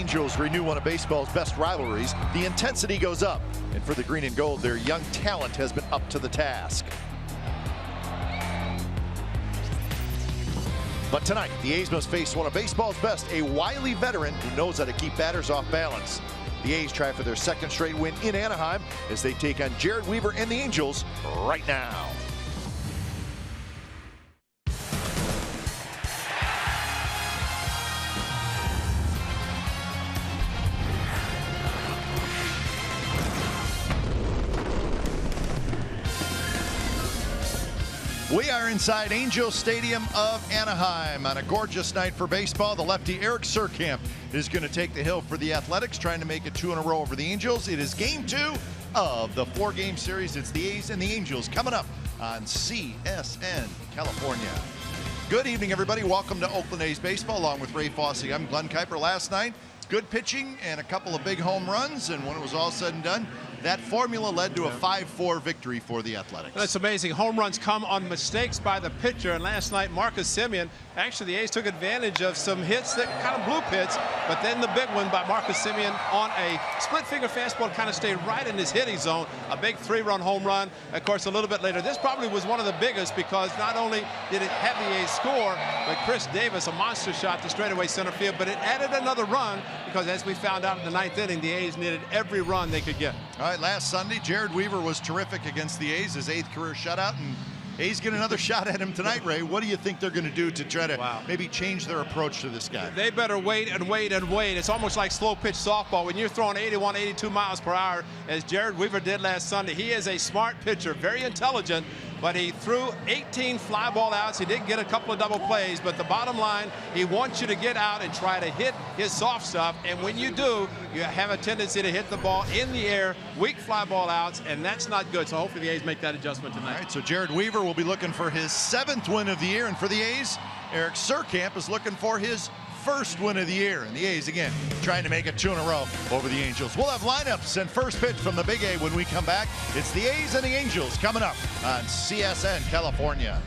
Angels renew one of baseball's best rivalries, the intensity goes up. And for the green and gold, their young talent has been up to the task. But tonight, the A's must face one of baseball's best, a wily veteran who knows how to keep batters off balance. The A's try for their second straight win in Anaheim as they take on Jared Weaver and the Angels right now. We are inside Angel Stadium of Anaheim on a gorgeous night for baseball. The lefty Eric Surkamp is going to take the hill for the Athletics, trying to make it 2 in a row over the Angels. It is game 2 of the 4-game series. It's the A's and the Angels coming up on CSN California. Good evening, everybody. Welcome to Oakland A's baseball. Along with Ray Fossey, I'm Glenn Kuiper. Last night, good pitching and a couple of big home runs, and when it was all said and done, that formula led to a 5-4 victory for the Athletics. That's amazing. Home runs come on mistakes by the pitcher, and last night Marcus Semien, actually the A's took advantage of some hits that kind of blew pits, but then the big one by Marcus Semien on a split finger fastball kind of stayed right in his hitting zone. A big 3-run home run. Of course, a little bit later, this probably was one of the biggest because not only did it have the A's score, but Chris Davis, a monster shot to straightaway center field, but it added another run because as we found out in the 9th inning, the A's needed every run they could get. All right, last Sunday, Jared Weaver was terrific against the A's, his 8th career shutout, and A's get another shot at him tonight, Ray. What do you think they're going to do to try to maybe change their approach to this guy? They better wait and wait and wait. It's almost like slow pitch softball. When you're throwing 81, 82 miles per hour, as Jared Weaver did last Sunday, he is a smart pitcher, very intelligent, but he threw 18 fly ball outs. He did get a couple of double plays, but the bottom line, he wants you to get out and try to hit his soft stuff, and when you do, you have a tendency to hit the ball in the air, weak fly ball outs, and that's not good. So hopefully the A's make that adjustment tonight. All right, so Jared Weaver will be looking for his 7th win of the year, and for the A's, Eric Surkamp is looking for his 1st win of the year, and the A's again trying to make it 2 in a row over the Angels. We'll have lineups and first pitch from the Big A when we come back. It's the A's and the Angels coming up on CSN California.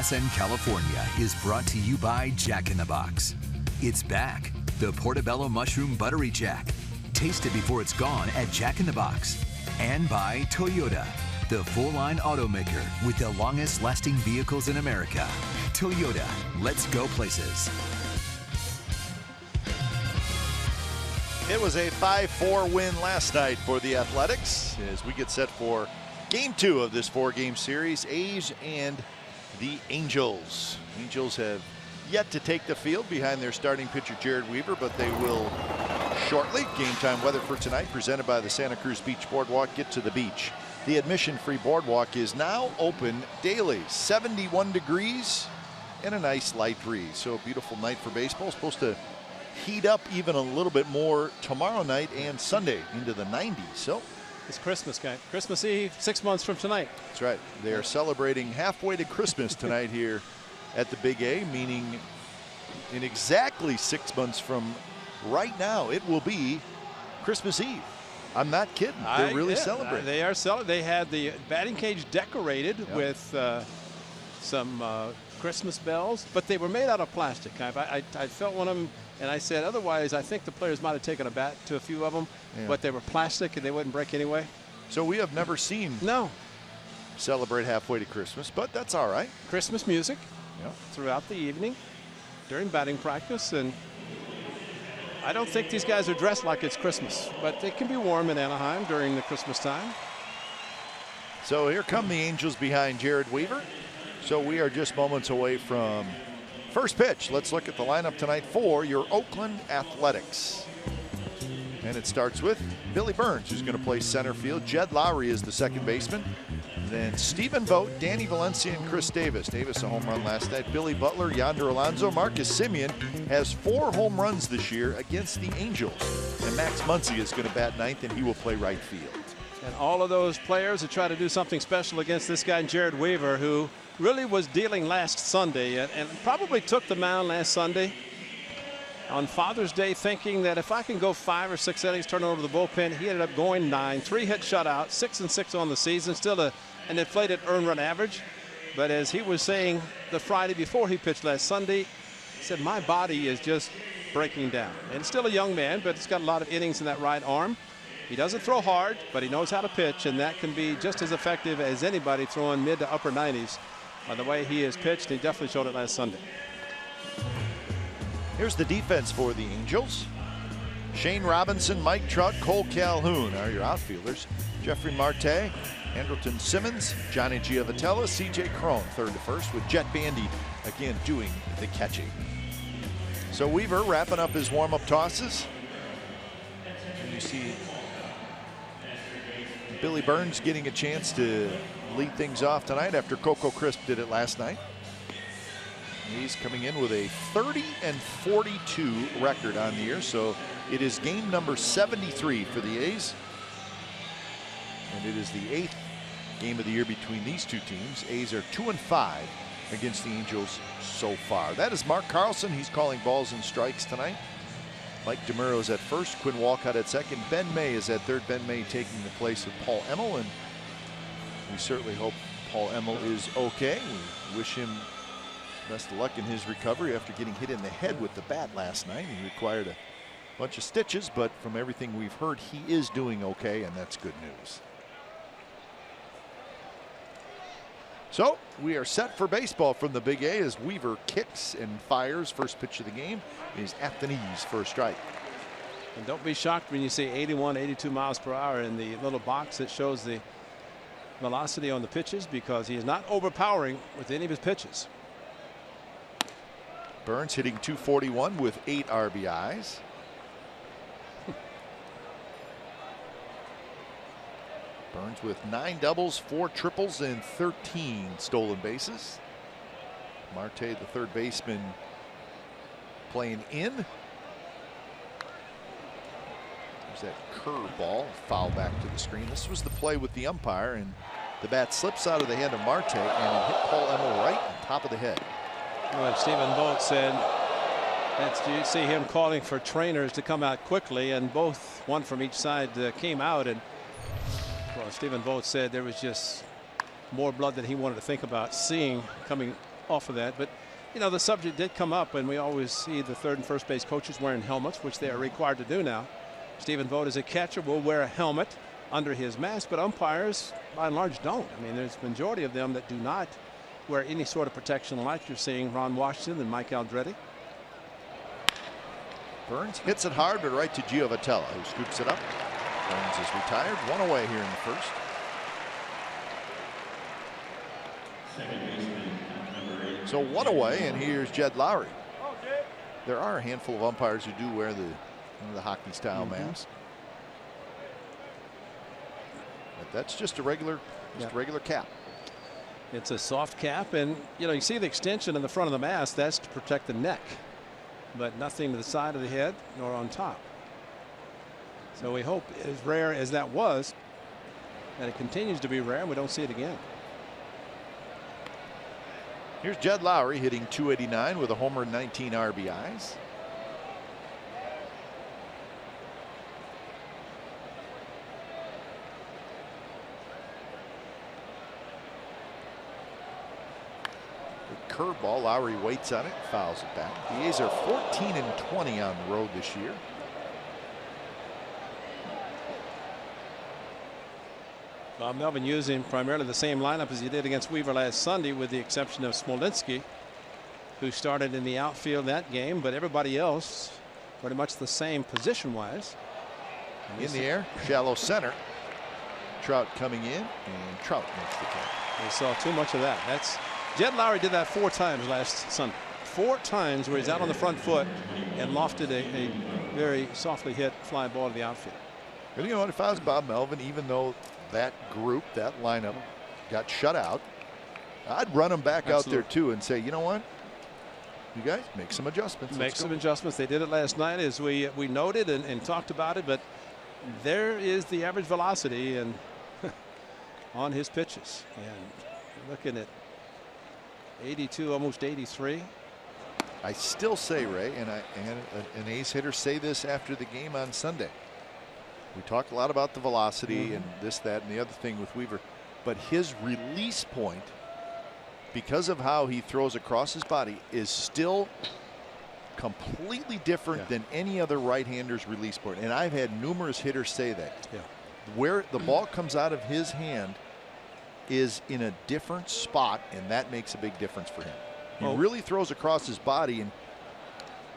SN California is brought to you by Jack in the Box. It's back. The Portobello Mushroom Buttery Jack. Taste it before it's gone at Jack in the Box. And by Toyota, the full-line automaker with the longest-lasting vehicles in America. Toyota, let's go places. It was a 5-4 win last night for the Athletics as we get set for Game 2 of this 4-game series, A's and the Angels. Angels have yet to take the field behind their starting pitcher Jared Weaver, but they will shortly. Game time weather for tonight presented by the Santa Cruz Beach Boardwalk. Get to the beach. The admission-free boardwalk is now open daily. 71 degrees and a nice light breeze. So a beautiful night for baseball. Supposed to heat up even a little bit more tomorrow night and Sunday into the 90s. So it's Christmas, guy. Christmas Eve, 6 months from tonight. That's right. They are celebrating halfway to Christmas tonight here at the Big A, meaning in exactly 6 months from right now, it will be Christmas Eve. I'm not kidding. They're really celebrating. They are celebrating. They had the batting cage decorated with some Christmas bells, but they were made out of plastic. I felt one of them, and I said, otherwise, I think the players might have taken a bat to a few of them, but they were plastic and they wouldn't break anyway. So we have never seen celebrate halfway to Christmas, but that's all right. Christmas music throughout the evening during batting practice, and I don't think these guys are dressed like it's Christmas, but it can be warm in Anaheim during the Christmas time. So here come the Angels behind Jared Weaver. So we are just moments away from first pitch. Let's look at the lineup tonight for your Oakland Athletics. And it starts with Billy Burns, who's going to play center field. Jed Lowry is the second baseman. Then Stephen Vogt, Danny Valencia, and Chris Davis. Davis a home run last night. Billy Butler, Yonder Alonso. Marcus Semien has 4 home runs this year against the Angels. And Max Muncy is going to bat ninth, and he will play right field. And all of those players that try to do something special against this guy, Jared Weaver, who really was dealing last Sunday and probably took the mound last Sunday on Father's Day, thinking that if I can go 5 or 6 innings, turn over the bullpen. He ended up going 9, 3-hit shutout, 6-6 on the season, still an inflated earned run average. But as he was saying the Friday before he pitched last Sunday, he said, my body is just breaking down. And still a young man, but he's got a lot of innings in that right arm. He doesn't throw hard, but he knows how to pitch, and that can be just as effective as anybody throwing mid to upper 90s. By the way he has pitched, he definitely showed it last Sunday. Here's the defense for the Angels. Shane Robinson, Mike Trout, Cole Calhoun are your outfielders. Jeffrey Marte, Andrelton Simmons, Johnny Giovitella, C.J. Cron, third to first, with Jet Bandy again doing the catching. So Weaver wrapping up his warm-up tosses. And you see Billy Burns getting a chance to lead things off tonight after Coco Crisp did it last night. He's coming in with a 30-42 record on the year, so it is game number 73 for the A's. And it is the 8th game of the year between these two teams. A's are 2-5 against the Angels so far. That is Mark Carlson. He's calling balls and strikes tonight. Mike DeMuro's at first, Quinn Walcott at second, Ben May is at third. Ben May taking the place of Paul Emmel, and we certainly hope Paul Emmel is okay. We wish him best of luck in his recovery after getting hit in the head with the bat last night. He required a bunch of stitches, but from everything we've heard, he is doing okay, and that's good news. So we are set for baseball from the Big A as Weaver kicks and fires. First pitch of the game is at the knees for a strike. And don't be shocked when you see 81, 82 miles per hour in the little box that shows the velocity on the pitches, because he is not overpowering with any of his pitches. Burns hitting .241 with 8 RBIs. Burns with 9 doubles, 4 triples, and 13 stolen bases. Marte, the third baseman, playing in. There's that curveball, foul back to the screen. This was the play with the umpire, and the bat slips out of the hand of Marte, and it hit Paul Emmel right on top of the head. Well, Stephen Vogt said, you see him calling for trainers to come out quickly, and both, one from each side, came out, and well, Stephen Vogt said there was just more blood than he wanted to think about seeing coming off of that. But, you know, the subject did come up, and we always see the third and first base coaches wearing helmets, which they are required to do now. Stephen Vogt, as a catcher, will wear a helmet under his mask, but umpires, by and large, don't. I mean, there's a majority of them that do not wear any sort of protection, like you're seeing Ron Washington and Mike Aldrete. Burns hits it hard, but right to Giovatello, who scoops it up. Burns is retired. One away here in the first. So one away, and here's Jed Lowry. There are a handful of umpires who do wear the hockey style mask. But that's just a regular cap. It's a soft cap, and you know, you see the extension in the front of the mask. That's to protect the neck, but nothing to the side of the head nor on top. So we hope, as rare as that was, that it continues to be rare and we don't see it again. Here's Jed Lowry hitting .289 with a homer and 19 RBIs. The curveball, Lowry waits on it, fouls it back. The A's are 14-20 on the road this year. Bob Melvin using primarily the same lineup as he did against Weaver last Sunday, with the exception of Smolinski, who started in the outfield that game, but everybody else pretty much the same position-wise. In the air, shallow center. Trout coming in, and Trout makes the catch. We saw too much of that. That's Jed Lowry did that 4 times last Sunday. 4 times where he's out on the front foot and lofted a very softly hit fly ball to the outfield. But you know what, if I was Bob Melvin, even though that group, that lineup got shut out, I'd run them back out there too and say, you know what, you guys make some adjustments. Make some adjustments. They did it last night, as we noted and talked about it, but there is the average velocity and on his pitches, and looking at 82, almost 83. I still say, Ray, and an A's hitter say this after the game on Sunday. We talked a lot about the velocity and this, that, and the other thing with Weaver, but his release point, because of how he throws across his body, is still completely different than any other right-hander's release point. And I've had numerous hitters say that. Where the ball comes out of his hand is in a different spot, and that makes a big difference for him. He really throws across his body, and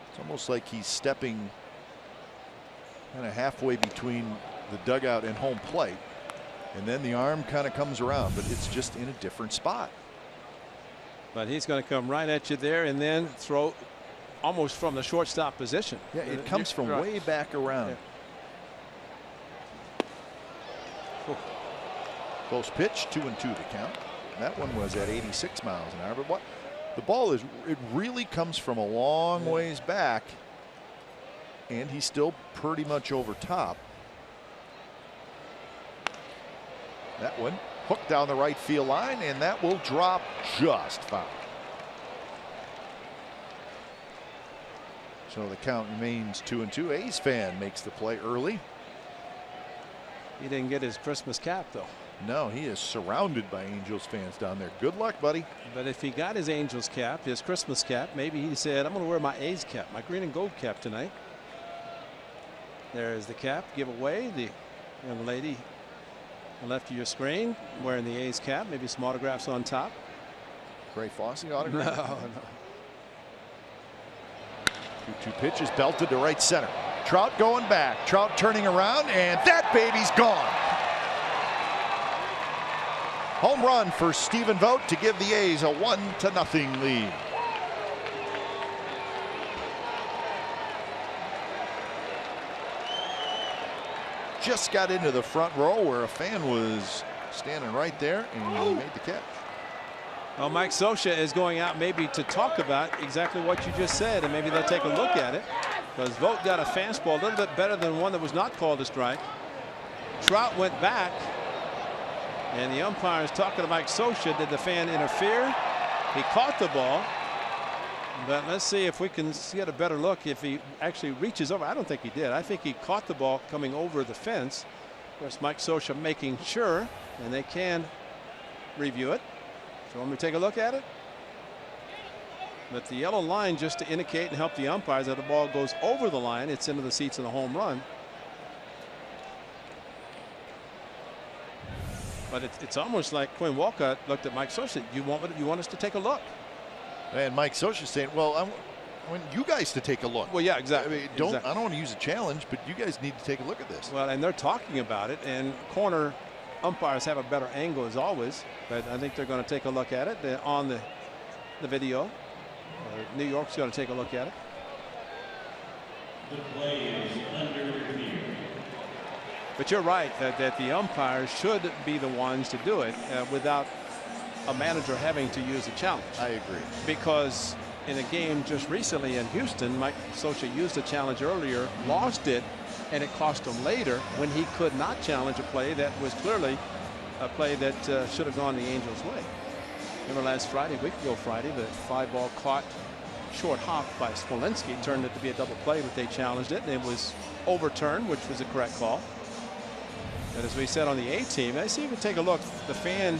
it's almost like he's stepping kind of halfway between the dugout and home plate, and then the arm kind of comes around, but it's just in a different spot. But he's going to come right at you there and then throw almost from the shortstop position. Yeah, it comes from way back around. Close pitch, 2-2 to count. That one was at 86 miles an hour, but what the ball is, it really comes from a long ways back, and he's still pretty much over top. That one hooked down the right field line, and that will drop just fine. So the count remains 2-2. A's fan makes the play early. He didn't get his Christmas cap, though. No, he is surrounded by Angels fans down there. Good luck, buddy. But if he got his Angels cap, his Christmas cap, maybe he said, I'm going to wear my A's cap, my green and gold cap tonight. There is the cap giveaway. The young lady on the left of your screen wearing the A's cap, maybe some autographs on top. Ray Fosse autograph? No. 2-2 pitches belted to right center. Trout going back. Trout turning around, and that baby's gone. Home run for Stephen Vogt to give the A's a 1-0 lead. Just got into the front row where a fan was standing right there, and he made the catch. Well, Mike Scioscia is going out maybe to talk about exactly what you just said, and maybe they'll take a look at it, because Vogt got a fastball a little bit better than one that was not called a strike. Trout went back, and the umpire is talking to Mike Scioscia. Did the fan interfere? He caught the ball, but let's see if we can get a better look if he actually reaches over. I don't think he did. I think he caught the ball coming over the fence. Of course, Mike Scioscia making sure, and they can review it. So want me to take a look at it? But the yellow line just to indicate and help the umpires that the ball goes over the line, it's into the seats of the home run. But it's almost like Quinn Walcott looked at Mike Scioscia. You want us to take a look? And Mike Scioscia saying, "Well, I want you guys to take a look." Well, yeah, exactly. I mean, I don't want to use a challenge, but you guys need to take a look at this. Well, and they're talking about it, and corner umpires have a better angle as always. But I think they're going to take a look at it on the video. New York's going to take a look at it. The play is under review. But you're right that the umpires should be the ones to do it without a manager having to use a challenge. I agree. Because in a game just recently in Houston, Mike Scioscia used a challenge earlier, lost it, and it cost him later when he could not challenge a play that was clearly a play that should have gone the Angels' way. Remember last Friday, a week ago Friday, the fly ball caught short hop by Smolinski turned it to be a double play, but they challenged it, and it was overturned, which was the correct call. And as we said on the A team, I see if you take a look, the fan,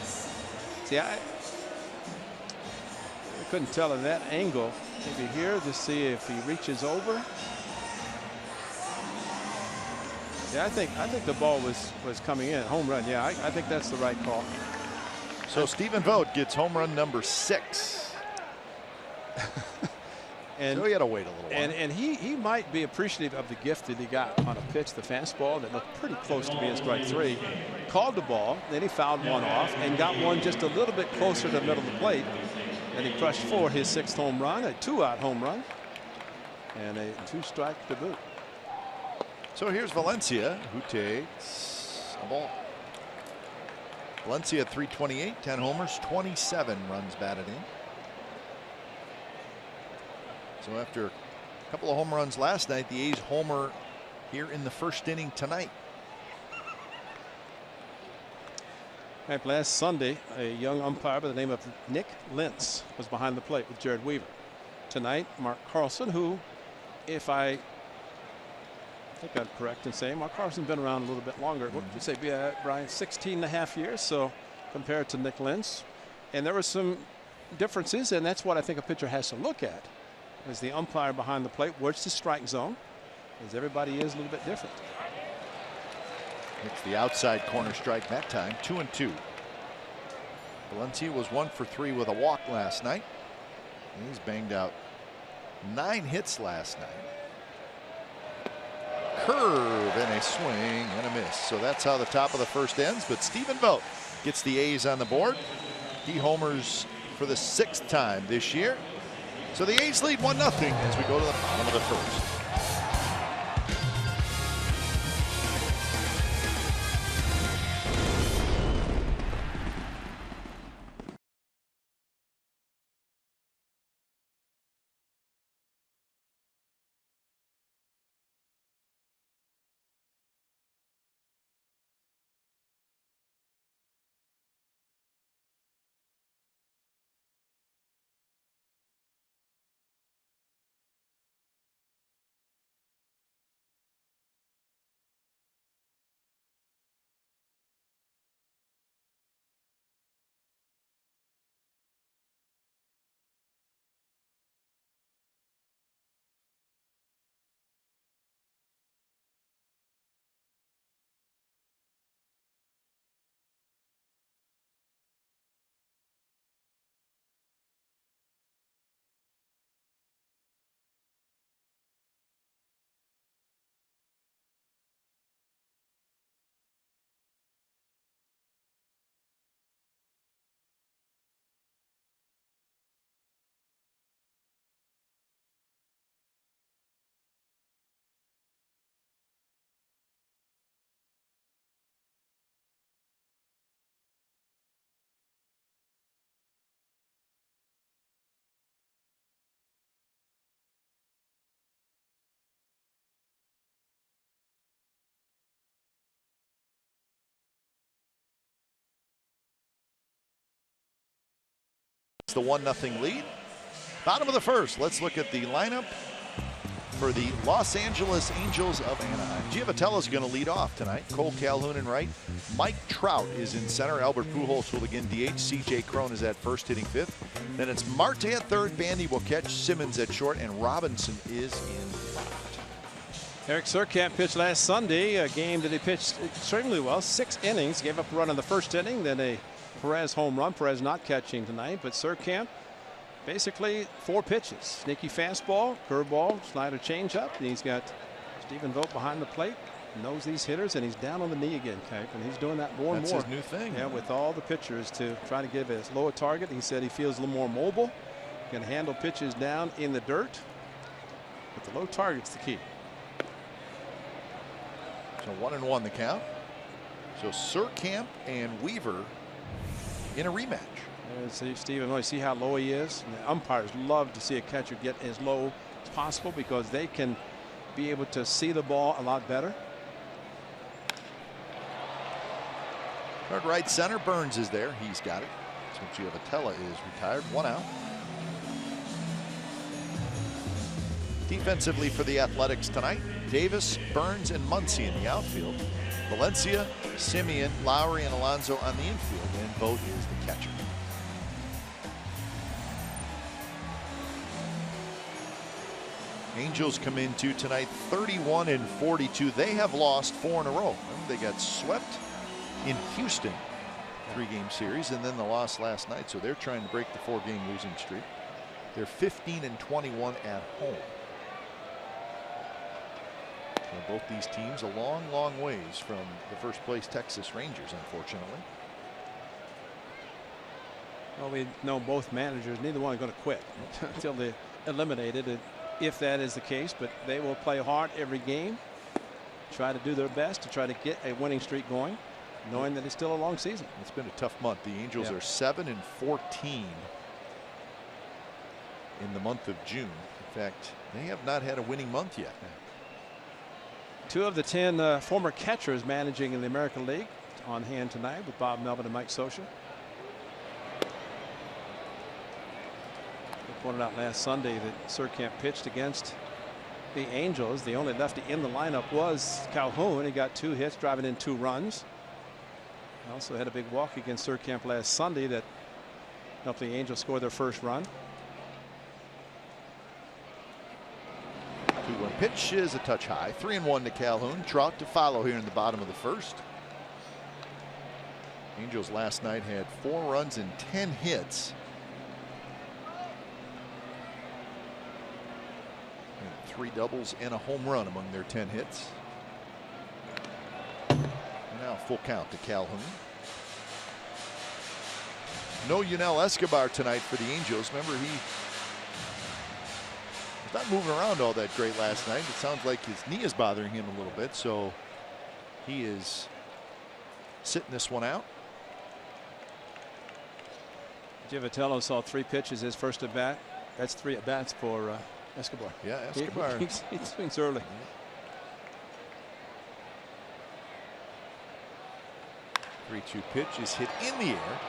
see, I couldn't tell in that angle. Maybe here to see if he reaches over. Yeah, I think the ball was coming in, home run. Yeah, I think that's the right call. So Stephen Vogt gets home run number 6. And so he had to wait a little while. And he might be appreciative of the gift that he got on a pitch, the fastball that looked pretty close to being strike 3. Called the ball, then he fouled one off and got one just a little bit closer to the middle of the plate. And he crushed for his 6th home run, a 2-out home run, and a 2-strike to boot. So here's Valencia, who takes a ball. Valencia at 328, 10 homers, 27 runs batted in. So after a couple of home runs last night, the A's homer here in the first inning tonight. Last Sunday, a young umpire by the name of Nick Lentz was behind the plate with Jared Weaver. Tonight, Mark Carlson, who, if I think I'm correct in saying, Mark Carlson's been around a little bit longer. What did you say, Brian? 16.5 years, so compared to Nick Lentz. And there were some differences, and that's what I think a pitcher has to look at. As the umpire behind the plate, where's the strike zone? As everybody is a little bit different. It's the outside corner strike that time, 2-2. Valencia was 1 for 3 with a walk last night. And he's banged out 9 hits last night. Curve and a swing and a miss. So that's how the top of the first ends. But Stephen Vogt gets the A's on the board. He homers for the 6th time this year. So the A's lead 1-0 as we go to the bottom of the first. The 1-0 lead. Bottom of the first. Let's look at the lineup. for the Los Angeles Angels of Anaheim. Giovatello's going to lead off tonight. Cole Calhoun in right. Mike Trout is in center. Albert Pujols will again DH. C.J. Cron is at first, hitting fifth. Then it's Marte at third. Bandy will catch. Simmons at short. And Robinson is in left. Eric Surkamp pitched last Sunday, a game that he pitched extremely well. 6 innings. Gave up a run in the first inning. Then a Perez home run. Perez not catching tonight. But Surkamp, basically 4 pitches. Sneaky fastball, curveball, slider changeup. And he's got Stephen Vogt behind the plate. Knows these hitters, and he's down on the knee again, Kike, and he's doing that more and more. That's his new thing. Yeah, with all the pitchers to try to give as low a target. He said he feels a little more mobile, can handle pitches down in the dirt. But the low target's the key. So 1-1 the count. So Surkamp and Weaver in a rematch. See, Stephen, really see how low he is. And the umpires love to see a catcher get as low as possible because they can be able to see the ball a lot better. Toward right center, Burns is there. He's got it. So Giovatello is retired. 1 out. Defensively for the Athletics tonight, Davis, Burns, and Muncy in the outfield. Valencia, Simeon, Lowry, and Alonso on the infield. And Vogt is the catcher. Angels come into tonight 31-42. They have lost 4 in a row. Remember, they got swept in Houston, 3-game series, and then the loss last night. So they're trying to break the 4-game losing streak. They're 15-21 at home. So both these teams a long, long ways from the first place Texas Rangers, unfortunately. Well, we know both managers, neither one are going to quit until they're eliminated, if that is the case, but they will play hard every game, try to do their best to try to get a winning streak going, knowing that it's still a long season. It's been a tough month. The Angels are 7-14 in the month of June. In fact, they have not had a winning month yet. 2 of the 10 former catchers managing in the American League on hand tonight with Bob Melvin and Mike Scioscia. Pointed out last Sunday that Surkamp pitched against the Angels. The only lefty in the lineup was Calhoun. He got 2 hits, driving in 2 runs. He also had a big walk against Surkamp last Sunday that helped the Angels score their first run. 2-1 pitch is a touch high. 3-1 to Calhoun. Trout to follow here in the bottom of the first. Angels last night had 4 runs and 10 hits. 3 doubles and a home run among their 10 hits. Now full count to Calhoun. No Yunel Escobar tonight for the Angels. Remember, he was not moving around all that great last night. It sounds like his knee is bothering him a little bit, so he is sitting this one out. Giovatello saw 3 pitches his first at bat. That's 3 at bats for Escobar. Yeah, Escobar. He swings early. 3-2 pitch is hit in the air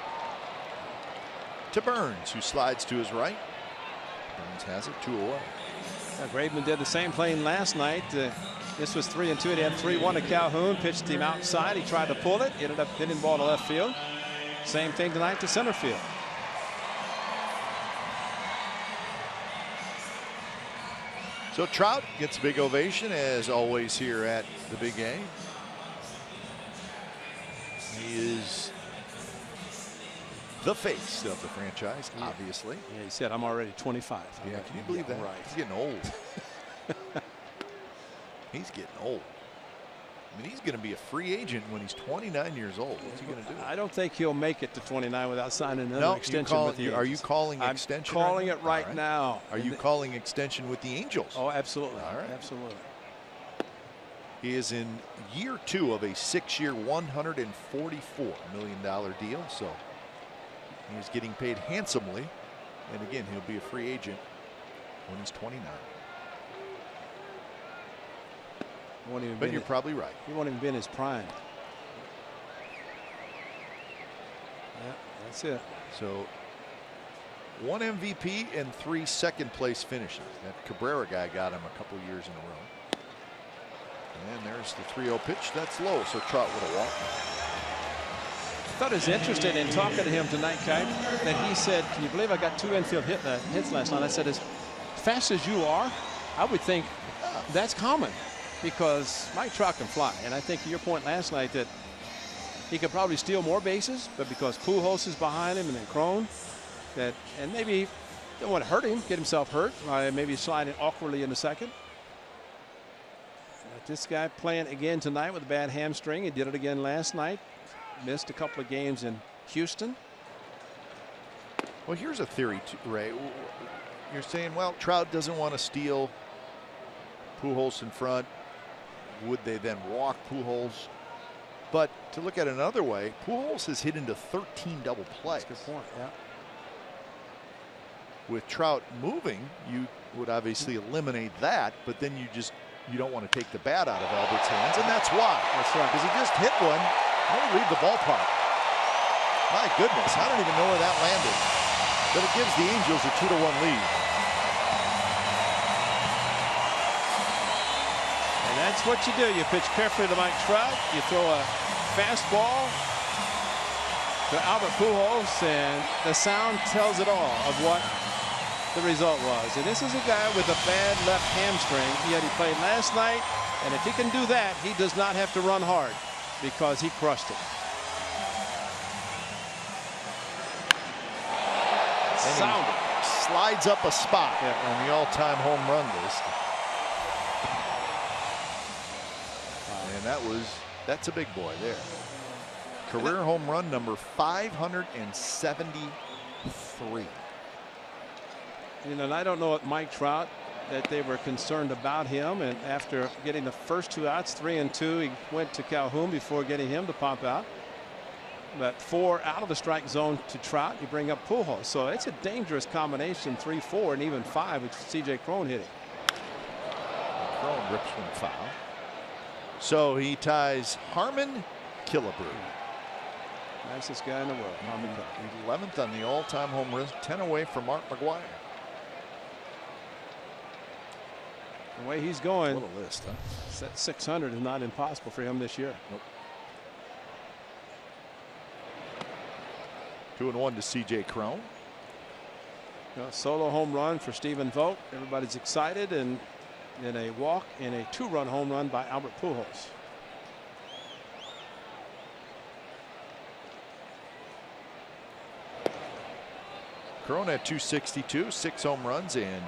to Burns, who slides to his right. Burns has it, 2 away. Graveman did the same playing last night. This was 3-2. He had 3-1 to Calhoun. Pitched him outside. He tried to pull it. Ended up hitting the ball to left field. Same thing tonight to center field. So Trout gets a big ovation, as always, here at the Big A. He is the face of the franchise, obviously. Yeah, he said, I'm already 25. Yeah, can you believe that? Right. He's getting old. He's getting old. I mean, he's going to be a free agent when he's 29 years old. What's he going to do? I don't think he'll make it to 29 without signing another extension with the Angels. Are you calling extension? I'm calling it right now. Are you calling extension with the Angels? Oh, absolutely. All right. Absolutely. He is in year 2 of a 6-year, $144 million deal. So he is getting paid handsomely. And again, he'll be a free agent when he's 29. But you're probably right. He won't even be in his prime. Yeah, that's it. So 1 MVP and 3 second-place finishes. That Cabrera guy got him a couple years in a row. And there's the 3-0 pitch. That's low, so Trout with a walk. I thought it was interesting in talking to him tonight, Kite, that he said, "Can you believe I got 2 infield hits last night?" I said, "As fast as you are, I would think that's common, because Mike Trout can fly." And I think to your point last night that he could probably steal more bases, but because Pujols is behind him and then Cron, and maybe don't want to hurt him, get himself hurt, maybe sliding awkwardly into second. But this guy playing again tonight with a bad hamstring. He did it again last night. Missed a couple of games in Houston. Well, here's a theory, Ray. You're saying, well, Trout doesn't want to steal Pujols in front. Would they then walk Pujols? But to look at it another way, Pujols has hit into 13 double plays. That's a good point, yeah. With Trout moving, you would obviously eliminate that, but then you don't want to take the bat out of Albert's hands, and that's why. That's right. Because he just hit one. Don't leave the ballpark. My goodness, I don't even know where that landed. But it gives the Angels a 2-1 lead. And that's what you do. You pitch carefully to Mike Trout. You throw a fastball to Albert Pujols, and the sound tells it all of what the result was. And this is a guy with a bad left hamstring, yet he played last night, and if he can do that, he does not have to run hard, because he crushed it. Sounded. Slides up a spot on the all-time home run list. And that's a big boy there. Career home run number 573. You know, and I don't know what Mike Trout, that they were concerned about him, and after getting the first 2 outs, 3 and 2, he went to Calhoun before getting him to pop out. But 4 out of the strike zone to Trout, you bring up Pujols, so it's a dangerous combination, 3-4 and even 5 with C.J. Cron hitting. Cron rips one foul, so he ties Harmon Killebrew. Nicest guy in the world, Harmon Killebrew. 11th on the all-time home run, 10 away from Mark McGwire. The way he's going, what a list, huh? That 600 is not impossible for him this year. Nope. 2-1 to C.J. Cron. Solo home run for Stephen Vogt. Everybody's excited, and then a walk and a 2-run home run by Albert Pujols. Cron at 262, 6 home runs and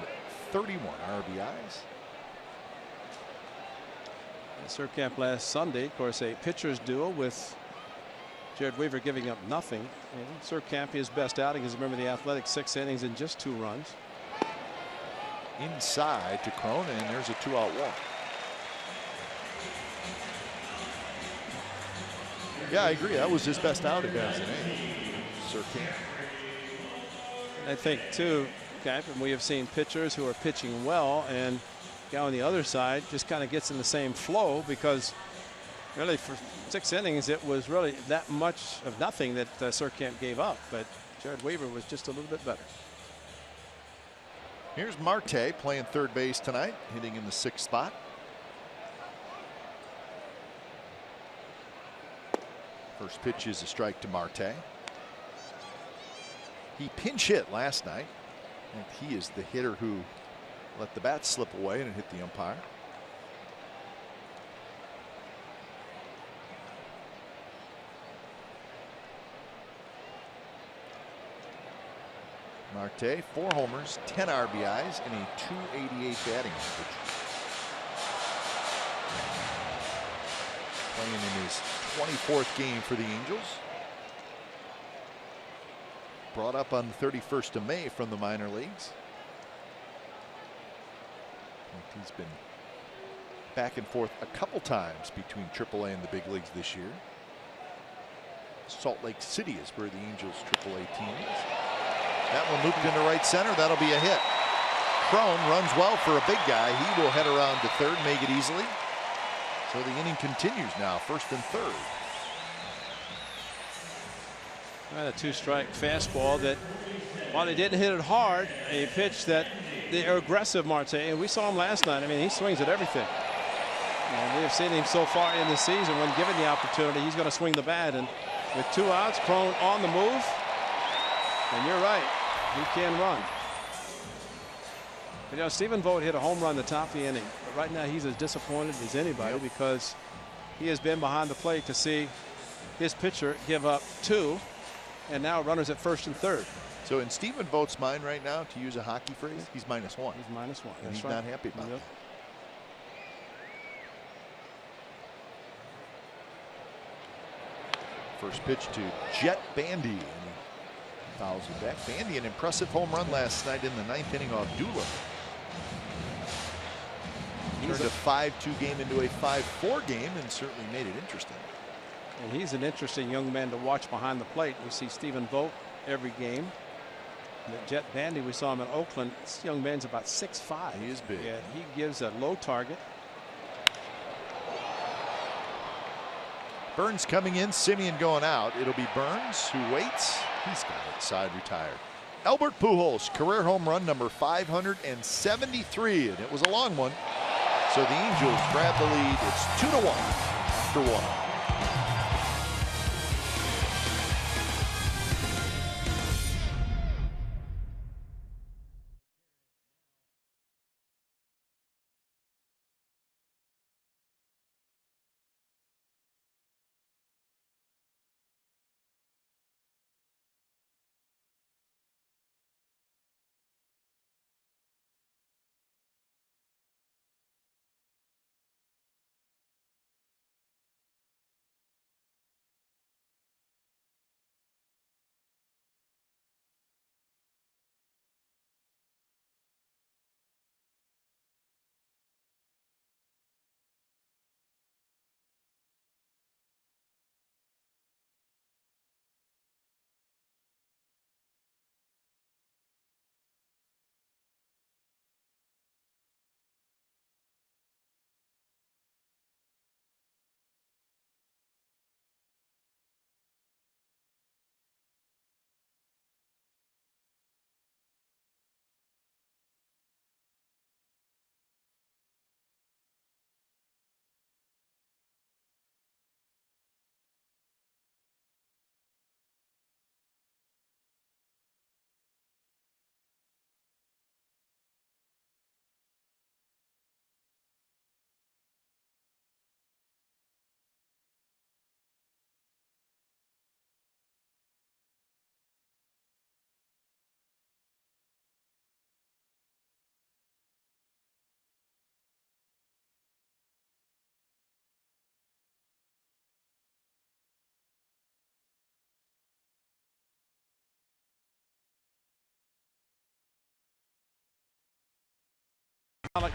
31 RBIs. Surkamp last Sunday, of course, a pitcher's duel with Jared Weaver giving up nothing. And Surkamp, his best outing is, remember, the Athletics, 6 innings and just 2 runs. Inside to Cron, and there's a 2-out walk. Yeah, I agree. That was his best outing as an A. Surkamp. I think, too, Cap, and we have seen pitchers who are pitching well, and guy on the other side just kind of gets in the same flow, because really for 6 innings it was really that much of nothing that Surkamp gave up, but Jared Weaver was just a little bit better. Here's Marte playing third base tonight, hitting in the 6th spot. First pitch is a strike to Marte. He pinch hit last night, and he is the hitter who let the bat slip away and hit the umpire. Marte, 4 homers, 10 RBIs, and a 288 batting average. Playing in his 24th game for the Angels. Brought up on the 31st of May from the minor leagues. And he's been back and forth a couple times between AAA and the big leagues this year. Salt Lake City is where the Angels AAA team is. That one looped into right center. That'll be a hit. Cron runs well for a big guy. He will head around to third, make it easily. So the inning continues now, 1st and 3rd. A 2-strike fastball that While they didn't hit it hard, a pitch that they're aggressive, Marte, and we saw him last night. I mean, he swings at everything. And we have seen him so far in the season. When given the opportunity, he's going to swing the bat. And with 2 outs, Cron on the move. And you're right, he can run. But, you know, Stephen Vogt hit a home run in the top of the inning. But right now, he's as disappointed as anybody because he has been behind the plate to see his pitcher give up 2, and now runners at first and third. So in Stephen Vogt's mind right now, to use a hockey phrase, he's -1. He's -1. And he's not happy about it. First pitch to Jet Bandy, and he fouls it back. Bandy, an impressive home run last night in the 9th inning off Dula. Turned a 5-2 game into a 5-4 game and certainly made it interesting. And he's an interesting young man to watch behind the plate. We see Stephen Vogt every game. Jet Bandy, we saw him in Oakland. This young man's about 6'5". He is big. Yeah, he gives a low target. Burns coming in, Semien going out. It'll be Burns who waits. He's got it side retired. Albert Pujols, career home run number 573, and it was a long one. So the Angels grab the lead. It's 2-1 after 1.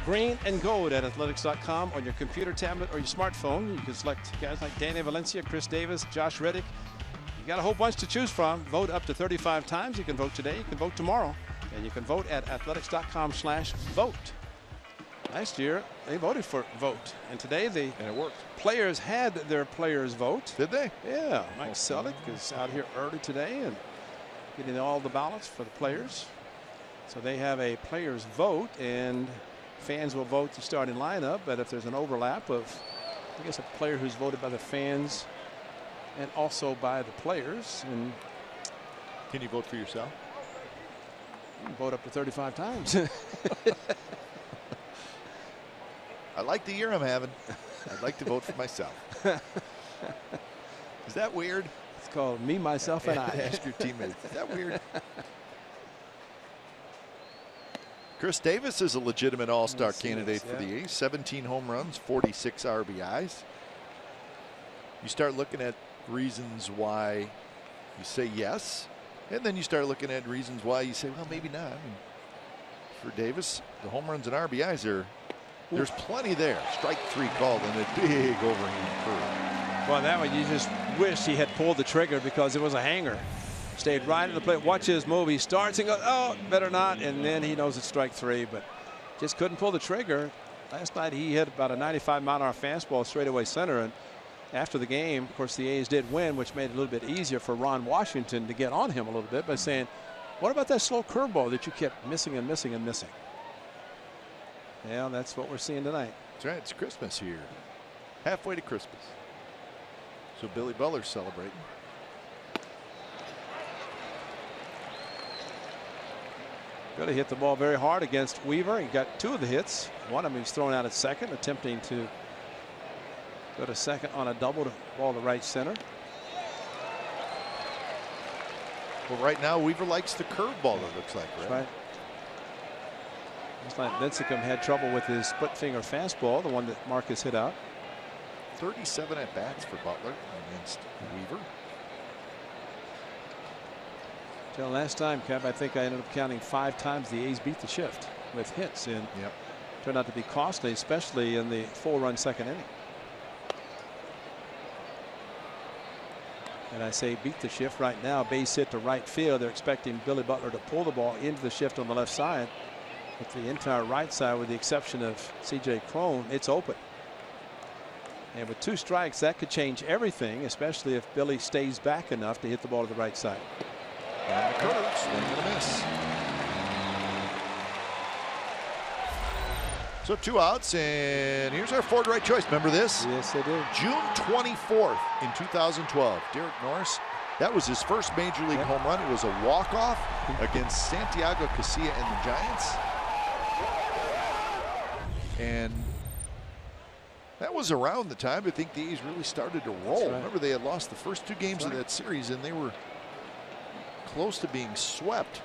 Green and gold at athletics.com on your computer, tablet, or your smartphone. You can select guys like Danny Valencia, Chris Davis, Josh Reddick. You got a whole bunch to choose from. Vote up to 35 times. You can vote today. You can vote tomorrow. And you can vote at athletics.com/vote. Last year, they voted for vote. And today, and it worked. Players had their players vote. Did they? Yeah. Mike Selleck is out here early today and getting all the ballots for the players. So they have a players vote, and fans will vote the starting lineup. But if there's an overlap of, I guess, a player who's voted by the fans and also by the players. And can you vote for yourself? You can vote up to 35 times. I like the year I'm having. I'd like to vote for myself. Is that weird? It's called Me, Myself, and I. Ask your teammates. Is that weird? Chris Davis is a legitimate all-star candidate for the A's. 17 home runs, 46 RBIs. You start looking at reasons why you say yes, and then you start looking at reasons why you say, well, maybe not. I mean, for Davis, the home runs and RBIs there's plenty there. Strike 3 called and a big overhand curve. Well, that one you just wish he had pulled the trigger because it was a hanger. Stayed right in the plate. Watch his move. He starts and goes, oh, better not. And then he knows it's strike 3, but just couldn't pull the trigger. Last night he hit about a 95-mile-an-hour fastball straightaway center. And after the game, of course, the A's did win, which made it a little bit easier for Ron Washington to get on him a little bit by saying, What about that slow curveball that you kept missing and missing and missing? Yeah, that's what we're seeing tonight. That's right. It's Christmas here. Halfway to Christmas. So Billy Butler's celebrating. Billy hit the ball very hard against Weaver. He got 2 of the hits. One of them he was thrown out at second, attempting to go to second on a double to ball to right center. Well, right now Weaver likes the curveball, it looks like, right? That's right. Looks like Lincecum had trouble with his split finger fastball, the one that Marcus hit out. 37 at bats for Butler against Weaver. Till last time, Kev, I think I ended up counting 5 times the A's beat the shift with hits, and turned out to be costly, especially in the 4-run second inning. And I say beat the shift right now. Base hit to right field. They're expecting Billy Butler to pull the ball into the shift on the left side. But the entire right side, with the exception of C.J. Cron, it's open. And with 2 strikes, that could change everything, especially if Billy stays back enough to hit the ball to the right side. And the curve, swing and a miss. So 2 outs, and here's our forward right choice. Remember this? Yes, I do. June 24th in 2012. Derek Norris, that was his first major league home run. It was a walk-off against Santiago Casilla and the Giants. And that was around the time I think the A's really started to roll. Right. Remember, they had lost the first 2 games of that series, and they were close to being swept.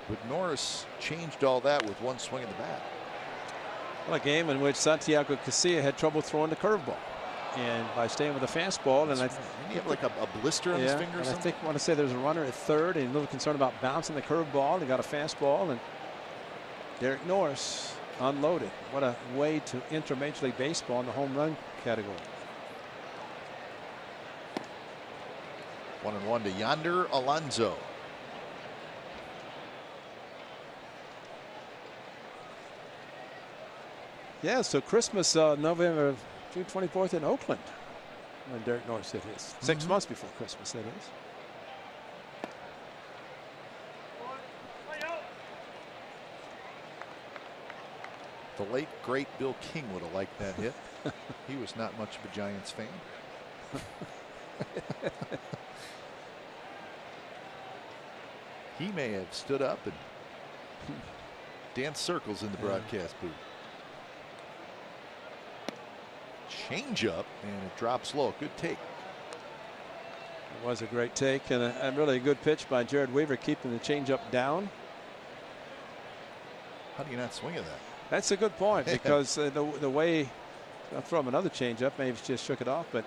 But Norris changed all that with 1 swing of the bat. Well, a game in which Santiago Casilla had trouble throwing the curveball, and by staying with the fastball, and Didn't he have like a blister on his finger or something? I want to say there's a runner at third, and a little concerned about bouncing the curveball. He got a fastball, and Derek Norris unloaded. What a way to enter Major League Baseball in the home run category. 1-1 to Yonder Alonso. Yeah, so Christmas, November, June 24th in Oakland, when Derek Norris hit his. 6 months before Christmas, that is. The late, great Bill King would have liked that hit. He was not much of a Giants fan. He may have stood up and danced circles in the broadcast booth. Change up, and it drops low. Good take. It was a great take, and a really good pitch by Jared Weaver, keeping the changeup down. How do you not swing at that? That's a good point, because the way I'll throw him another changeup, maybe just shook it off, but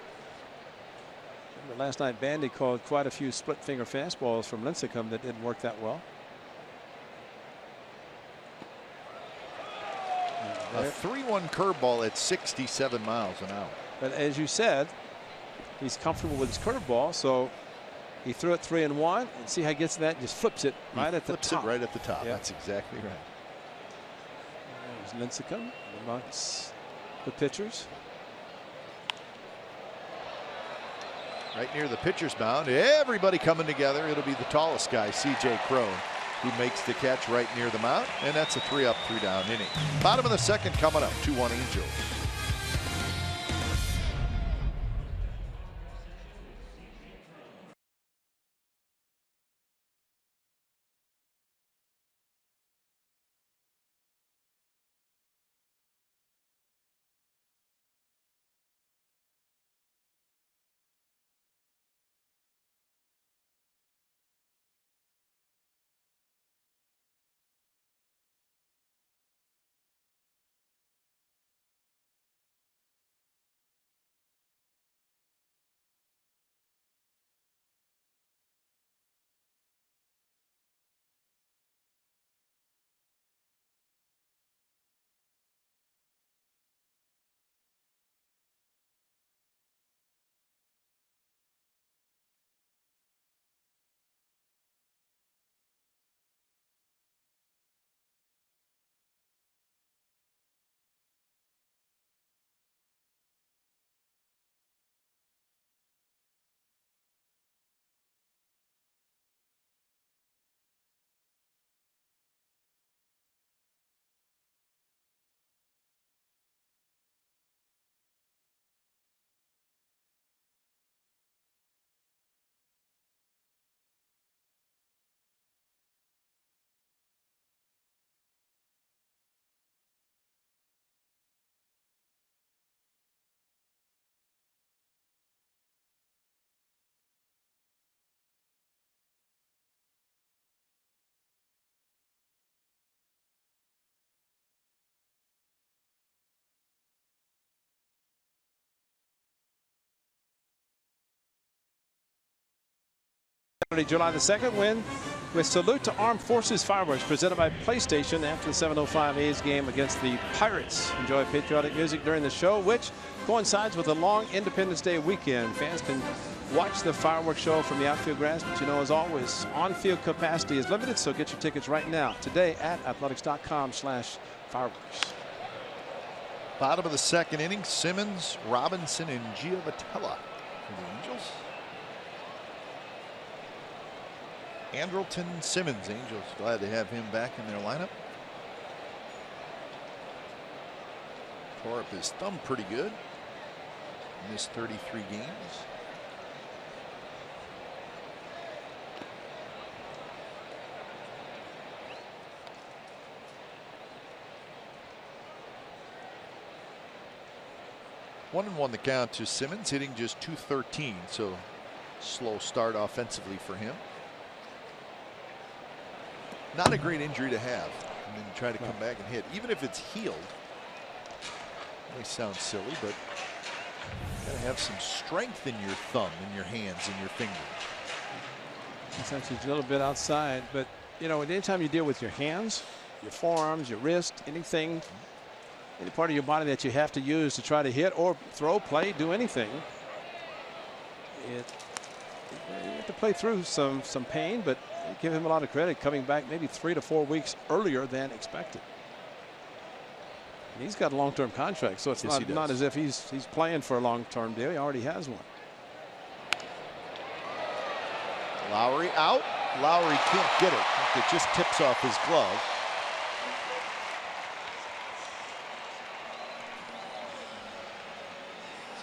last night Bandy called quite a few split finger fastballs from Lincecum that didn't work that well. A 3-1 curveball at 67 miles an hour. But as you said, he's comfortable with his curveball, so he threw it 3-1, and see how he gets that, just flips it right at the top. Flips it right at the top. That's exactly right. There's Lincecum amongst the pitchers. Right near the pitcher's mound. Everybody coming together. It'll be the tallest guy, C.J. Cron, who makes the catch right near the mound. And that's a 3-up, 3-down inning. Bottom of the second coming up. 2-1 Angels. July the 2nd, win with Salute to Armed Forces fireworks presented by PlayStation after the 7:05 A's game against the Pirates. Enjoy patriotic music during the show, which coincides with a long Independence Day weekend. Fans can watch the fireworks show from the outfield grass, but as always, on-field capacity is limited, so get your tickets right now today at athletics.com/fireworks. Bottom of the 2nd inning, Simmons, Robinson, and Giovitella for the Angels. Andrelton Simmons, Angels glad to have him back in their lineup. Tore up his thumb pretty good. Missed 33 games. One and 1 the count to Simmons, hitting just .213, so slow start offensively for him. Not a great injury to have, and then try to come back and hit. Even if it's healed, it may sound silly, but you gotta have some strength in your thumb, in your hands, in your fingers. It's actually a little bit outside, but anytime you deal with your hands, your forearms, your wrist, anything, any part of your body that you have to use to try to hit or throw, play, do anything, you have to play through some pain, but give him a lot of credit coming back maybe 3 to 4 weeks earlier than expected. And he's got a long-term contract, so it's not as if he's playing for a long-term deal. He already has one. Lowry out. Lowry can't get it. It just tips off his glove.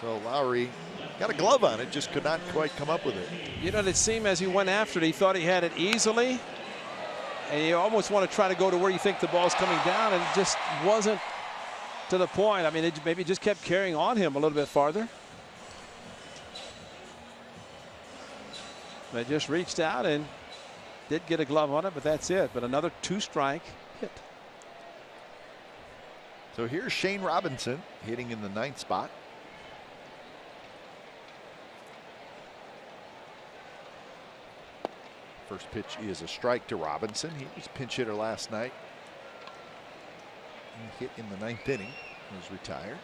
So Lowry got a glove on it, just could not quite come up with it. It seemed as he went after it, he thought he had it easily. And you almost want to try to go to where you think the ball's coming down, and it just wasn't to the point. I mean, it maybe just kept carrying on him a little bit farther. But just reached out and did get a glove on it, but that's it. But another 2-strike hit. So here's Shane Robinson hitting in the 9th spot. First pitch is a strike to Robinson. He was a pinch hitter last night. He hit in the 9th inning. He was retired.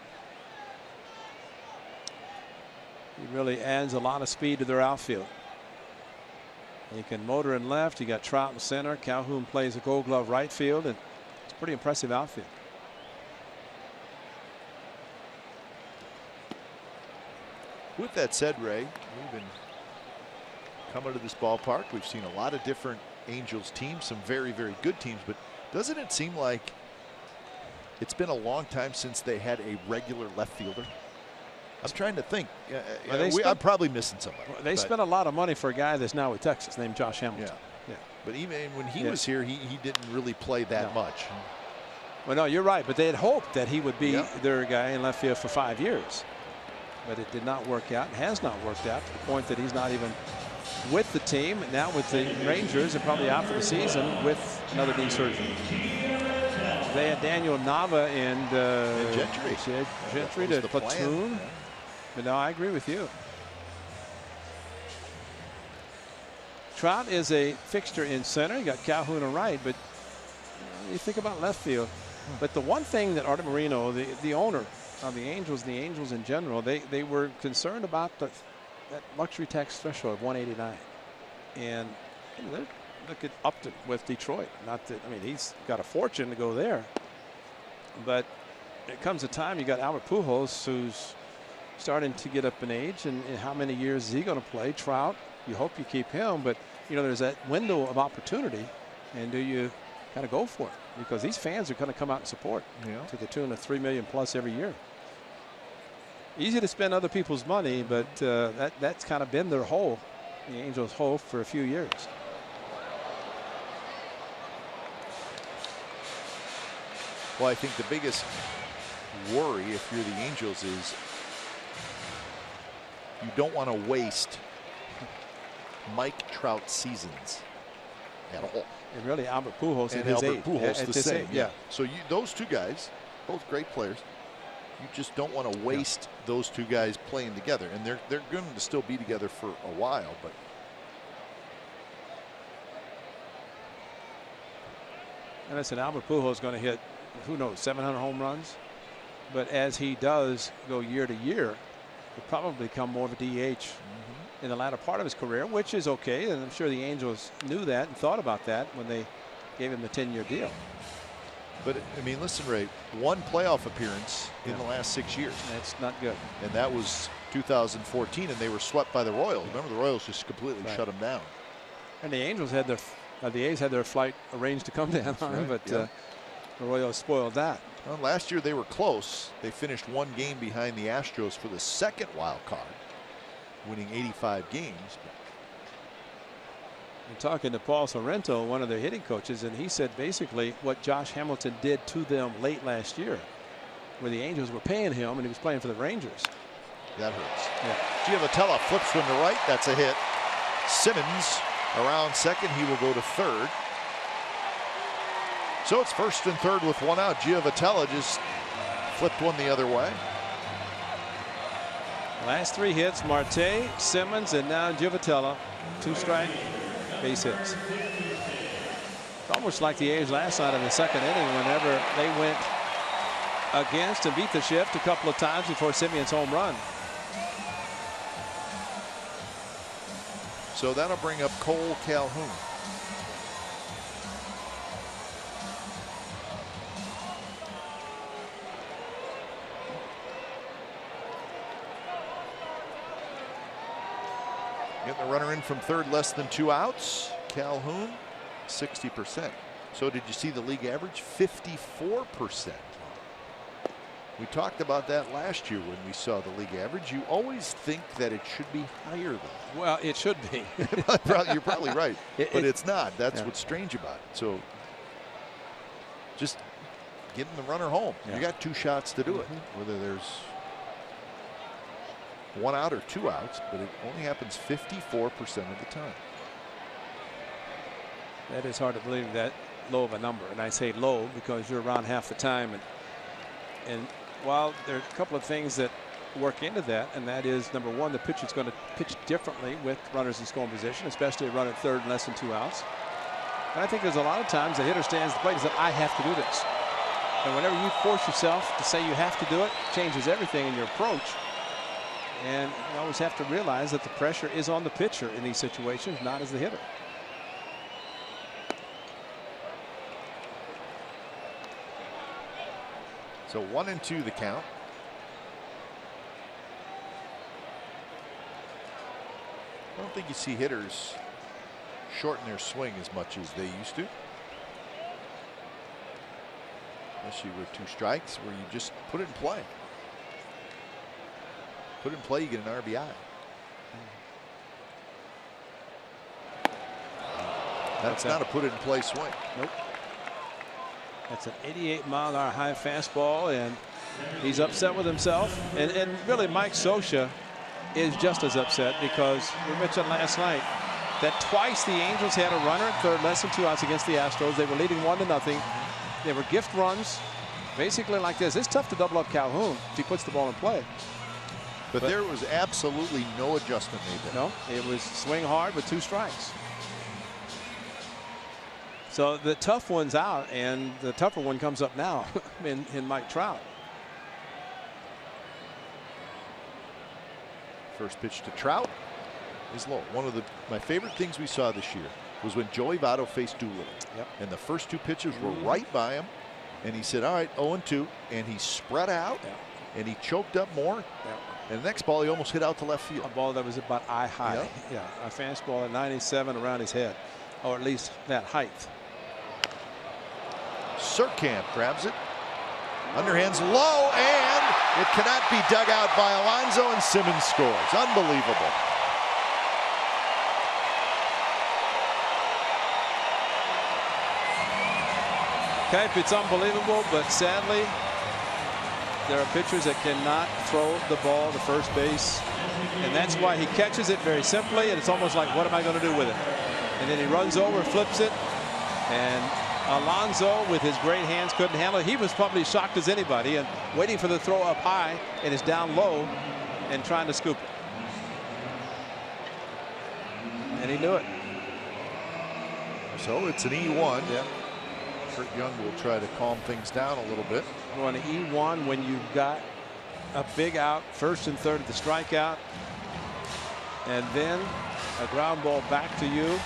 He really adds a lot of speed to their outfield. He can motor in left. You got Trout in center. Calhoun plays a Gold Glove right field, and it's a pretty impressive outfield. With that said, Ray, we've been coming to this ballpark. We've seen a lot of different Angels teams, some very, very good teams, but doesn't it seem like it's been a long time since they had a regular left fielder? I'm trying to think. I'm probably missing somebody. They spent a lot of money for a guy that's now with Texas named Josh Hamilton. Yeah. But even when he was here, he didn't really play that much. Well, no, you're right. But they had hoped that he would be their guy in left field for 5 years. But it did not work out. It has not worked out to the point that he's not even with the team. Now with the Rangers, and probably out for the season with another knee surgery. They had Daniel Nava and Gentry to platoon. But no, I agree with you. Trout is a fixture in center. You got Calhoun on right, but you think about left field. But the one thing that Art Moreno, the owner of the Angels in general, they were concerned about that luxury tax threshold of 189, and they're looking up to with Detroit. Not that, I mean, he's got a fortune to go there, but it comes a time you got Albert Pujols, who's starting to get up in age, and how many years is he going to play? Trout, you hope you keep him, but there's that window of opportunity, and do you kind of go for it? Because these fans are going to come out and support to the tune of $3 million plus every year. Easy to spend other people's money, but that's kind of been their hole, the Angels' hole, for a few years. Well, I think the biggest worry if you're the Angels is you don't want to waste Mike Trout seasons at all. And really, Albert Pujols and his Albert age. Pujols the same. Yeah. So those two guys, both great players, you just don't want to waste those two guys playing together. And they're going to still be together for a while, but And listen, Albert Pujols is going to hit, who knows, 700 home runs. But as he does go year to year, he'll probably become more of a DH in the latter part of his career, which is okay. And I'm sure the Angels knew that and thought about that when they gave him the 10-year deal. But I mean, listen, Ray, one playoff appearance in the last 6 years. That's not good. And that was 2014, and they were swept by the Royals. Remember, the Royals just completely shut them down. And the Angels had their, the A's had their flight arranged to come to Anaheim, but the Royals spoiled that. Well, last year they were close. They finished one game behind the Astros for the second wild card, winning 85 games. I'm talking to Paul Sorrento, one of their hitting coaches, and he said basically what Josh Hamilton did to them late last year, where the Angels were paying him and he was playing for the Rangers. That hurts. Giovitella flips one to right. That's a hit. Simmons around second. He will go to third. So it's first and third with one out. Giovitella just flipped one the other way. Last three hits, Marte, Simmons, and now Giovitella. 2 strike base hits. It's almost like the A's last night in the second inning whenever they went against and beat the shift a couple of times before Simeon's home run. So that'll bring up Cole Calhoun. Getting the runner in from third, less than 2 outs. Calhoun, 60%. So did you see the league average? 54%. We talked about that last year when we saw the league average. You always think that it should be higher than that. Well, it should be. You're probably right. But it's not. That's what's strange about it. So just getting the runner home. You got 2 shots to do it. Whether there's 1 out or 2 outs, but it only happens 54% of the time. That is hard to believe, that low of a number. And I say low because you're around half the time. And while there are a couple of things that work into that, and that is, number one, the pitcher's going to pitch differently with runners in scoring position, especially a run at third and less than 2 outs. And I think there's a lot of times the hitter stands at the plate and says, I have to do this. And whenever you force yourself to say you have to do it, it changes everything in your approach. And you always have to realize that the pressure is on the pitcher in these situations, not as the hitter. So 1-2 the count. I don't think you see hitters shorten their swing as much as they used to. Especially with 2 strikes, where you just put it in play. Put it in play, you get an RBI. That's not a put it in play swing. Nope. That's an 88-mile-an-hour high fastball, and he's upset with himself. And really, Mike Scioscia is just as upset, because we mentioned last night that twice the Angels had a runner at third, less than 2 outs against the Astros. They were leading 1-0. They were gift runs, basically like this. It's tough to double up Calhoun if he puts the ball in play. But there was absolutely no adjustment made there. No, it was swing hard with 2 strikes. So the tough one's out, and the tougher one comes up now in Mike Trout. First pitch to Trout is low. One of my favorite things we saw this year was when Joey Votto faced Doolittle. And the first 2 pitches were right by him, and he said, all right, 0-2, and he spread out, and he choked up more. And the next ball, he almost hit out to left field. A ball that was about eye high. A fastball at 97 around his head, or at least that height. Surkamp grabs it. Underhand's low, and it cannot be dug out by Alonso, and Simmons scores. Unbelievable. Okay, it's unbelievable, but sadly, there are pitchers that cannot throw the ball to first base, and that's why he catches it very simply, and it's almost like, what am I going to do with it? And then he runs over, flips it, and Alonso, with his great hands, couldn't handle it. He was probably shocked as anybody and waiting for the throw up high, and is down low and trying to scoop it. And he knew it. So it's an E1. Kurt Young will try to calm things down a little bit. On E1, when you've got a big out, first and third at the strikeout, and then a ground ball back to you.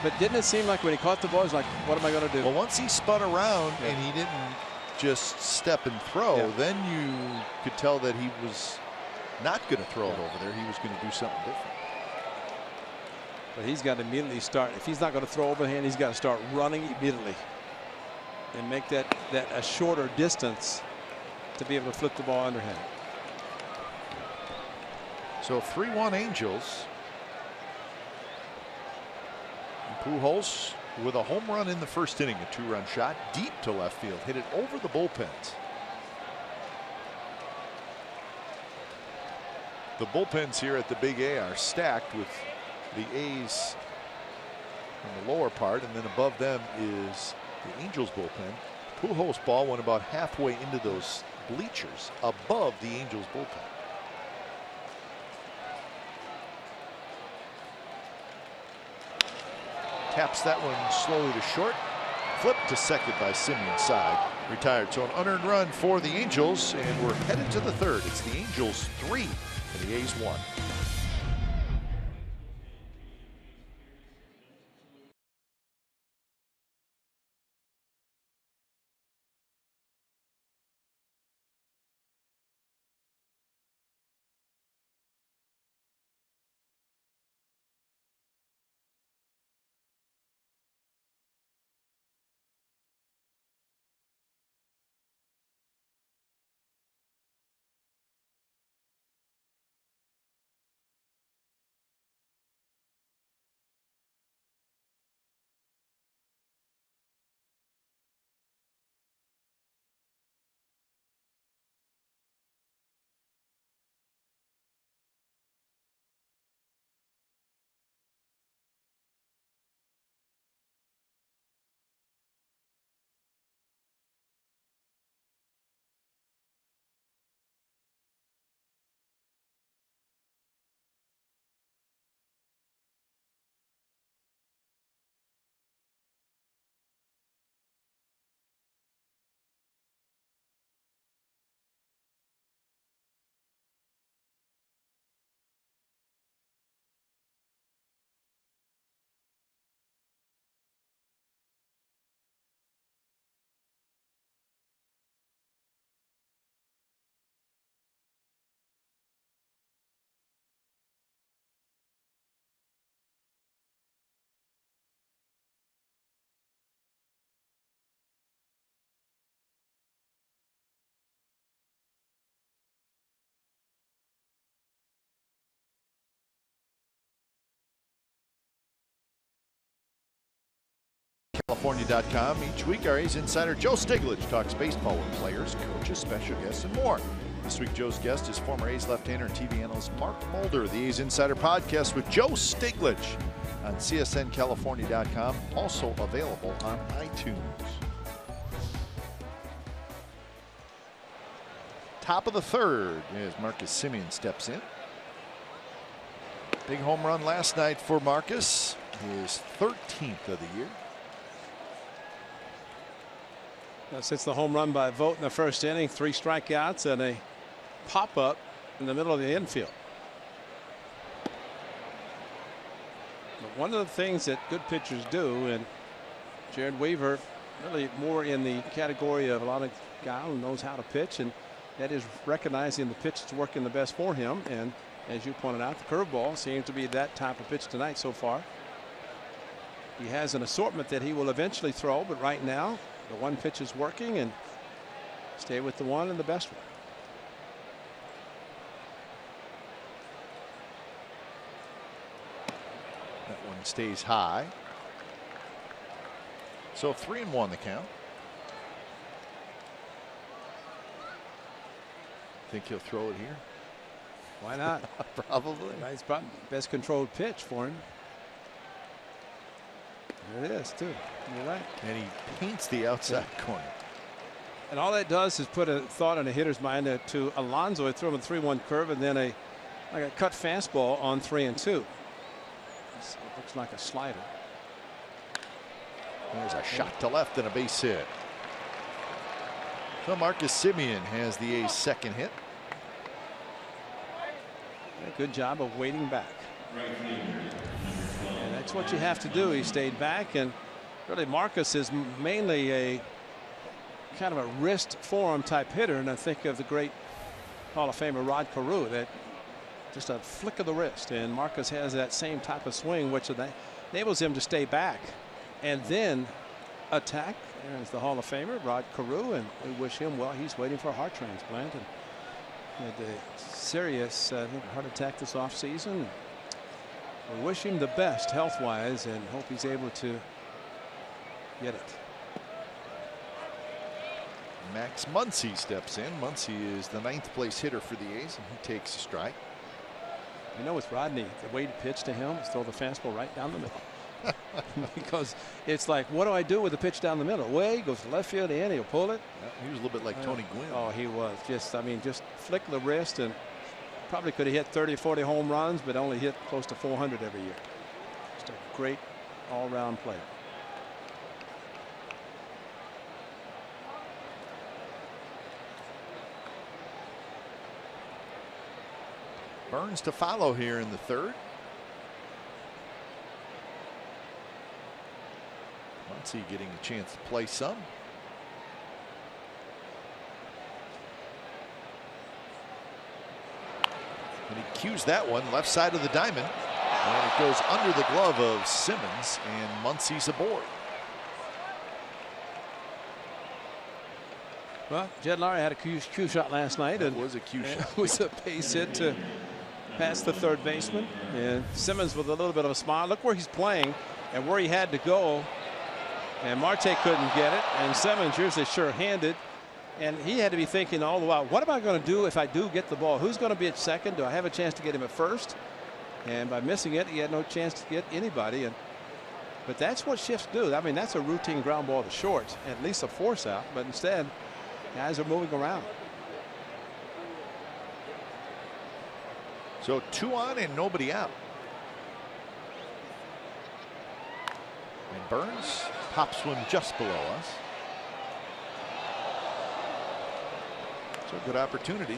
But didn't it seem like when he caught the ball, he was like, what am I going to do? Well, once he spun around and he didn't just step and throw, then you could tell that he was not going to throw it over there. He was going to do something different. But he's got to immediately start. If he's not going to throw overhand, he's got to start running immediately and make that a shorter distance to be able to flip the ball underhand. So 3-1 Angels. And Pujols with a home run in the first inning, a 2-run shot deep to left field, hit it over the bullpens. The bullpens here at the Big A are stacked with the A's in the lower part, and then above them is the Angels bullpen. Pujols' ball went about halfway into those bleachers above the Angels bullpen. Taps that one slowly to short. Flipped to second by Simeon's side. Retired. So an unearned run for the Angels, and we're headed to the third. It's the Angels 3 and the A's 1. California.com. Each week, our A's insider Joe Stiglitz talks baseball with players, coaches, special guests, and more. This week, Joe's guest is former A's left-hander and TV analyst Mark Mulder. The A's Insider Podcast with Joe Stiglitz on CSNCalifornia.com, also available on iTunes. Top of the third as Marcus Semien steps in. Big home run last night for Marcus, his 13th of the year. Since the home run by Vogt in the first inning, 3 strikeouts and a pop-up in the middle of the infield. But one of the things that good pitchers do, and Jared Weaver really more in the category of a lot of guy who knows how to pitch, and that is recognizing the pitch that's working the best for him. And as you pointed out, the curveball seems to be that type of pitch tonight so far. He has an assortment that he will eventually throw, but right now the one pitch is working, and stay with the one and the best one. That one stays high. So 3-1 the count. Think he'll throw it here? Why not? Probably. Nice button. Best controlled pitch for him. There it is, too. You're right. And he paints the outside corner. And all that does is put a thought in a hitter's mind to Alonso. He threw him a 3-1 curve and then a cut fastball on 3-2. It looks like a slider. There's a shot to left and a base hit. So Marcus Semien has the A's second hit. A good job of waiting back. And that's what you have to do. He stayed back, and really Marcus is mainly a kind of a wrist forearm type hitter, and I think of the great Hall of Famer Rod Carew, that just a flick of the wrist, and Marcus has that same type of swing which enables him to stay back and then attack. There's the Hall of Famer Rod Carew, and we wish him well. He's waiting for a heart transplant and had a serious heart attack this offseason. We wish him the best health-wise and hope he's able to get it. Max Muncy steps in. Muncy is the 9th place hitter for the A's, and he takes a strike. You know, with Rodney, the way to pitch to him is throw the fastball right down the middle. Because it's like, what do I do with the pitch down the middle? Way goes to left field in, he'll pull it. Yeah, he was a little bit like Tony Gwynn. Oh, he was just, I mean, just flick the wrist, and probably could have hit 30, 40 home runs, but only hit close to 400 every year. Just a great all-round player. Burns to follow here in the 3rd. Muncy getting a chance to play some. And he cues that one left side of the diamond, and it goes under the glove of Simmons, and Muncy's aboard. Well, Jed Lowry had a cue shot last night. It was a cue shot. It was a base hit to past the 3rd baseman, and Simmons with a little bit of a smile. Look where he's playing and where he had to go, and Marte couldn't get it, and Simmons usually sure-handed, and he had to be thinking all the while, what am I going to do if I do get the ball? Who's going to be at second? Do I have a chance to get him at first? And by missing it, he had no chance to get anybody. But that's what shifts do. I mean, that's a routine ground ball to short, at least a force out, but instead guys are moving around. So 2 on and nobody out. And Burns pops one just below us. So good opportunity.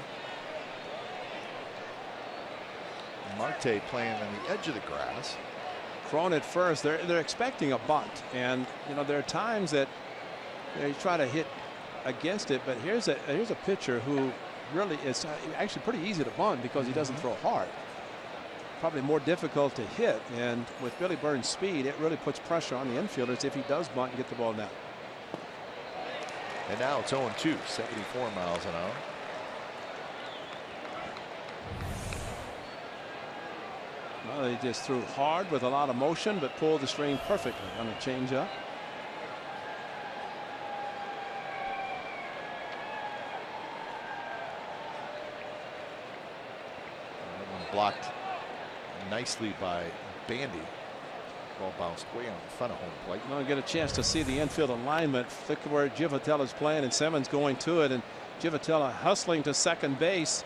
Marte playing on the edge of the grass. Thrown at first. They're expecting a bunt, and you know there are times that you try to hit against it, but here's a pitcher who really is actually pretty easy to bunt because he doesn't throw hard. Probably more difficult to hit, and with Billy Burns' speed, it really puts pressure on the infielders if he does bunt and get the ball down. And now it's 0-2, 74 miles an hour. Well, they just threw hard with a lot of motion, but pulled the string perfectly on a changeup. Blocked nicely by Bandy. Ball bounced way on in front of home plate. We'll get a chance to see the infield alignment. Look where Givatella's playing, and Simmons going to it, and Givotella hustling to second base.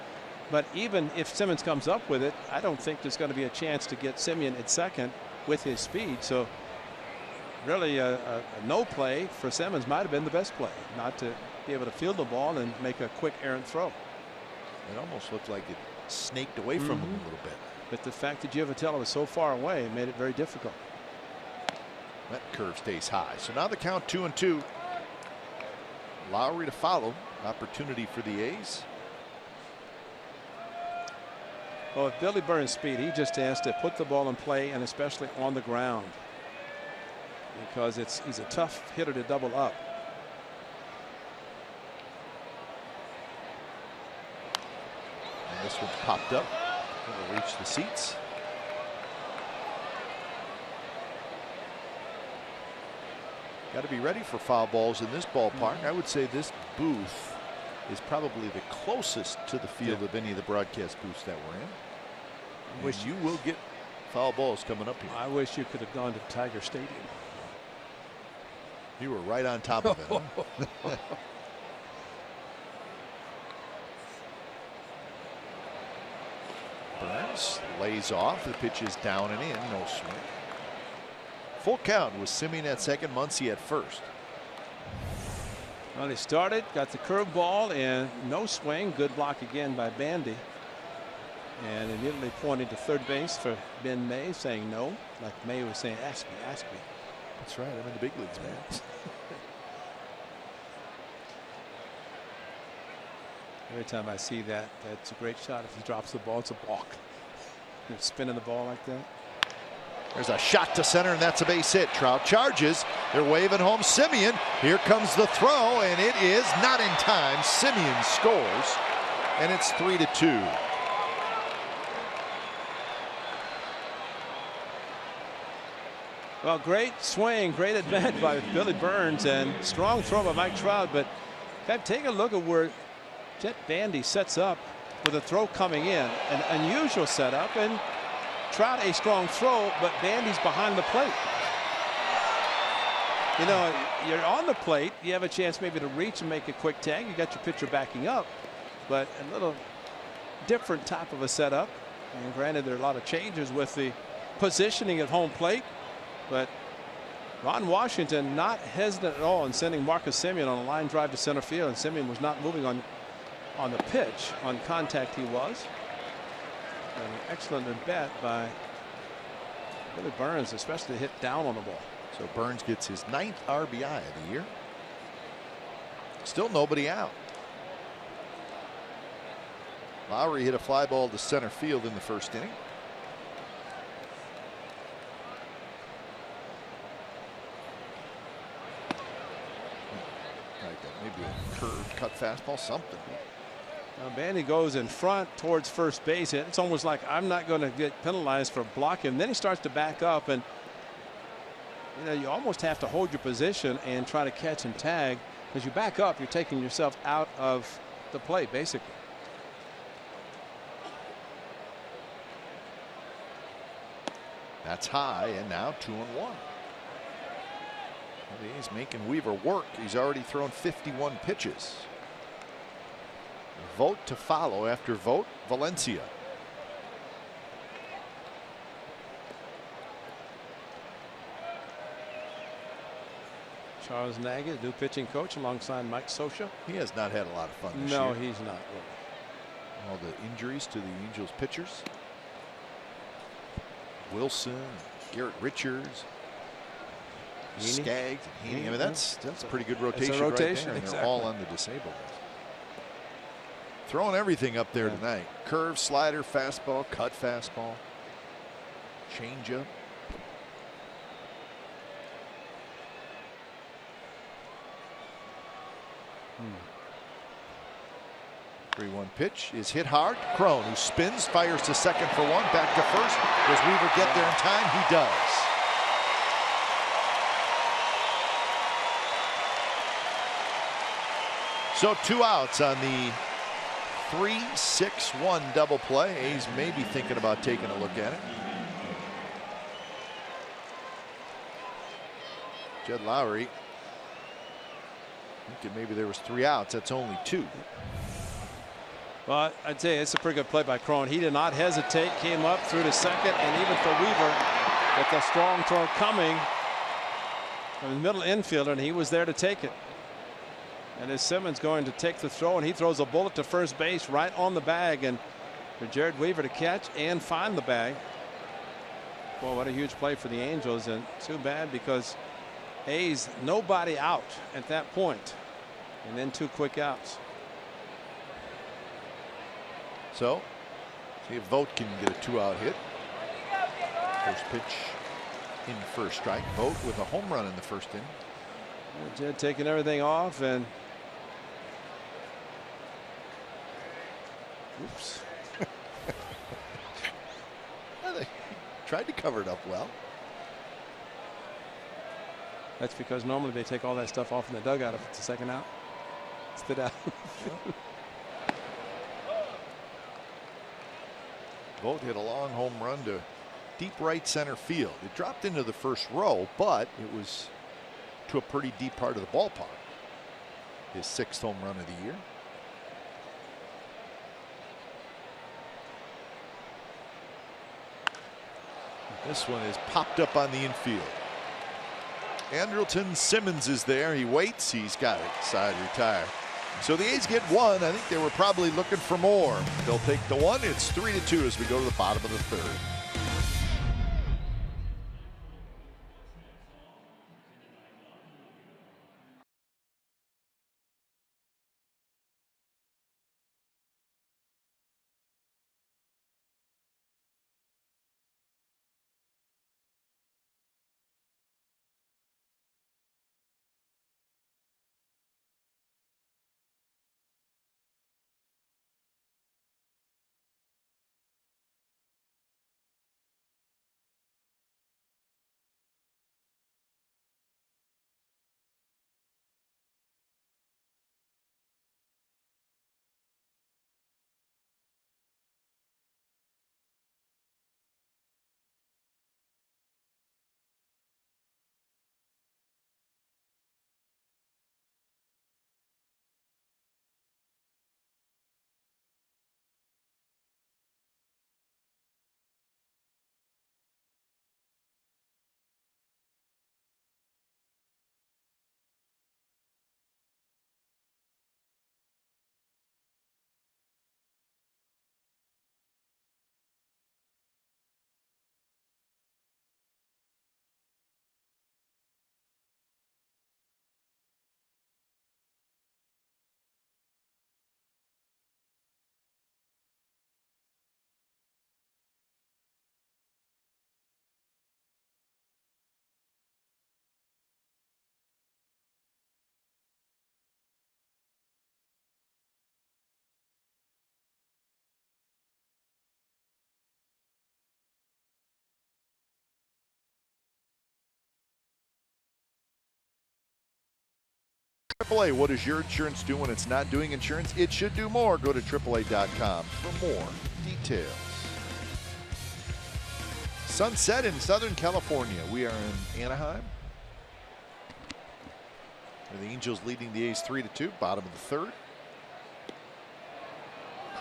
But even if Simmons comes up with it, I don't think there's going to be a chance to get Semien at second with his speed. So really a no play for Simmons might have been the best play, not to be able to field the ball and make a quick errant throw. It almost looked like it snaked away from him a little bit. But the fact that Givotella was so far away made it very difficult. That curve stays high. So now the count 2-2. Lowry to follow. Opportunity for the A's. Well, with Billy Burns' speed, he just has to put the ball in play, and especially on the ground, because he's a tough hitter to double up. And this one's popped up. It'll reach the seats. Got to be ready for foul balls in this ballpark. I would say this booth is probably the closest to the field of any of the broadcast booths that we're in. Wish you will get foul balls coming up here. I wish you could have gone to Tiger Stadium. You were right on top of it. Huh? Burns lays off. The pitch is down and in. No swing. Full count with Simeon at second, Muncy at first. Well, he started, got the curveball, and no swing. Good block again by Bandy. And immediately pointed to third base for Ben May, saying no. Like May was saying, ask me, ask me. That's right. I'm in the big leagues, man. Every time I see that, that's a great shot. If he drops the ball, it's a balk. You're spinning the ball like that. There's a shot to center, and that's a base hit. Trout charges. They're waving home Simeon. Here comes the throw, and it is not in time. Simeon scores, and it's 3-2. Well, great swing, great at bat by Billy Burns, and strong throw by Mike Trout. But take a look at where Jet Bandy sets up with a throw coming in. An unusual setup, and Trout a strong throw, but Bandy's behind the plate. You know, you're on the plate, you have a chance maybe to reach and make a quick tag. You got your pitcher backing up, but a little different type of a setup. And granted, there are a lot of changes with the positioning at home plate. But Ron Washington not hesitant at all in sending Marcus Simeon on a line drive to center field, and Simeon was not moving on the pitch. On contact he was. An excellent at bat by Billy Burns, especially hit down on the ball. So Burns gets his 9th RBI of the year. Still nobody out. Lowry hit a fly ball to center field in the first inning. Maybe a curved cut fastball, something. Now Bandy goes in front towards first base. It's almost like I'm not going to get penalized for blocking. Then he starts to back up, and you know, you almost have to hold your position and try to catch and tag. As you back up, you're taking yourself out of the play, basically. That's high, and now 2-1. He's making Weaver work. He's already thrown 51 pitches. Vote to follow after Vote, Valencia. Charles Nagy, new pitching coach alongside Mike Scioscia. He has not had a lot of fun this year. No, he's not really. All the injuries to the Angels pitchers. Wilson, Garrett Richards, Skaggs, and Heaney. I mean, that's a pretty good rotation. It's a rotation, right there. exactly. They're all on the disabled list. Throwing everything up there tonight. Curve, slider, fastball, cut fastball, changeup. Hmm. 3-1 pitch is hit hard. Crone, who spins, fires to second for one, back to first. Does Weaver get there in time? He does. So 2 outs on the 3-6-1 double play. A's may be thinking about taking a look at it. Jed Lowry thinking maybe there was 3 outs. That's only 2. Well, I'd say it's a pretty good play by Crone. He did not hesitate, came up through to second, and even for Weaver, with a strong throw coming from the middle infielder, and he was there to take it. And as Simmons going to take the throw, and he throws a bullet to first base right on the bag, and for Jared Weaver to catch and find the bag. Boy, what a huge play for the Angels, and too bad because A's nobody out at that point, and then 2 quick outs. So see if Vogt can get a 2-out hit. First pitch in first strike. Vogt with a home run in the first inning. Jed taking everything off, and oops. Well, they tried to cover it up well. That's because normally they take all that stuff off in the dugout if it's a second out. Spit out. Vogt hit a long home run to deep right center field. It dropped into the first row, but it was to a pretty deep part of the ballpark. His 6th home run of the year. This one is popped up on the infield. Andrelton Simmons is there. He waits. He's got it. Side retire. So the A's get one. I think they were probably looking for more. They'll take the one. It's 3-2 as we go to the bottom of the third. AAA, what does your insurance do when it's not doing insurance? It should do more. Go to AAA.com for more details. Sunset in Southern California. We are in Anaheim. And the Angels leading the A's 3-2, bottom of the third.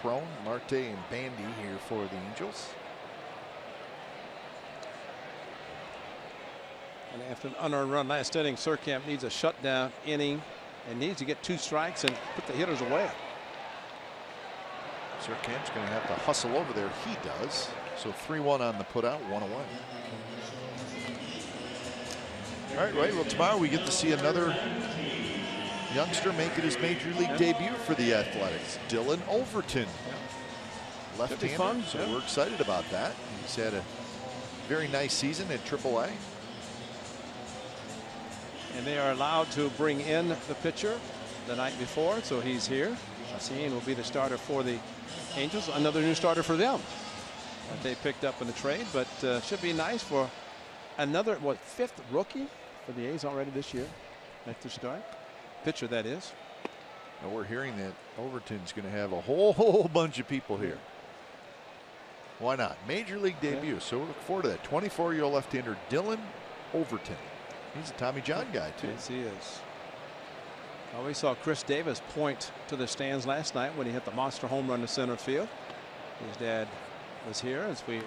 Crone, Marte, and Bandy here for the Angels. And after an unearned run last inning, Surkamp needs a shutdown inning and needs to get 2 strikes and put the hitters away. Surkamp's going to have to hustle over there. He does. So 3-1 on the putout, 1 away. All right, well, tomorrow we get to see another youngster making his major league debut for the Athletics, Dylan Overton. Left-hander, so we're excited about that. He's had a very nice season at AAA. And they are allowed to bring in the pitcher the night before, so he's here. Chassin will be the starter for the Angels. Another new starter for them that they picked up in the trade, but should be nice for another, what, 5th rookie for the A's already this year. Next to start. Pitcher, that is. Now we're hearing that Overton's going to have a whole bunch of people here. Why not? Major league debut. So we look forward to that. 24-year-old left-hander Dylan Overton. He's a Tommy John guy, too. Yes, he is. Well, we saw Chris Davis point to the stands last night when he hit the monster home run to center field. His dad was here, as we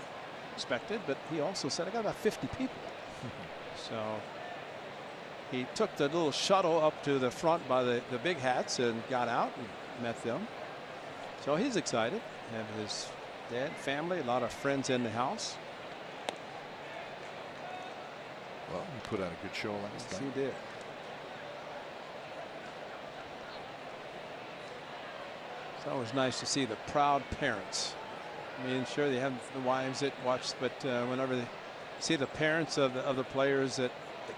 expected, but he also said, I got about 50 people. So he took the little shuttle up to the front by the big hats and got out and met them. So he's excited. Have his dad, family, a lot of friends in the house. Well, he put on a good show last night. He did. It's always nice to see the proud parents. I mean, sure, they have the wives that watch, but whenever they see the parents of the players that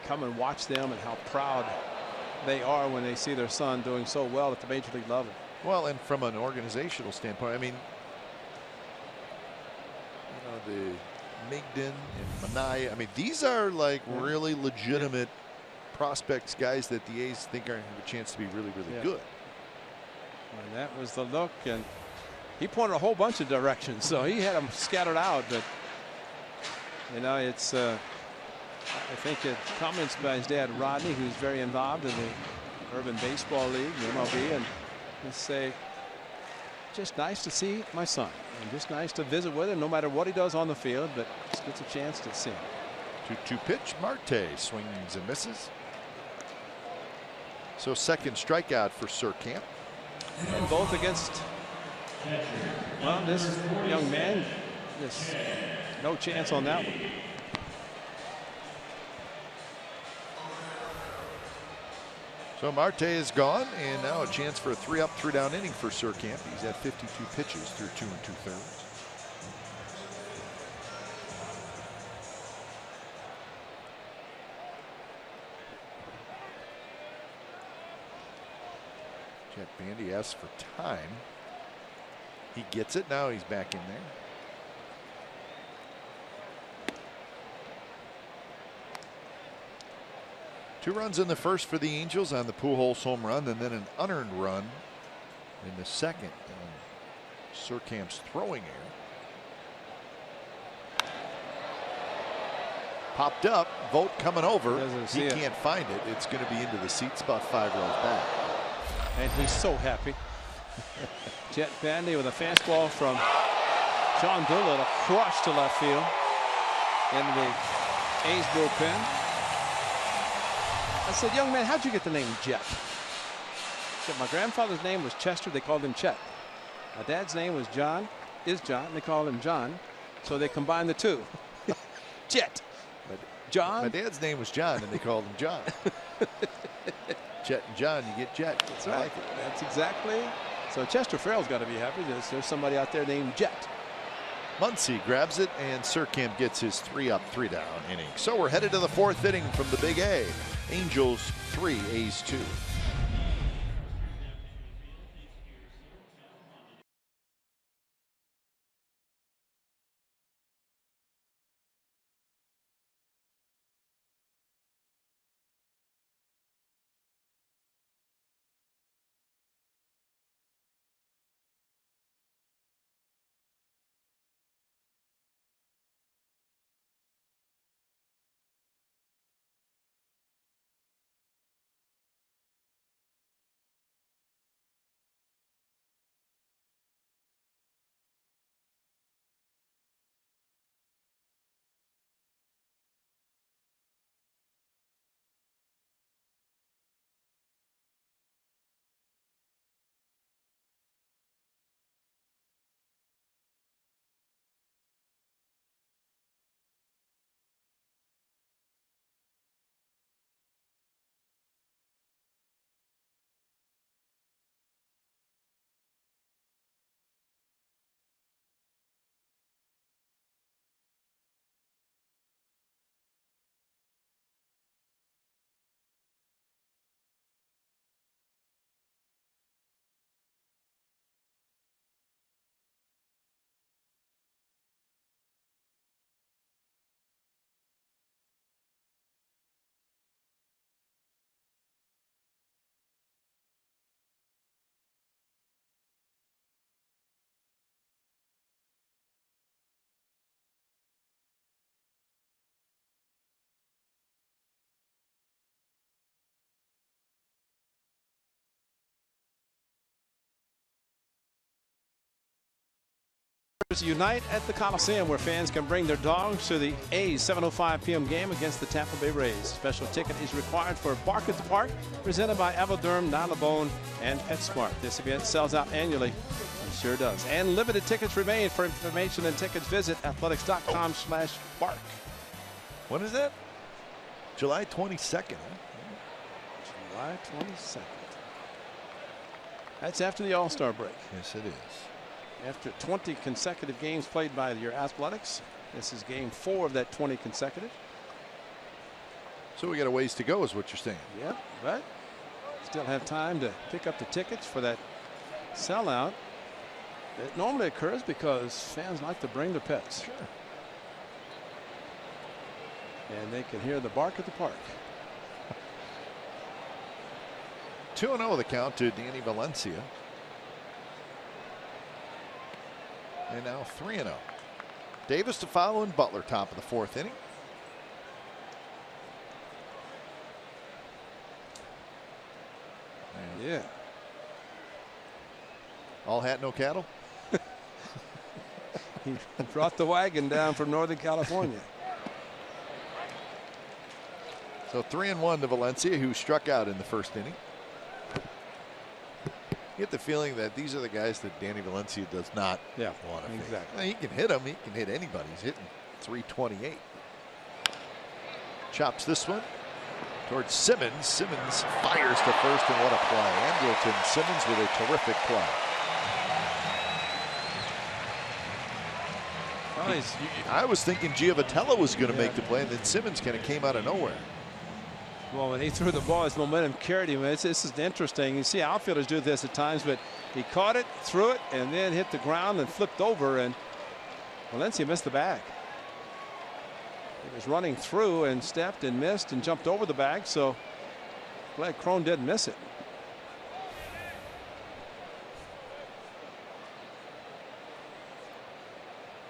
come and watch them and how proud they are when they see their son doing so well at the major league level. Well, and from an organizational standpoint, I mean, you know, the Migden and Manaya, I mean, these are like really legitimate prospects, guys that the A's think are going to have a chance to be really good. And that was the look, and he pointed a whole bunch of directions, so he had them scattered out. But you know, it's I think it comments by his dad Rodney, who's very involved in the Urban Baseball League, the MLB, and just say, just nice to see my son, and just nice to visit with him, no matter what he does on the field, but just gets a chance to see him. 2-2 pitch. Marte swings and misses. So second strikeout for Surkamp. And both against, well, this young man, just no chance on that one. So Marte is gone, and now a chance for a 3-up, 3-down inning for Surkamp. He's at 52 pitches through 2 2/3. Jet Bandy asks for time. He gets it. Now he's back in there. Two runs in the first for the Angels on the Pujols home run, and then an unearned run in the second on Surkamp's throwing error. Popped up. Vogt coming over. He can't find it. It's going to be into the seats about 5 rows back. And he's so happy. Jet Bandy with a fastball from John Doolittle, crushed to left field in the A's bullpen. I said, young man, how'd you get the name Jet? He said, my grandfather's name was Chester. They called him Chet. My dad's name was John, and they called him John. So they combined the two. Jet. John. My dad's name was John, and they called him John. Chet and John, you get Jet. That's right. Like it. That's exactly. So Chester Farrell's got to be happy. There's somebody out there named Jet. Muncy grabs it, and Surkamp gets his 3-up, 3-down inning. So we're headed to the 4th inning from the Big A. Angels 3, A's 2. Unite at the Coliseum, where fans can bring their dogs to the A's 7:05 p.m. game against the Tampa Bay Rays. Special ticket is required for Bark at the Park, presented by Avalderm, Nylabone, and PetSmart. This event sells out annually. It sure does. And limited tickets remain. For information and tickets, visit athletics.com/bark. When is that? July 22nd. Huh? July 22nd. That's after the All-Star break. Yes, it is. After 20 consecutive games played by your Athletics, this is game 4 of that 20 consecutive. So we got a ways to go, is what you're saying. Yep, but still have time to pick up the tickets for that sellout. It normally occurs because fans like to bring their pets. Sure. And they can hear the bark at the park. 2-0 the count to Danny Valencia. And now 3-0. Davis to follow and Butler top of the 4th inning. And yeah. All hat, no cattle. He brought the wagon down from Northern California. So 3-1 to Valencia, who struck out in the first inning. You get the feeling that these are the guys that Danny Valencia does not want to face. Exactly. Well, he can hit them. He can hit anybody. He's hitting 328. Chops this one towards Simmons. Simmons fires to first, and what a play. Andrelton Simmons with a terrific play. I was thinking Giovatello was going to make the play, and then Simmons kind of came out of nowhere. Well, when he threw the ball, his momentum carried him. This is interesting. You see outfielders do this at times, but he caught it, threw it, and then hit the ground and flipped over, and Valencia missed the bag. He was running through and stepped and missed and jumped over the bag, so glad Cron didn't miss it.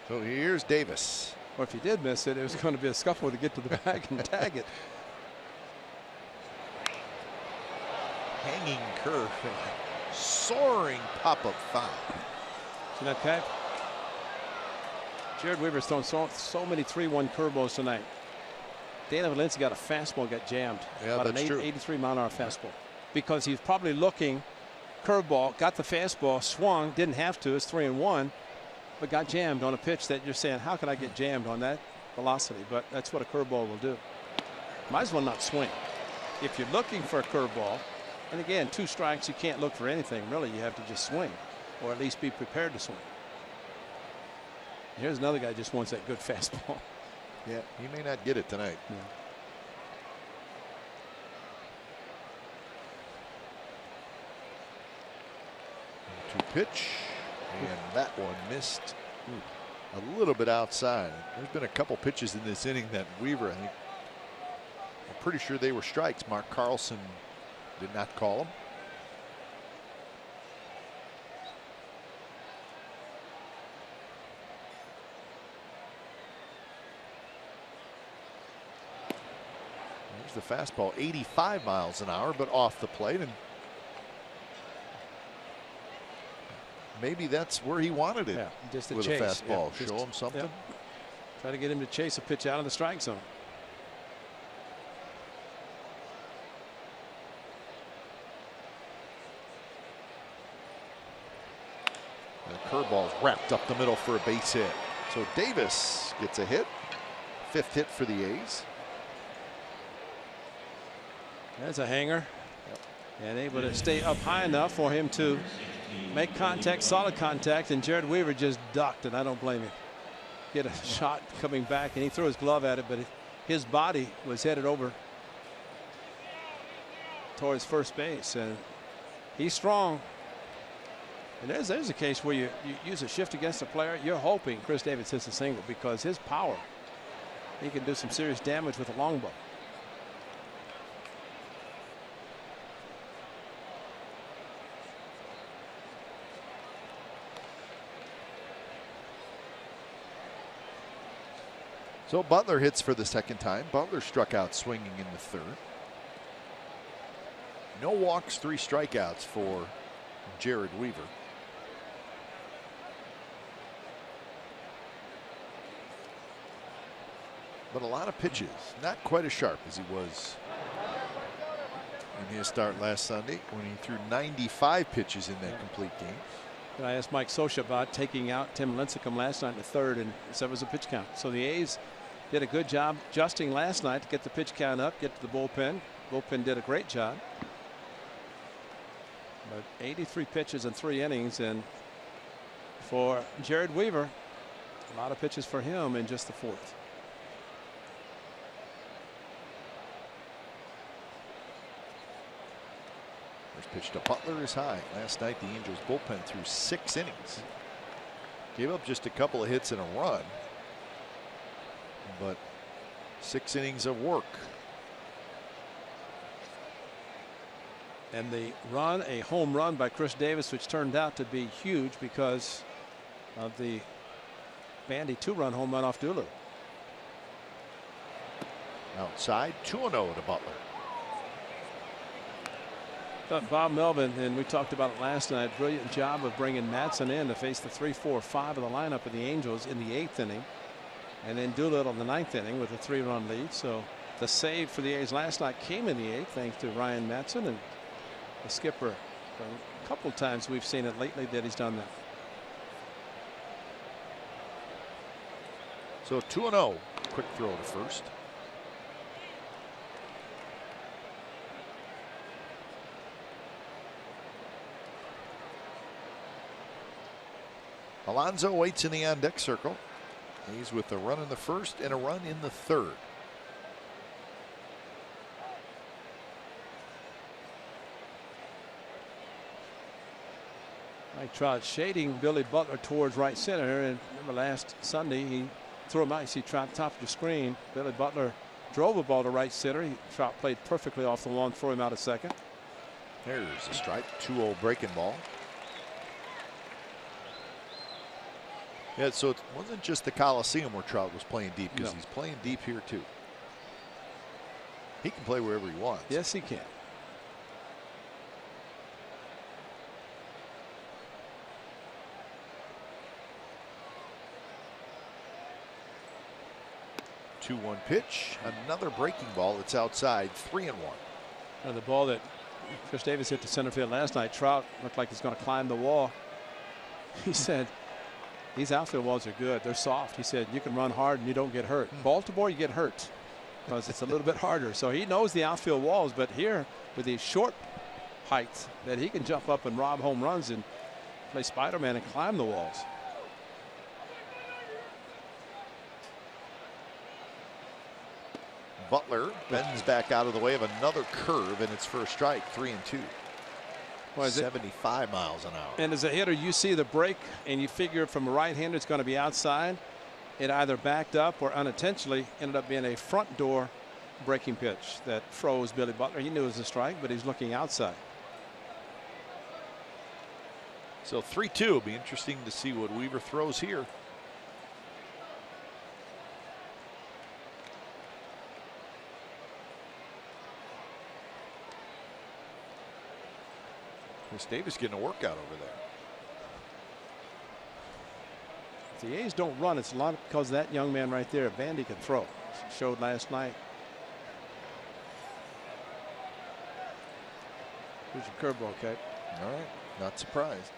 So here's Davis. Or if he did miss it, it was going to be a scuffle to get to the bag and tag it. Hanging curve, soaring pop-up foul. See that, Pat? Jared Weaver's thrown so many 3-1 curveballs tonight. Dana Valencia got a fastball, got jammed. Yeah, about that's an true. 83-mile-an-hour fastball. Because he's probably looking, curveball, got the fastball, swung, didn't have to, it's 3-1, but got jammed on a pitch that you're saying, how can I get jammed on that velocity? But that's what a curveball will do. Might as well not swing. If you're looking for a curveball, and again, 2 strikes, you can't look for anything, really. You have to just swing, or at least be prepared to swing. Here's another guy who just wants that good fastball. Yeah, he may not get it tonight. Yeah. To pitch, and that one missed a little bit outside. There's been a couple pitches in this inning that Weaver, I think, I'm pretty sure they were strikes. Mark Carlson did not call them. There's the fastball, 85 miles an hour, but off the plate, and maybe that's where he wanted it. Yeah, just a with chase. a fastball. Yeah, show him something. Yeah. Try to get him to chase a pitch out of the strike zone. And the curveball's wrapped up the middle for a base hit. So Davis gets a hit. 5th hit for the A's. That's a hanger. And able to stay up high enough for him to make contact, solid contact, and Jared Weaver just ducked, and I don't blame him. He had a shot coming back, and he threw his glove at it, but his body was headed over towards first base, and he's strong. And there's a case where you use a shift against a player. You're hoping Chris Davis hits a single because his power, he can do some serious damage with a long ball. So Butler hits for the 2nd time. Butler struck out swinging in the 3rd. No walks, 3 strikeouts for Jared Weaver. But a lot of pitches, not quite as sharp as he was in his start last Sunday when he threw 95 pitches in that complete game. And I asked Mike Scioscia about taking out Tim Lincecum last night in the 3rd, and so it was a pitch count. So the A's did a good job adjusting last night to get the pitch count up, get to the bullpen. Bullpen did a great job. But 83 pitches in 3 innings, and for Jared Weaver, a lot of pitches for him in just the 4th. First pitch to Butler is high. Last night the Angels bullpen threw 6 innings. Gave up just a couple of hits and a run, but 6 innings of work. And the run, a home run by Chris Davis, which turned out to be huge because of the Bandy 2-run home run off Doolittle. Outside, 2-0 to Butler. Thought Bob Melvin, and we talked about it last night, brilliant job of bringing Madsen in to face the 3, 4, 5 of the lineup of the Angels in the 8th inning, and then Doolittle in the 9th inning with a 3-run lead. So The save for the A's last night came in the 8th thanks to Ryan Matson, and the skipper. A couple of times we've seen it lately that he's done that. So 2-0. Quick throw to first. Alonso waits in the on deck circle. He's with a run in the first and a run in the third. Mike Trout shading Billy Butler towards right center, and remember last Sunday he threw him out. You see Trout top of the screen. Billy Butler drove a ball to right center. Trout played perfectly off the wall and threw him out at second. There's a strike. 2-0 breaking ball. Yeah, so it wasn't just the Coliseum where Trout was playing deep, because he's playing deep here too. He can play wherever he wants. Yes, he can. The 2-1 pitch. Another breaking ball. It's outside. 3-1. The ball that Chris Davis hit to center field last night, Trout looked like he's going to climb the wall. He said, these outfield walls are good. They're soft. He said, you can run hard and you don't get hurt. Baltimore, you get hurt because it's a little bit harder. So he knows the outfield walls, but here with these short heights that he can jump up and rob home runs and play Spider-Man and climb the walls. Butler bends back out of the way of another curve, and it's for a strike. 3-2. 75 miles an hour. And as a hitter, you see the break and you figure from a right-hander it's going to be outside. It either backed up or unintentionally ended up being a front door breaking pitch that froze Billy Butler. He knew it was a strike, but he's looking outside. So 3-2. It'll be interesting to see what Weaver throws here. Chris Davis getting a workout over there. If the A's don't run, it's a lot because that young man right there, Vandy, can throw. Showed last night. Here's your curveball, Kate. All right, not surprised.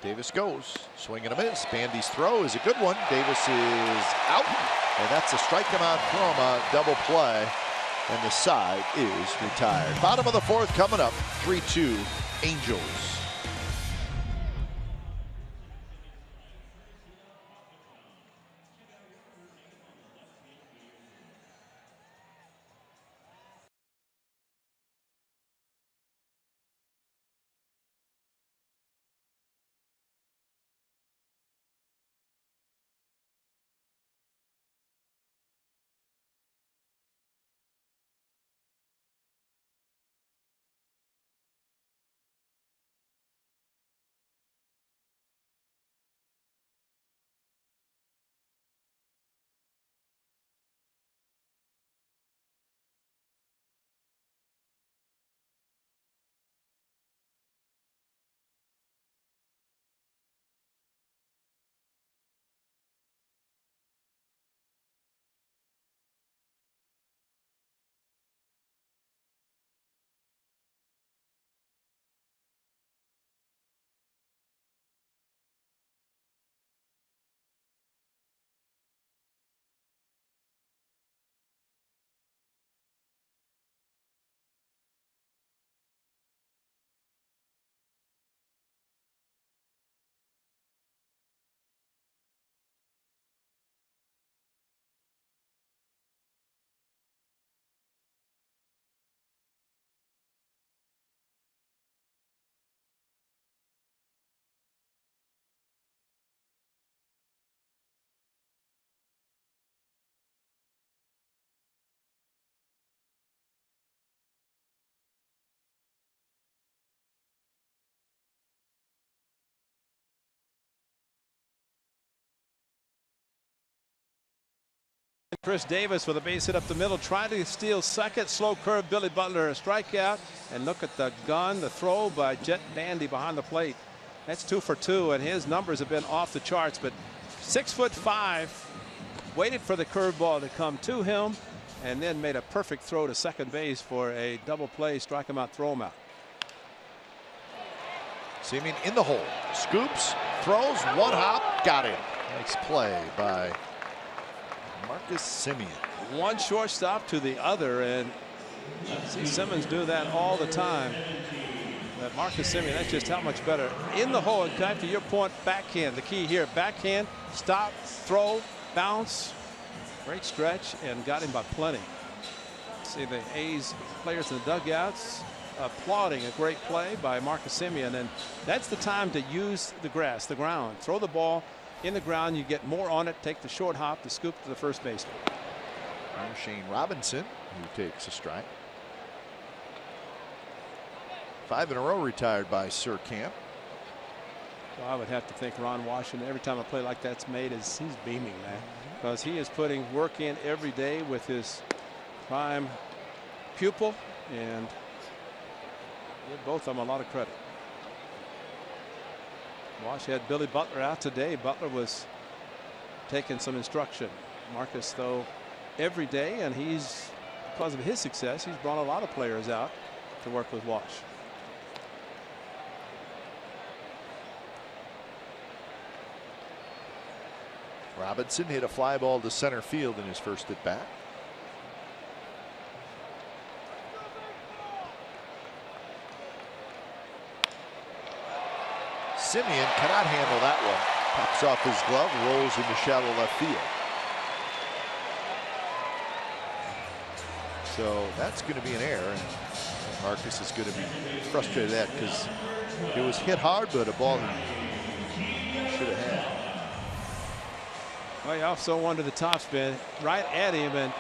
Davis goes, swing and a miss. Bandy's throw is a good one. Davis is out, and that's a strike him out from a double play. And the side is retired. Bottom of the 4th coming up. 3-2 Angels. Chris Davis with a base hit up the middle, trying to steal second. Slow curve, Billy Butler, a strikeout. And look at the gun, the throw by Jet Bandy behind the plate. That's 2 for 2, and his numbers have been off the charts. But 6'5", waited for the curveball to come to him, and then made a perfect throw to second base for a double play, strike him out, throw him out. Semien in the hole, scoops, throws, one hop, got him. Nice play by Marcus Semien. One shortstop to the other, and I see Simmons do that all the time. That Marcus Semien, that's just how much better. In the hole, and kind of to your point, backhand. The key here, backhand, stop, throw, bounce. Great stretch, and got him by plenty. See the A's players in the dugouts applauding a great play by Marcus Semien, and that's the time to use the grass, the ground. Throw the ball in the ground, you get more on it, take the short hop, the scoop to the first baseman. Shane Robinson, who takes a strike. 5 in a row retired by Sir Camp. Well, I would have to think Ron Washington, every time a play like that's made, he's beaming, man, because he is putting work in every day with his prime pupil, and give both of them a lot of credit. Wash had Billy Butler out today. Butler was taking some instruction. Marcus, though, every day, and he's, because of his success, he's brought a lot of players out to work with Wash. Robinson hit a fly ball to center field in his first at bat. Semien cannot handle that one. Pops off his glove, rolls into shallow left field. So that's going to be an error, and Marcus is going to be frustrated at that because it was hit hard, but a ball he should have had. Well, he also wanted the top spin right at him, and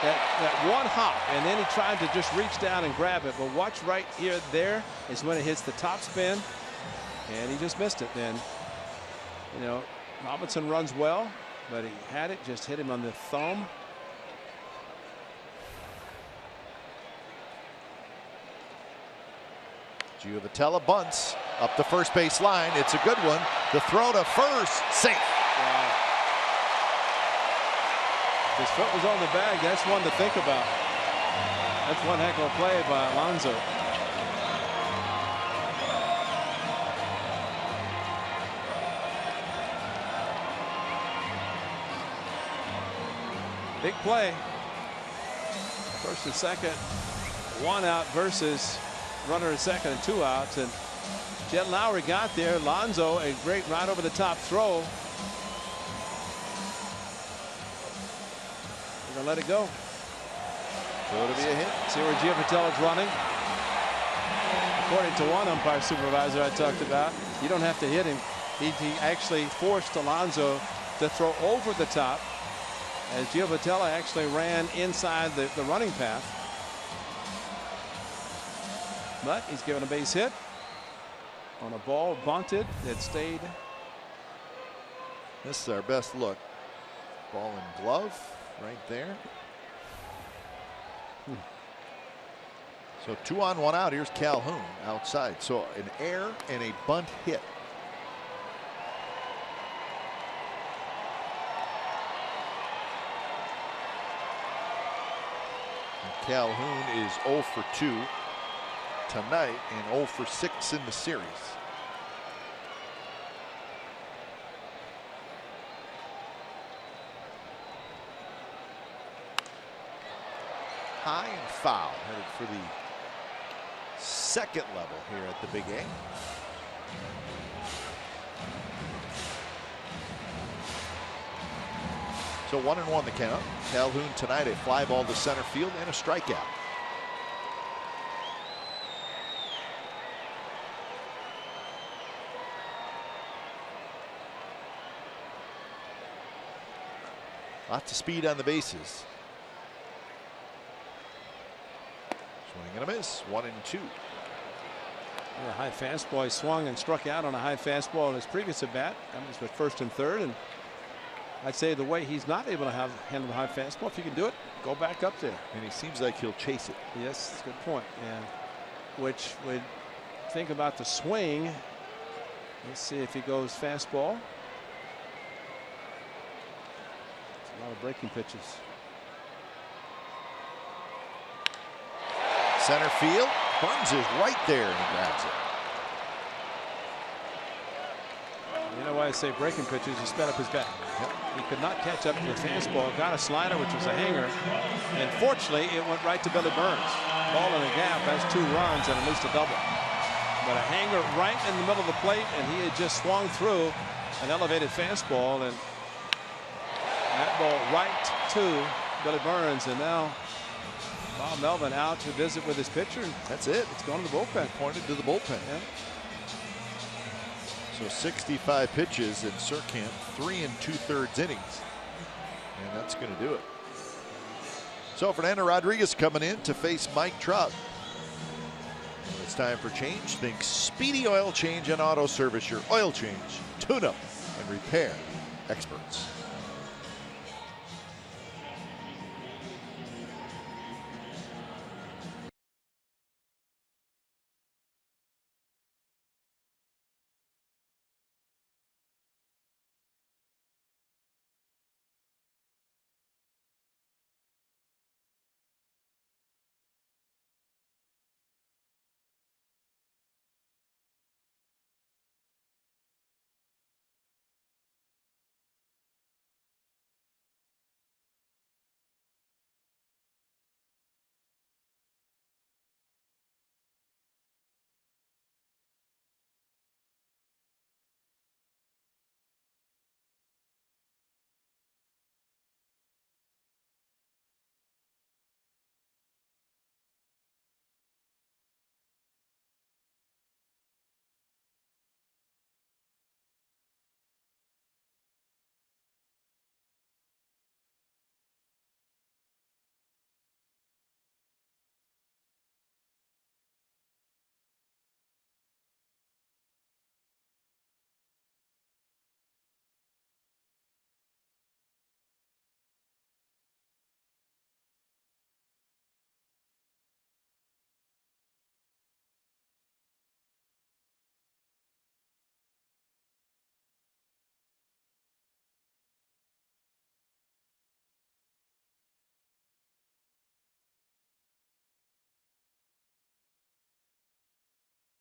that one hop, and then he tried to just reach down and grab it. But watch right here, there is when it hits the top spin, and he just missed it. Then, you know, Robinson runs well, but he had it, just hit him on the thumb. Giovitella bunts up the first base line. It's a good one. The throw to first, safe. Wow. His foot was on the bag. That's one to think about. That's one heck of a play by Alonso. Big play. First and second, one out versus runner at second and 2 outs, and Jet Lowry got there. Alonso, a great right over the top throw. They're gonna let it go. So it'll be a hit. See where Giovitello's running. According to one umpire supervisor I talked about, you don't have to hit him. He actually forced Alonso to throw over the top, as Giovitella actually ran inside the running path. But he's given a base hit on a ball bunted that stayed. This is our best look. Ball and glove right there. So 2 on 1 out. Here's Calhoun outside. So an error and a bunt hit. And Calhoun is 0 for 2 tonight and 0 for 6 in the series. High and foul, headed for the second level here at the Big A. So 1-1 the count. Calhoun tonight, a fly ball to center field and a strikeout. Lots of speed on the bases. Swing and a miss. 1-2. A high fastball. He swung and struck out on a high fastball in his previous at bat. That was with first and third. And I'd say the way he's not able to handle the high fastball, if you can do it, go back up there. And he seems like he'll chase it. Yes, that's a good point. And which would think about the swing. Let's see if he goes fastball. A lot of breaking pitches. Center field. Burns is right there and he grabs it. You know why I say breaking pitches? He sped up his bat. Yep. He could not catch up to the fastball. Got a slider, which was a hanger. And fortunately, it went right to Billy Burns. Ball in the gap has 2 runs and at least a double. But a hanger right in the middle of the plate, and he had just swung through an elevated fastball, and that ball right to Billy Burns. And now Bob Melvin out to visit with his pitcher. That's it. It's going to the bullpen. He pointed to the bullpen. Yeah. So 65 pitches in Surkamp, 3 2/3 innings. And that's going to do it. So Fernando Rodriguez coming in to face Mike Trout. When it's time for change, think Speedy Oil Change and Auto Service, your oil change, tune-up, and repair experts.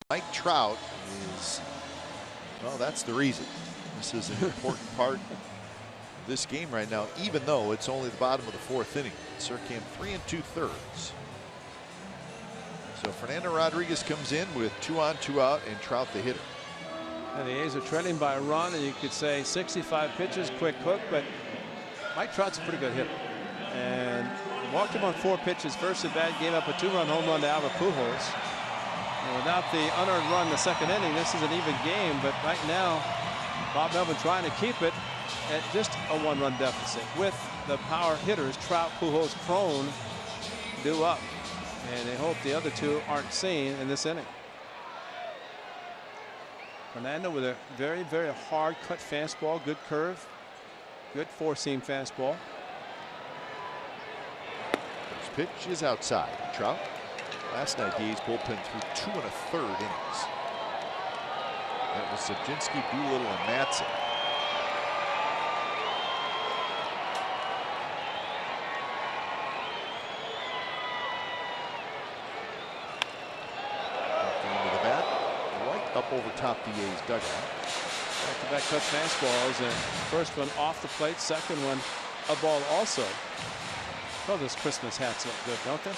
Mike Trout is, well, that's the reason. This is an important part of this game right now, even though it's only the bottom of the 4th inning. Surkamp 3 2/3. So Fernando Rodriguez comes in with 2 on, 2 out, and Trout the hitter. And the A's are trailing by a run, and you could say 65 pitches, quick hook, but Mike Trout's a pretty good hitter. And walked him on 4 pitches. First at bat, gave up a 2-run home run to Albert Pujols. And without the unearned run in the 2nd inning, this is an even game. But right now, Bob Melvin trying to keep it at just a 1-run deficit with the power hitters, Trout, Pujols, Cron, due up. And they hope the other 2 aren't seen in this inning. Fernando with a very, very hard cut fastball, good curve, good 4-seam fastball. First pitch is outside. Trout. Last night, the A's bullpen threw 2 1/3 innings. That was Zabinski, Doolittle, and Matson. Into the bat, right up over top the A's dugout. Back-to-back cut fastballs, and first one off the plate, second one a ball also. Oh, those Christmas hats look good, don't they?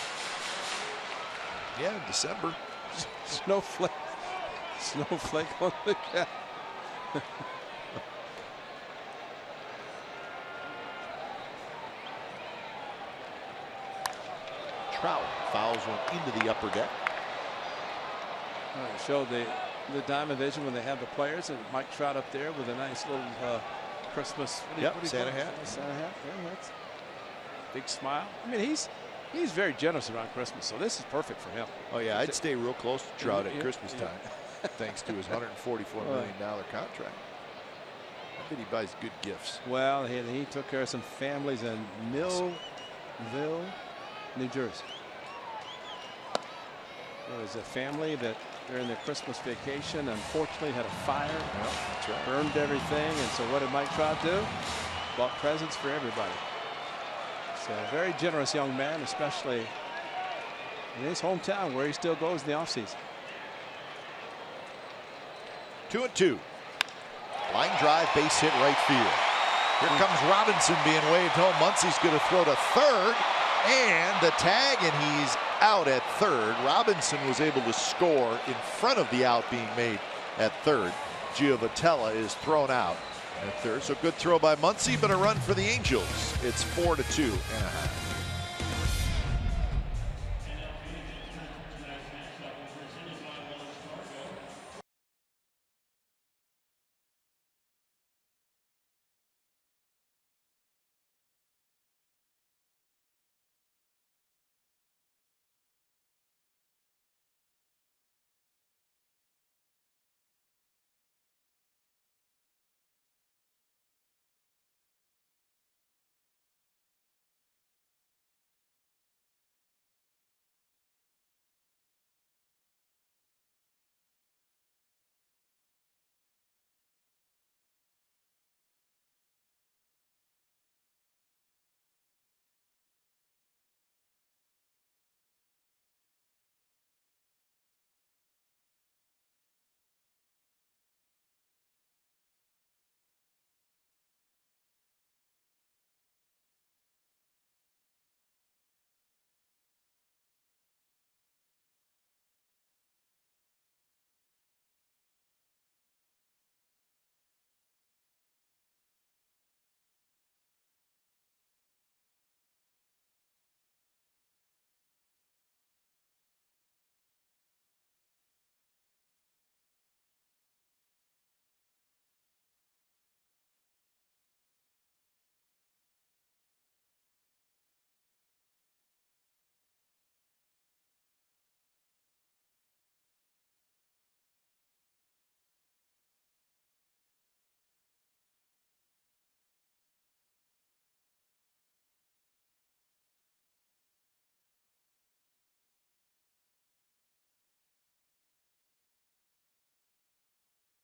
Yeah, in December. Snowflake on the cap. Trout fouls one into the upper deck. It showed the diamond vision when they have the players, and Mike Trout up there with a nice little Christmas. Yep, Santa hat. Santa hat. Yeah, that's big smile. I mean, he's very generous around Christmas, so this is perfect for him. Oh yeah, I'd stay real close to Trout at Christmas time, thanks to his $144 million contract. I bet he buys good gifts. Well, he took care of some families in Millville, New Jersey. There was a family that during their Christmas vacation unfortunately had a fire. Yep, that's right. Burned everything, and so what did Mike Trout do? Bought presents for everybody. So a very generous young man, especially in his hometown where he still goes in the offseason. 2-2. Line drive, base hit right field. Here comes Robinson being waved home. Muncy's going to throw to third, and the tag, and he's out at third. Robinson was able to score in front of the out being made at third. Giovitella is thrown out at third. So good throw by Muncy, but a run for the Angels. It's 4-2 Anaheim.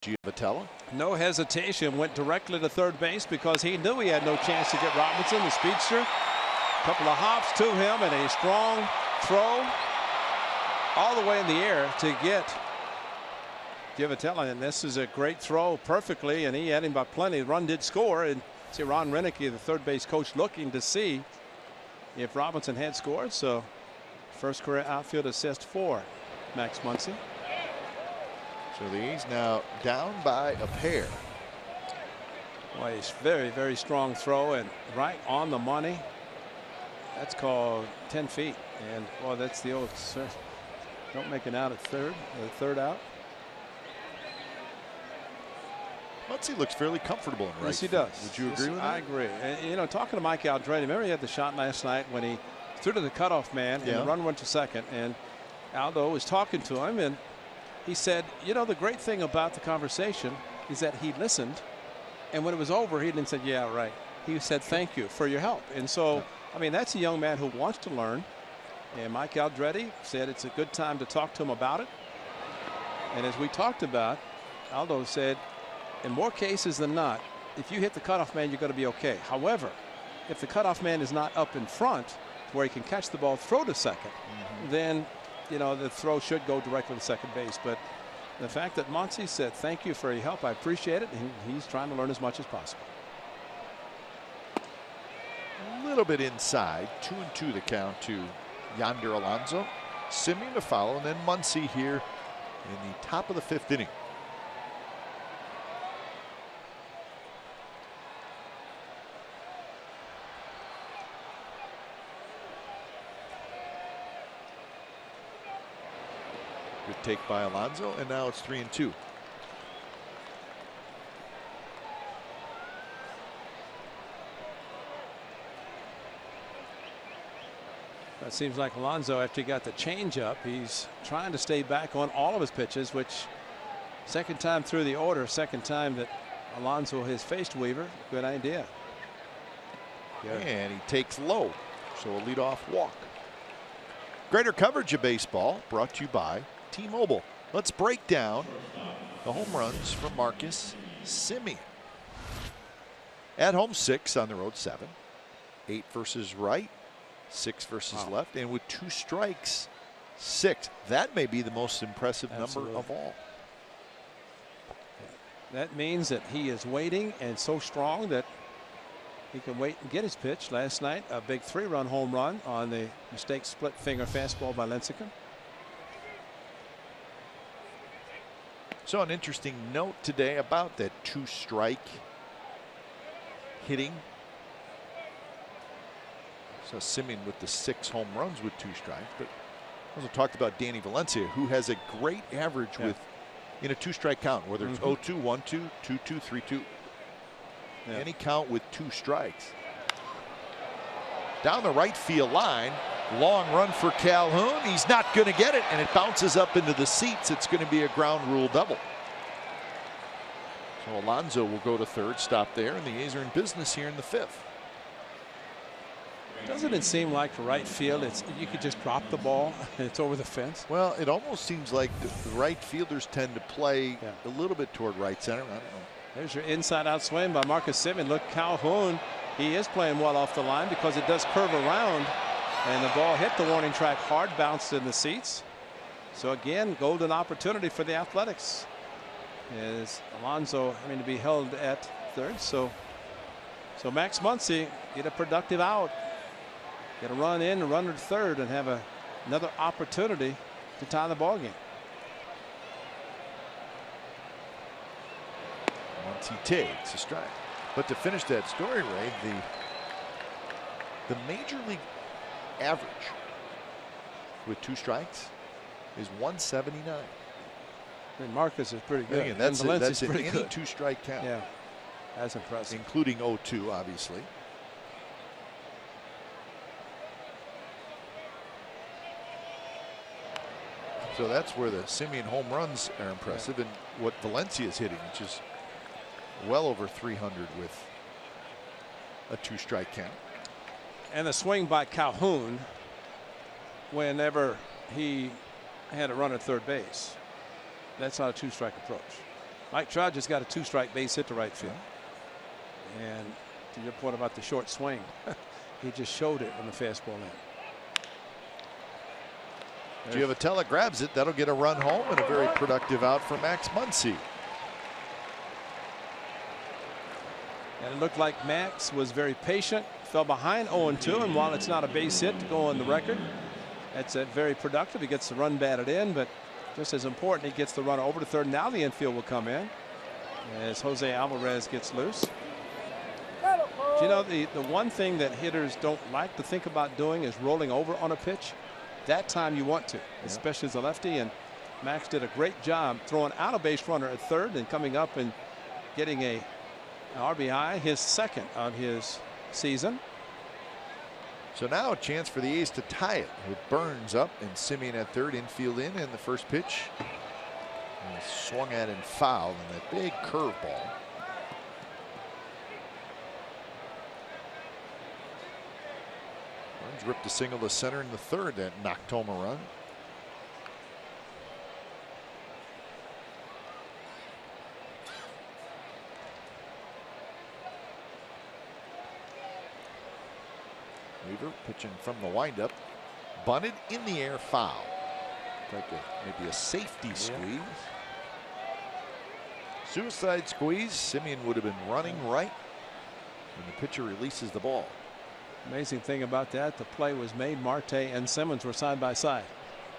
Giovitella. No hesitation, went directly to third base because he knew he had no chance to get Robinson, the speedster. A couple of hops to him and a strong throw all the way in the air to get Giovitella. And this is a great throw perfectly, and he had him by plenty. The run did score, and see Ron Renicky, the third base coach, looking to see if Robinson had scored. So first career outfield assist for Max Muncy. So the A's now down by a pair. Well, it's very, very strong throw and right on the money. That's called 10 feet. And well, that's the old sir. Don't make an out at third. The third out. Muncy looks fairly comfortable in right. Yes, he does. Would you agree with that? I agree. And, you know, talking to Mike Aldrete, remember he had the shot last night when he threw to the cutoff man and the run went to second. And Aldo was talking to him, and he said, you know, the great thing about the conversation is that he listened, and when it was over, he didn't say, yeah, right. He said, thank you for your help. And so, I mean, that's a young man who wants to learn. And Mike Aldrete said it's a good time to talk to him about it. And as we talked about, Aldo said, in more cases than not, if you hit the cutoff man, you're going to be okay. However, if the cutoff man is not up in front where he can catch the ball, throw to second, then you know, the throw should go directly to second base. But the fact that Muncy said, thank you for your help, I appreciate it, and he's trying to learn as much as possible. A little bit inside. 2-2 the count to Yonder Alonso. Simeon to follow, and then Muncy here in the top of the fifth inning. Good take by Alonso, and now it's 3-2. It seems like Alonso, after he got the changeup, he's trying to stay back on all of his pitches, which second time through the order, second time that Alonso has faced Weaver. Good idea. And he takes low, so a leadoff walk. Greater coverage of baseball brought to you by T-Mobile. Let's break down the home runs from Marcus Semien. At home 6, on the road 7. 8 versus right, 6 versus left, and with 2 strikes, 6. That may be the most impressive number of all. That means that he is waiting and so strong that he can wait and get his pitch. Last night, a big 3-run home run on the mistake split finger fastball by Lincecum. So an interesting note today about that 2-strike hitting. So Semien with the 6 home runs with 2 strikes, but also talked about Danny Valencia, who has a great average with in a 2-strike count, whether it's 0-2, 1-2, 2-2, 3-2. Any count with 2 strikes. Down the right field line, long run for Calhoun. He's not going to get it, and it bounces up into the seats. It's going to be a ground rule double. So Alonso will go to third, stop there, and the A's are in business here in the 5th. Doesn't it seem like for right field, you could just drop the ball and it's over the fence? Well, it almost seems like the right fielders tend to play a little bit toward right center. I don't know. There's your inside-out swing by Marcus Semien. Look, Calhoun, he is playing well off the line because it does curve around, and the ball hit the warning track hard, bounced in the seats. So again, golden opportunity for the Athletics. Is Alonso having to be held at third? So Max Muncy get a productive out. Get a run in, a runner to third, and have another opportunity to tie the ball game. Once he takes a strike. But to finish that story, Ray, the major league average with 2 strikes is 179. And Marcus is pretty good. Again, that's in any 2-strike count. Yeah, that's impressive. Including 0-2, obviously. So that's where the Semien home runs are impressive, and what Valencia is hitting, which is well over 300 with a 2-strike count. And the swing by Calhoun whenever he had a run at third base. That's not a 2-strike approach. Mike Trout just got a 2-strike base hit to right field. And to your point about the short swing, he just showed it on the fastball end. Giovatelli grabs it. That'll get a run home and a very productive out for Max Muncy. And it looked like Max was very patient, fell behind 0-2, and while it's not a base hit to go on the record, that's very productive. He gets the run batted in, but just as important, he gets the runner over to third. Now the infield will come in as Jose Alvarez gets loose. Do you know the one thing that hitters don't like to think about doing is rolling over on a pitch? That time you want to, especially as a lefty, and Max did a great job throwing out a base runner at third and coming up and getting an RBI, his 2nd of his season. So now a chance for the A's to tie it with Burns up and Semien at third, infield in, and the first pitch swung at and fouled in that big curveball. Burns ripped a single to center in the 3rd that knocked home a run. Weaver pitching from the windup, bunted in the air, foul. Like maybe a safety squeeze. Suicide squeeze. Semien would have been running right when the pitcher releases the ball. Amazing thing about that, the play was made. Marte and Simmons were side by side.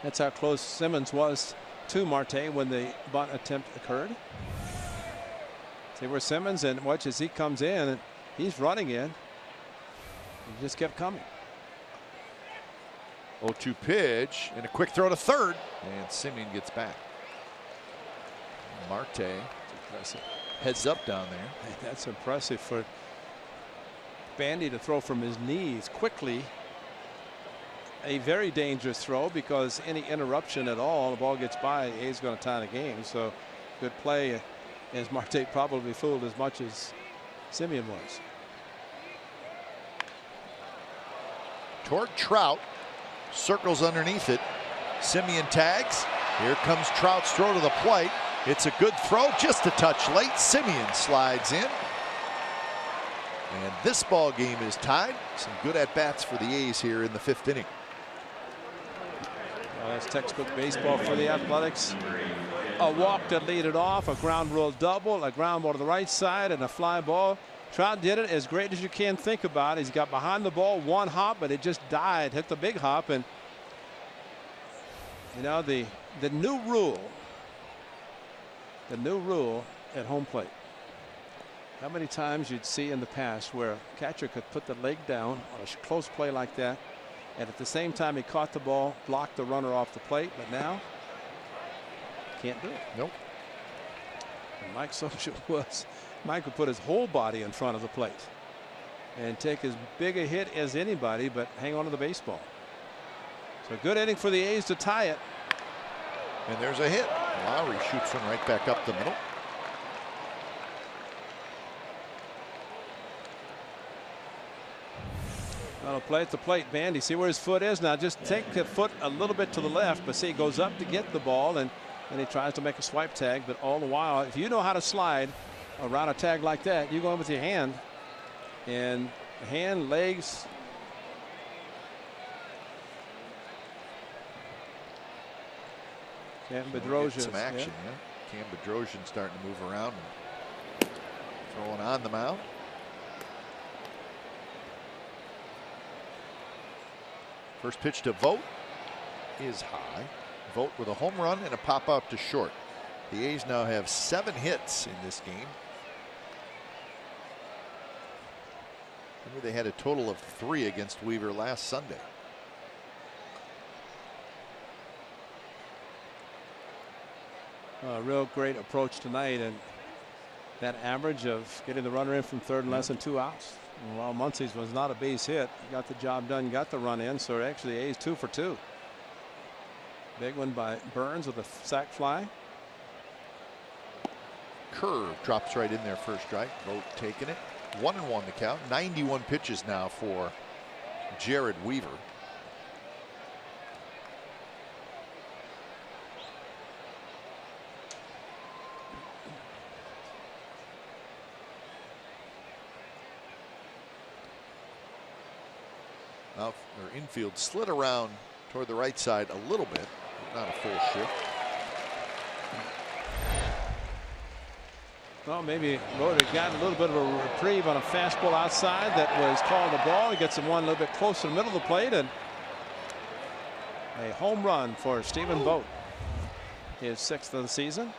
That's how close Simmons was to Marte when the bunt attempt occurred. See where Simmons, and watch as he comes in, and he's running in. He just kept coming. 0-2 pitch and a quick throw to third, and Semien gets back. Marte heads up down there. That's impressive for Bandy to throw from his knees quickly. A very dangerous throw because any interruption at all, the ball gets by, A's going to tie the game. So good play, as Marte probably fooled as much as Semien was. Toward Trout, circles underneath it. Semien tags. Here comes Trout's throw to the plate. It's a good throw, just a touch late. Semien slides in. And this ball game is tied. Some good at-bats for the A's here in the 5th inning. Well, that's textbook baseball for the Athletics. A walk to lead it off, a ground rule double, a ground ball to the right side, and a fly ball. Trout did it as great as you can think about. He's got behind the ball, one hop, but it just died, hit the big hop. And you know, the new rule at home plate. How many times you'd see in the past where a catcher could put the leg down on a close play like that, and at the same time he caught the ball, blocked the runner off the plate, but now can't do it. Nope. And Mike Scioscia Mike would put his whole body in front of the plate and take as big a hit as anybody, but hang on to the baseball. So good inning for the A's to tie it. And there's a hit. Lowry shoots one right back up the middle. Well, play at the plate, Bandy. See where his foot is now. Just take the foot a little bit to the left, but see, he goes up to get the ball, and he tries to make a swipe tag. But all the while, if you know how to slide around a tag like that, you go in with your hand, and hand, legs. Cam Bedrosian. Some action, yeah. Cam Bedrosian starting to move around and throwing on the mound. First pitch to Vogt is high. Vogt with a home run and a pop out to short. The A's now have 7 hits in this game. Remember, they had a total of 3 against Weaver last Sunday. A real great approach tonight, and that average of getting the runner in from third and less than 2 outs. And while Muncie's was not a base hit, he got the job done, got the run in. So actually, the A's 2 for 2. Big one by Burns with a sac fly. Curve drops right in there, first strike. Vogt taking it. 1-1 the count. 91 pitches now for Jared Weaver. Now, their infield slid around toward the right side a little bit, but not a full shift. Well, maybe Rhoda got a little bit of a reprieve on a fastball outside that was called a ball. He gets him one a little bit closer to the middle of the plate, and a home run for Stephen Vogt. His 6th of the season.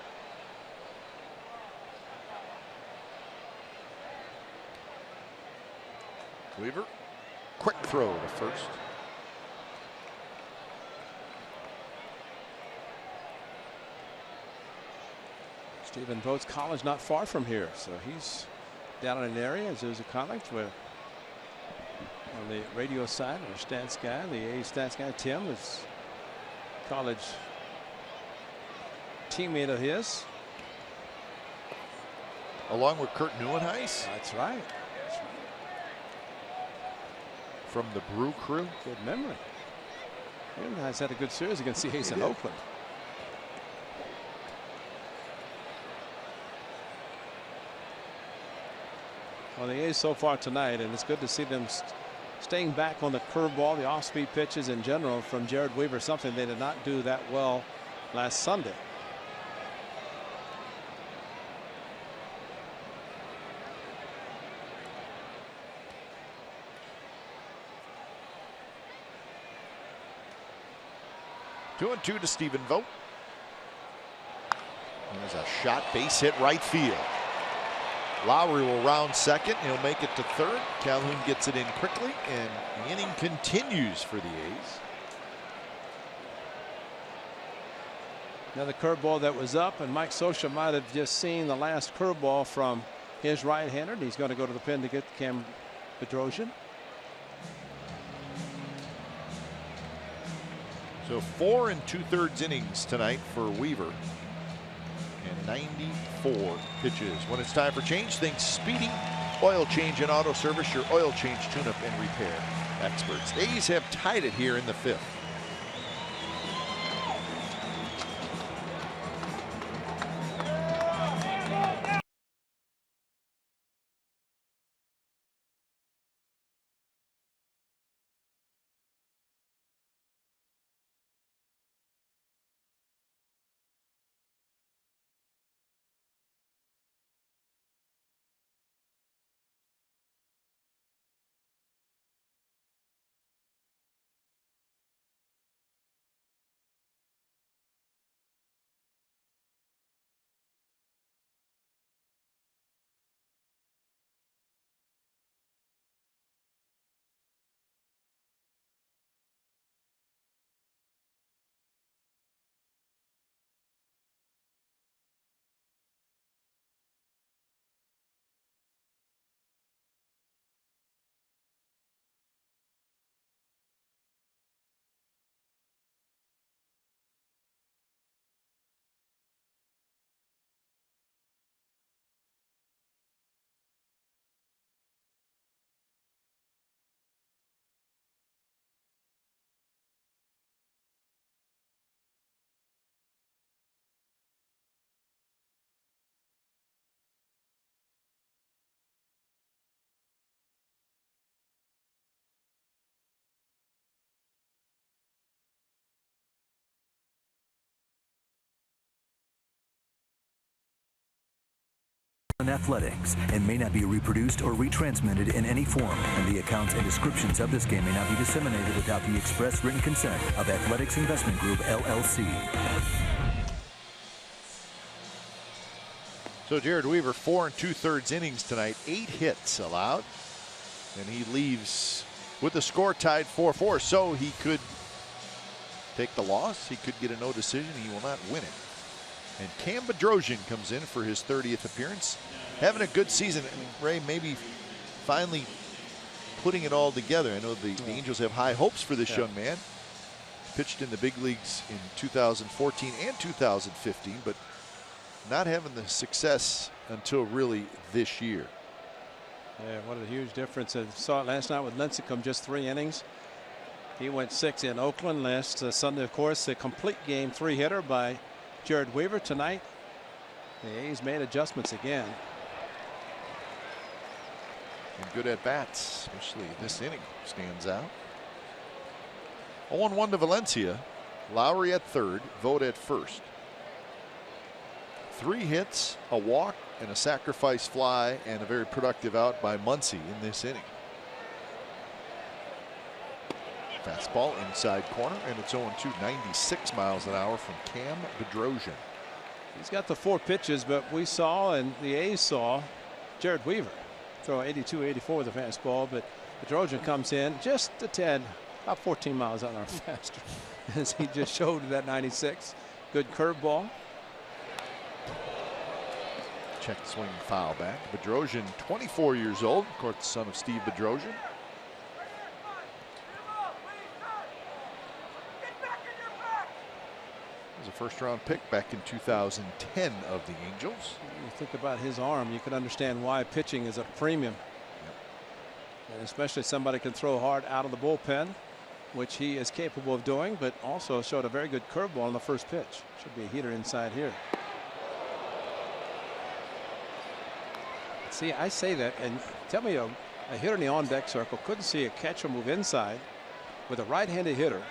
Weaver, quick throw to first. Stephen Vogt's college not far from here, so he's down in an area, as is a college, where on the radio side, our stats guy, the A stats guy, Tim, is a college teammate of his. Along with Kurt Neuenhuis. That's right. From the Brew Crew. Good memory. Neuenhuis had a good series against the A's in Oakland. Well, the A's so far tonight, and it's good to see them staying back on the curveball, the off-speed pitches in general from Jared Weaver, something they did not do that well last Sunday. Two and two to Stephen Vogt. There's a shot, base hit right field. Lowry will round second. He'll make it to third. Calhoun gets it in quickly, and the inning continues for the A's. Now the curveball that was up, and Mike Scioscia might have just seen the last curveball from his right-hander. He's going to go to the pin to get Cam Bedrosian. So 4 2/3 innings tonight for Weaver. And 94 pitches. When it's time for change, think Speedy Oil Change and Auto Service, your oil change, tune-up, and repair experts. The A's have tied it here in the 5th. in athletics and may not be reproduced or retransmitted in any form, and the accounts and descriptions of this game may not be disseminated without the express written consent of Athletics Investment Group, LLC. So Jared Weaver, 4 2/3 innings tonight, 8 hits allowed, and he leaves with the score tied 4-4. So he could take the loss, he could get a no decision, he will not win it. And Cam Bedrosian comes in for his 30th appearance, having a good season. I mean, Ray, maybe finally putting it all together. I know the Angels have high hopes for this young man. Pitched in the big leagues in 2014 and 2015, but not having the success until really this year. Yeah, what a huge difference. I saw it last night with Lincecum, just 3 innings. He went 6 in Oakland last Sunday, of course. A complete game 3-hitter by Jared Weaver. Tonight, the A's made adjustments again. And good at bats, especially this inning, stands out. 0-1 to Valencia. Lowry at third, Vogt at first. 3 hits, a walk, and a sacrifice fly, and a very productive out by Muncy in this inning. Fastball inside corner, and it's 0-2, 96 miles an hour from Cam Bedrosian. He's got the 4 pitches, but we saw, and the A's saw, Jared Weaver throw 82, 84 with a fastball, but Bedrosian comes in just a tad, about 14 miles an hour faster, as he just showed with that 96. Good curveball. Check swing foul back. Bedrosian, 24 years old, of course, the son of Steve Bedrosian. Was a first-round pick back in 2010 of the Angels. You think about his arm, you can understand why pitching is a premium. And especially somebody can throw hard out of the bullpen, which he is capable of doing, but also showed a very good curveball on the first pitch. Should be a heater inside here. See, I say that, and tell me a hitter in the on-deck circle couldn't see a catcher move inside with a right-handed hitter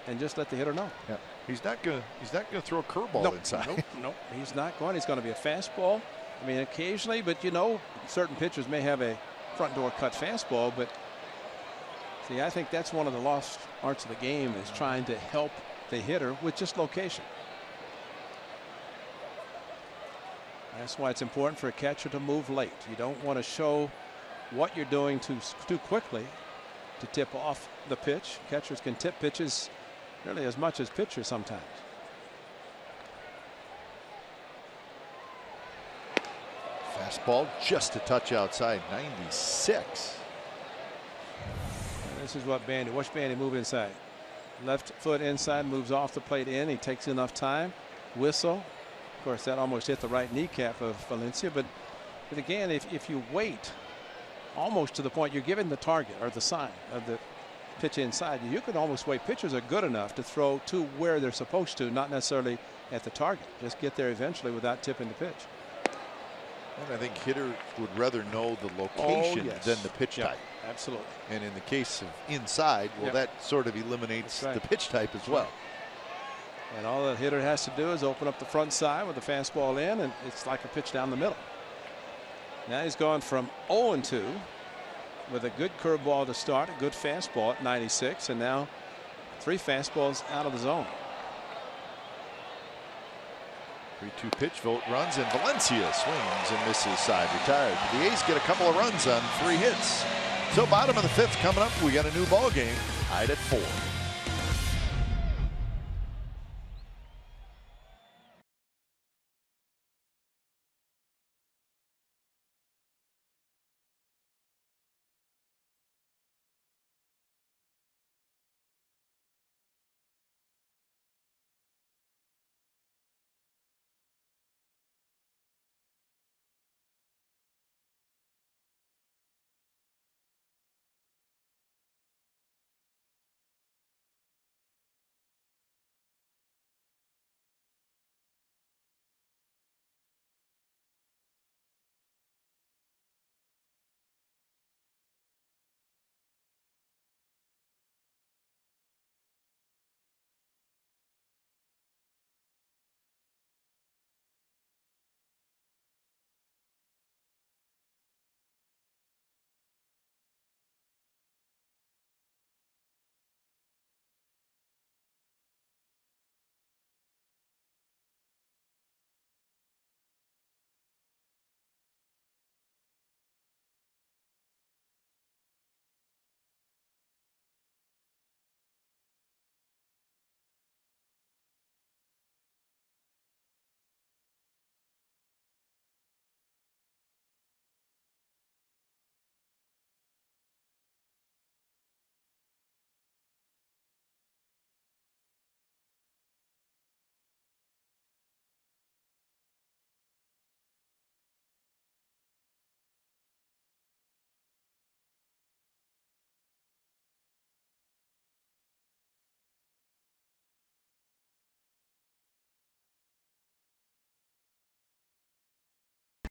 and just let the hitter know. Yeah. He's not gonna throw a curveball inside. Nope, he's not going. He's going to be a fastball. I mean, occasionally, but you know, certain pitchers may have a front door cut fastball, but see, I think that's one of the lost arts of the game, is trying to help the hitter with just location. That's why it's important for a catcher to move late. You don't want to show what you're doing too quickly to tip off the pitch. Catchers can tip pitches nearly as much as pitchers sometimes. Fastball just a touch outside, 96. And this is what Bandy. Watch Bandy move inside. Left foot inside, moves off the plate in. He takes enough time. Whistle. Of course, that almost hit the right kneecap of Valencia. But again, if you wait almost to the point you're giving the target or the sign of the pitch inside, you can almost wait. Pitchers are good enough to throw to where they're supposed to, not necessarily at the target. Just get there eventually without tipping the pitch. And I think hitters would rather know the location than the pitch type. Absolutely. And in the case of inside, well, that sort of eliminates the pitch type as well. And all the hitter has to do is open up the front side with the fastball in, and it's like a pitch down the middle. Now he's gone from 0-2 with a good curveball to start, a good fastball at 96, and now 3 fastballs out of the zone. 3-2 pitch, Vogt runs, and Valencia swings and misses side retired. The A's get a couple of runs on 3 hits. So bottom of the 5th coming up, we got a new ball game, tied at 4.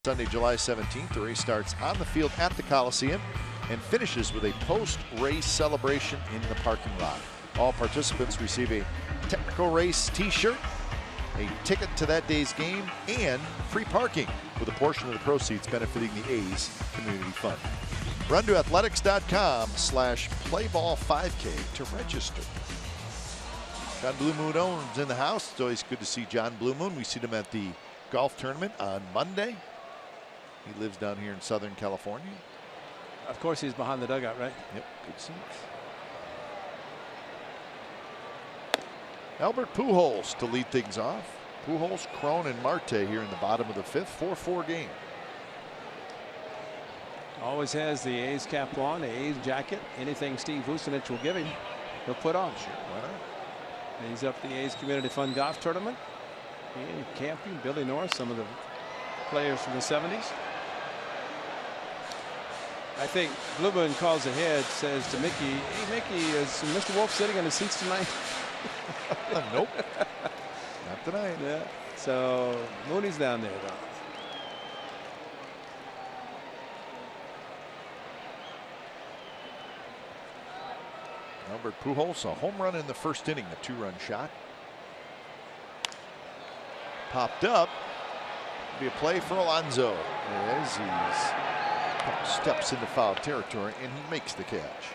Sunday, July 17th. The race starts on the field at the Coliseum and finishes with a post-race celebration in the parking lot. All participants receive a technical race t-shirt, a ticket to that day's game, and free parking, with a portion of the proceeds benefiting the A's Community Fund. Run to athletics.com/playball5K to register. John Blue Moon owns in the house. It's always good to see John Blue Moon. We see him at the golf tournament on Monday. He lives down here in Southern California. Of course, he's behind the dugout, right? Yep, good seats. Albert Pujols to lead things off. Pujols, Cron, and Marte here in the bottom of the fifth. 4-4 game. Always has the A's cap on, the A's jacket. Anything Steve Vucinich will give him, he'll put on. Sure, why not? And he's up the A's Community Fund Golf Tournament. He and Campy, Billy North, some of the players from the 70s. I think Blue Moon calls ahead, says to Mickey, "Hey Mickey, is Mr. Wolf sitting in the seats tonight?" Nope, not tonight. Yeah. So Mooney's down there though. Albert Pujols, a home run in the first inning, a 2-run shot. Popped up. Be a play for Alonso as he's steps into foul territory and he makes the catch.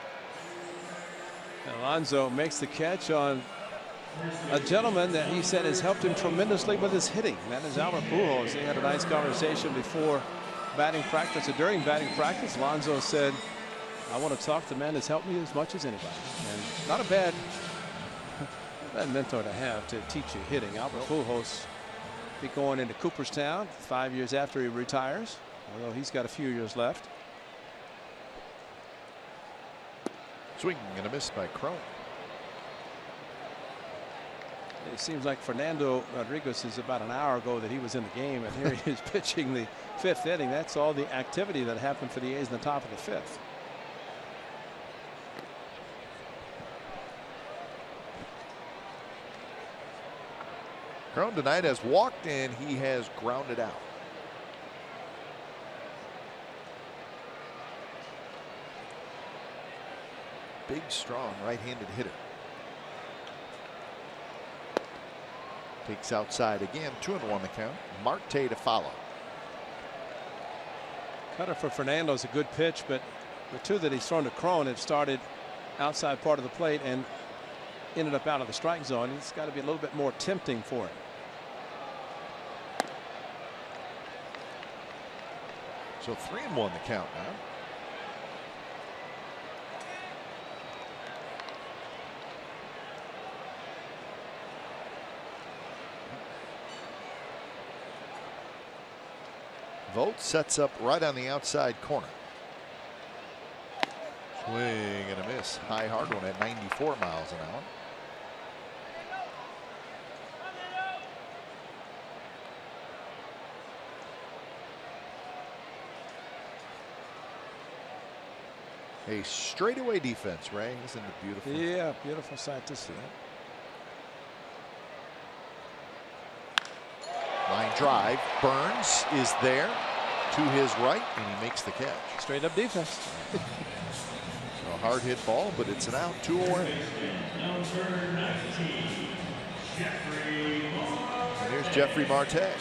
Alonso makes the catch on a gentleman that he said has helped him tremendously with his hitting. That is Albert Pujols. They had a nice conversation before batting practice or during batting practice. Alonso said, "I want to talk to the man that's helped me as much as anybody." And not a bad mentor to have to teach you hitting. Albert Pujols be going into Cooperstown 5 years after he retires, although he's got a few years left. Swing and a miss by Cron. It seems like Fernando Rodriguez is about an hour ago that he was in the game, and here he is pitching the 5th inning. That's all the activity that happened for the A's in the top of the 5th. Cron tonight has walked and he has grounded out. Big, strong right-handed hitter. Takes outside again. 2-1 the count. Marte to follow. Cutter for Fernando is a good pitch, but the two that he's thrown to Cron have started outside part of the plate and ended up out of the strike zone. It's got to be a little bit more tempting for him. So 3-1 the count now. Vogt sets up right on the outside corner. Swing and a miss. High hard one at 94 miles an hour. A straightaway defense, Ray. Isn't it beautiful? Yeah, beautiful sight to see. Line drive. Burns is there to his right, and he makes the catch. Straight up defense. A hard hit ball, but it's an out. 2 away. Number 19, Jeffrey Marte. And here's Jeffrey Marte.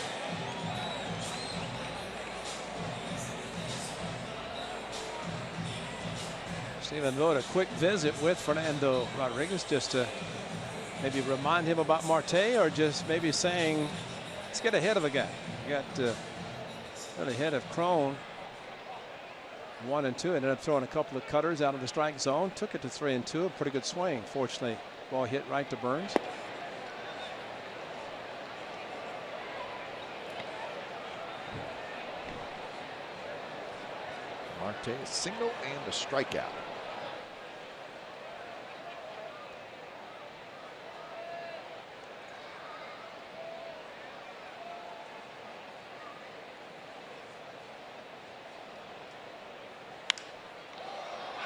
Stephen Vogt, a quick visit with Fernando Rodriguez just to maybe remind him about Marte, or just maybe saying, let's get ahead of the guy. You got ahead of Cron 1 and 2. Ended up throwing a couple of cutters out of the strike zone. Took it to 3 and 2. A pretty good swing. Fortunately, ball hit right to Burns. Marte, a single and a strikeout.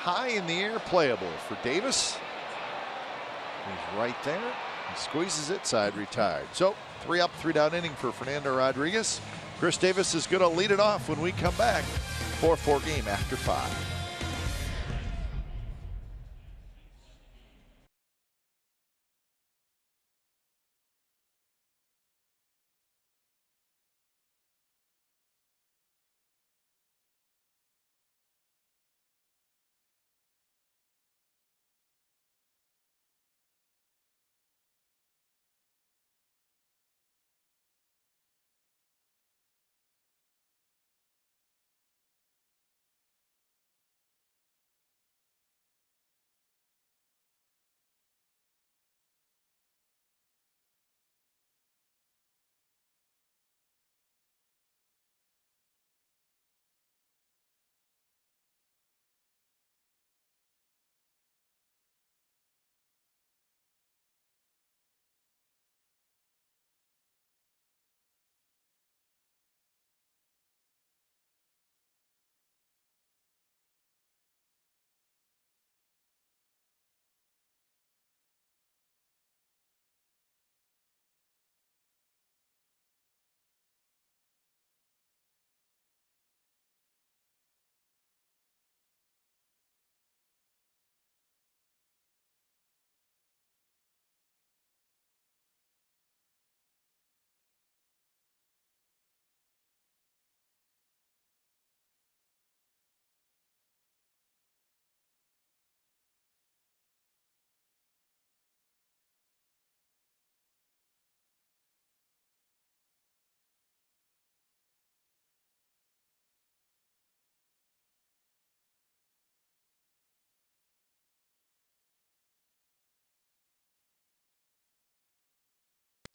High in the air, playable for Davis. He's right there. He squeezes it, side retired. So 3 up, 3 down inning for Fernando Rodriguez. Chris Davis is going to lead it off when we come back. 4-4 game after 5.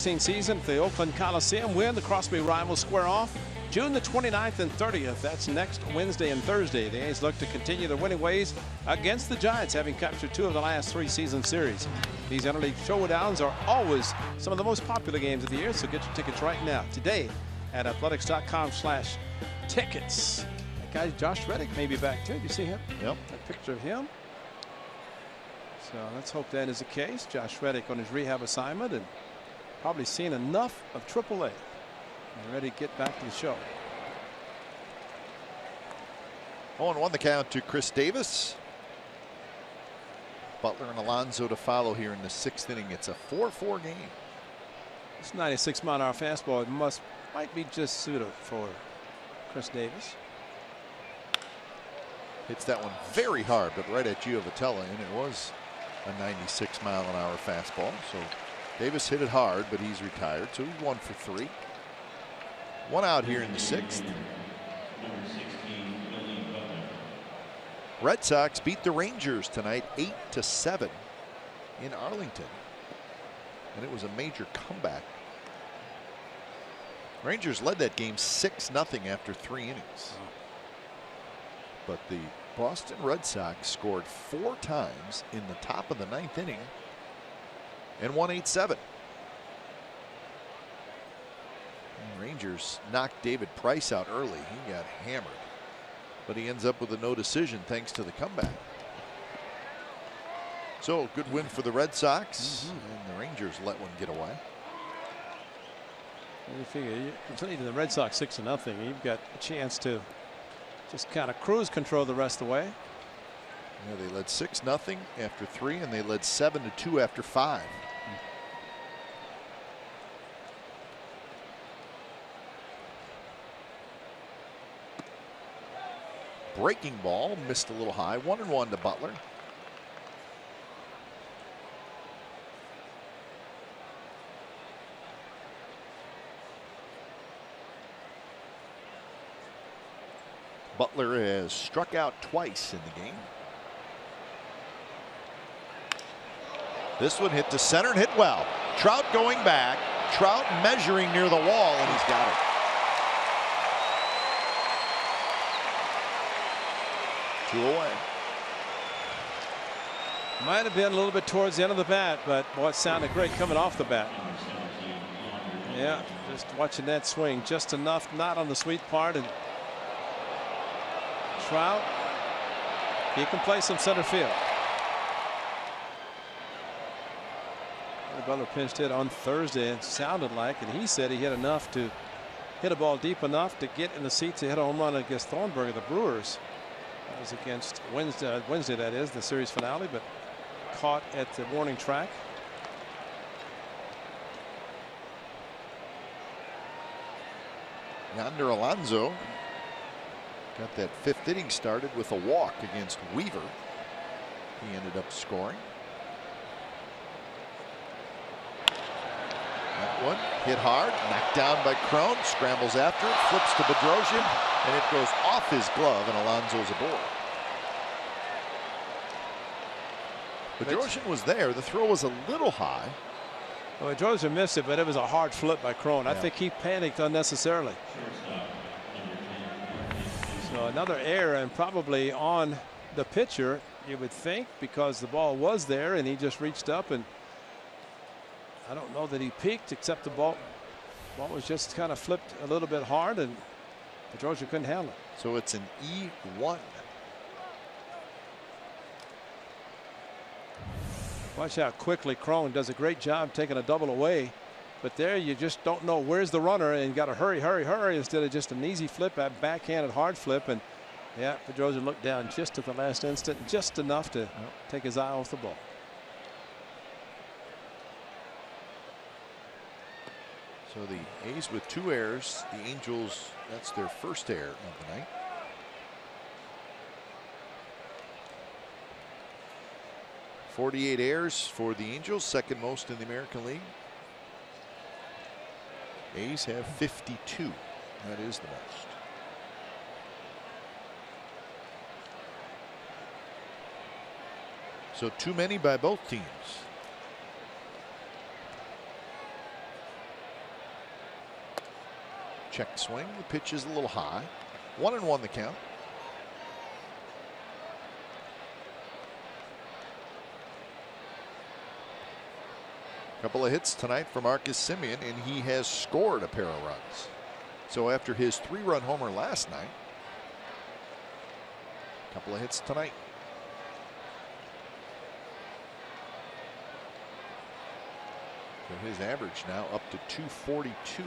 Season, the Oakland Coliseum, win. The Crosby rivals square off June the 29th and 30th. That's next Wednesday and Thursday. The A's look to continue their winning ways against the Giants, having captured 2 of the last 3 season series. These interleague showdowns are always some of the most popular games of the year, so get your tickets right now today at athletics.com/tickets. That guy Josh Reddick may be back too. Did you see him? Yep. A picture of him. So let's hope that is the case. Josh Reddick on his rehab assignment and probably seen enough of AAA and ready to get back to the show. 0-1 the count to Chris Davis. Butler and Alonso to follow here in the 6th inning. It's a 4-4 game. This 96-mile-an-hour fastball might be just suited for Chris Davis. Hits that one very hard, but right at Giovatelli, and it was a 96-mile-an-hour fastball. So Davis hit it hard, but he's retired, so he's 1 for 3. 1 out here in the 6th. Red Sox beat the Rangers tonight 8-7 in Arlington, and it was a major comeback. Rangers led that game 6-0 after 3 innings. But the Boston Red Sox scored 4 times in the top of the 9th inning and won 8-7. Rangers knocked David Price out early. He got hammered, but he ends up with a no decision thanks to the comeback. So good win for the Red Sox, and the Rangers let one get away. You figure you're leading the Red Sox 6-0. You've got a chance to just kind of cruise control the rest of the way. Yeah, they led 6-0 after 3, and they led 7-2 after 5. Breaking ball, missed a little high. 1-1 to Butler. Butler has struck out twice in the game. This one hit to center and hit well. Trout going back. Trout measuring near the wall, and he's got it. Two away. Might have been a little bit towards the end of the bat, but boy, it sounded great coming off the bat. Yeah, just watching that swing just enough, not on the sweet part, and Trout, he can play some center field. Butler pinched hit on Thursday. It sounded like, and he said he hit enough to hit a ball deep enough to get in the seats to hit a home run against Thornburg of the Brewers. That was against Wednesday, that is, the series finale, but caught at the warning track. Yonder Alonso got that 5th inning started with a walk against Weaver. He ended up scoring. That one hit hard, knocked down by Crone, scrambles after it, flips to Bedrosian, and it goes off his glove, and Alonso's aboard. Bedrosian was there. The throw was a little high. Well, Bedrosian missed it, but it was a hard flip by Crone. I think he panicked unnecessarily. So another error, and probably on the pitcher, you would think, because the ball was there and he just reached up, and I don't know that he peaked, except the ball was just kind of flipped a little bit hard, and Bedrosian couldn't handle it. So it's an E1. Watch how quickly Crone does a great job taking a double away, but there you just don't know where's the runner, and you got to hurry, hurry, hurry instead of just an easy flip, that backhanded hard flip. And yeah, Bedrosian looked down just at the last instant, just enough to take his eye off the ball. So the A's with 2 errors, the Angels, that's their first error of the night. .48 errors for the Angels, second most in the American League. A's have 52. That is the most. So too many by both teams. Check swing. The pitch is a little high. 1-1 the count. Couple of hits tonight for Marcus Semien, and he has scored a pair of runs. So after his 3-run homer last night, couple of hits tonight. So his average now up to 242.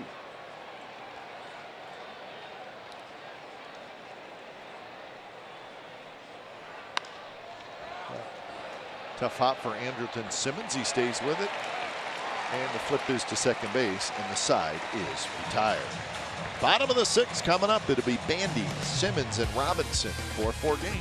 Tough hop for Andrelton Simmons. He stays with it. And the flip is to second base, and the side is retired. Bottom of the 6th coming up. It'll be Bandy, Simmons, and Robinson. 4-4 game.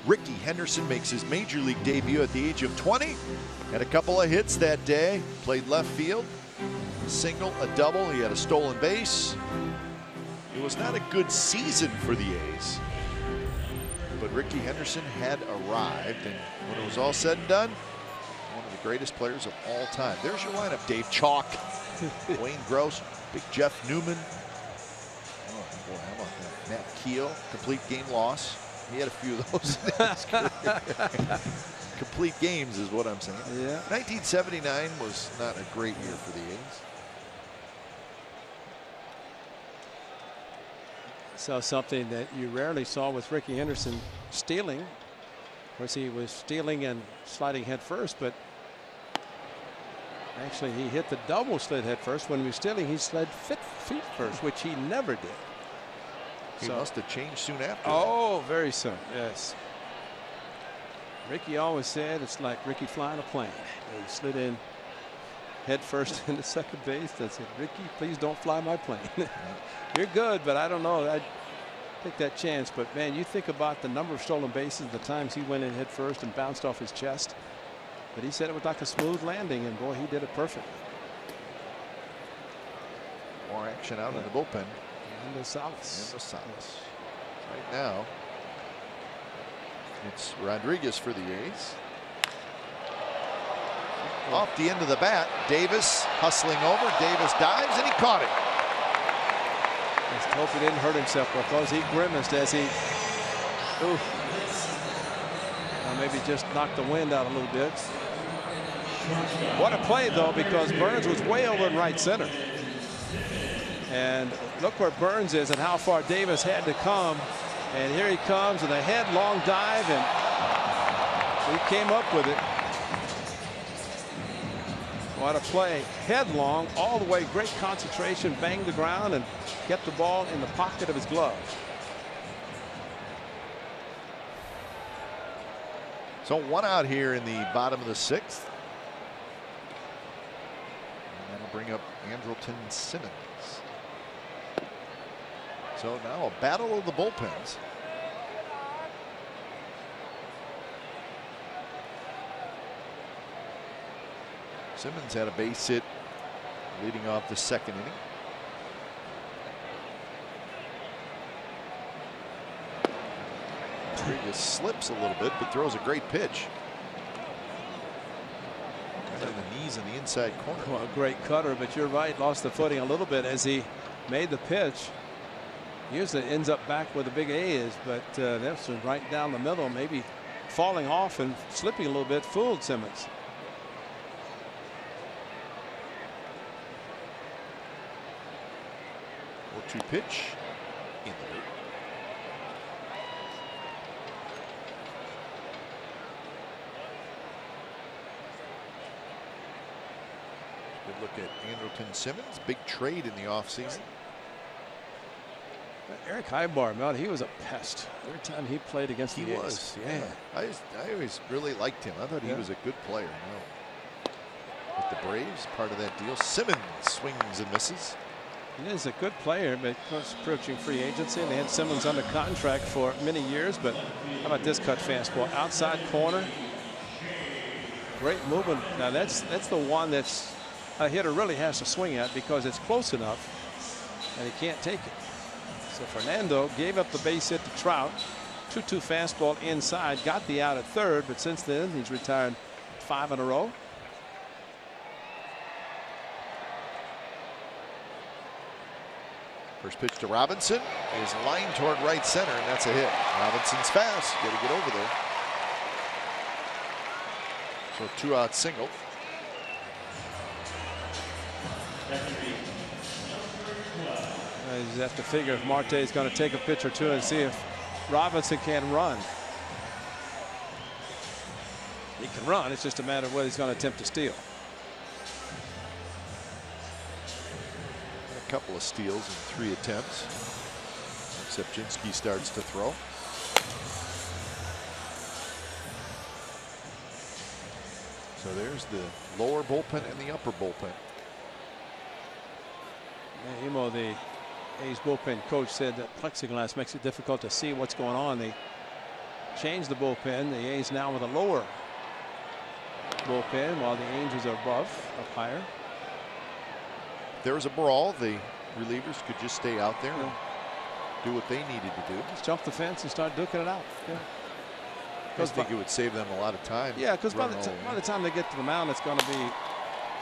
Ricky Henderson makes his major league debut at the age of 20. Had a couple of hits that day. Played left field. A single, a double. He had a stolen base. It was not a good season for the A's. But Ricky Henderson had arrived, and when it was all said and done, one of the greatest players of all time. There's your lineup. Dave Chalk, Wayne Gross, Big Jeff Newman. Oh boy, how about that? Matt Keel, complete game loss. He had a few of those in his career. complete games is what I'm saying. Yeah. 1979 was not a great year for the A's. So something that you rarely saw with Ricky Henderson, stealing. Of course, he was stealing and sliding head first, but actually he hit the double slid head first. When he was stealing, he slid feet first, which he never did. He must have changed soon after. Oh, very soon. Yes. Ricky always said it's like Ricky flying a plane. He slid in head first into second base. I said, Ricky, please don't fly my plane. You're good, but I don't know. I'd take that chance. But man, you think about the number of stolen bases, the times he went in head first and bounced off his chest. But he said it was like a smooth landing, and boy, he did it perfectly. More action out in the bullpen. And the Salas. Right now, it's Rodriguez for the A's. Off the end of the bat, Davis hustling over. Davis dives, and he caught it. Just hope he didn't hurt himself, because he grimaced as he maybe just knocked the wind out a little bit. What a play, though, because Burns was way over in right center. And look where Burns is and how far Davis had to come. And here he comes with a headlong dive, and he came up with it. What a play. Headlong all the way, great concentration, banged the ground and kept the ball in the pocket of his glove. So one out here in the bottom of the 6th. And that'll bring up Andrelton Simmons. So now a battle of the bullpens. Simmons had a base hit leading off the 2nd inning. Rodriguez slips a little bit, but throws a great pitch. Right on the knees in the inside corner. Well, a great cutter, but you're right, lost the footing a little bit as he made the pitch. Usually it ends up back where the big A is, but that's right down the middle, maybe falling off and slipping a little bit, fooled Simmons. 0-2 pitch in the dirt. Good look at Andrelton Simmons. Big trade in the offseason. Eric Highbar, man, he was a pest every time he played against the A's. He was, yeah. I always really liked him. I thought he was a good player. No. With the Braves, part of that deal. Simmons swings and misses. He is a good player, but close approaching free agency. They had Simmons under contract for many years, but how about this cut fastball? Outside corner. Great movement. Now that's the one that's a hitter really has to swing at, because it's close enough and he can't take it. So Fernando gave up the base hit to Trout. 2-2 fastball inside, got the out at third, but since then he's retired 5 in a row. First pitch to Robinson is lined toward right center, and that's a hit. Robinson's fast. Got to get over there. So 2-out single. You just have to figure if Marte is going to take a pitch or two and see if Robinson can run. He can run. It's just a matter of whether he's going to attempt to steal. A couple of steals in 3 attempts. Sepchinski starts to throw. So there's the lower bullpen and the upper bullpen. Emo, the A's bullpen coach, said that plexiglass makes it difficult to see what's going on. They changed the bullpen. The A's now with a lower bullpen, while the Angels are above, up higher. If there was a brawl, the relievers could just stay out there and do what they needed to do. Just jump the fence and start duking it out. Yeah. I think it would save them a lot of time. Yeah, because by the time they get to the mound, it's going to be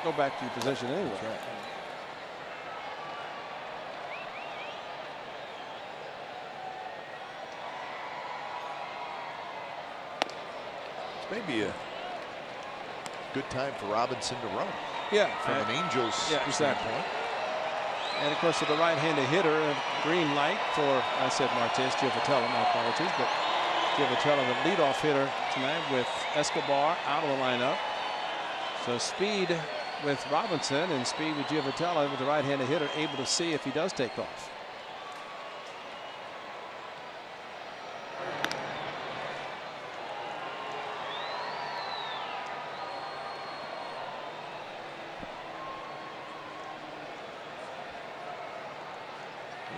go back to your position anyway. That's right. Maybe a good time for Robinson to run. Yeah, from an Angels standpoint. And of course, with the right-handed hitter, a green light for, I said Martes, Giovatello, my apologies, but Giovatello, the leadoff hitter tonight with Escobar out of the lineup. So speed with Robinson and speed with Giovatello with the right-handed hitter, able to see if he does take off.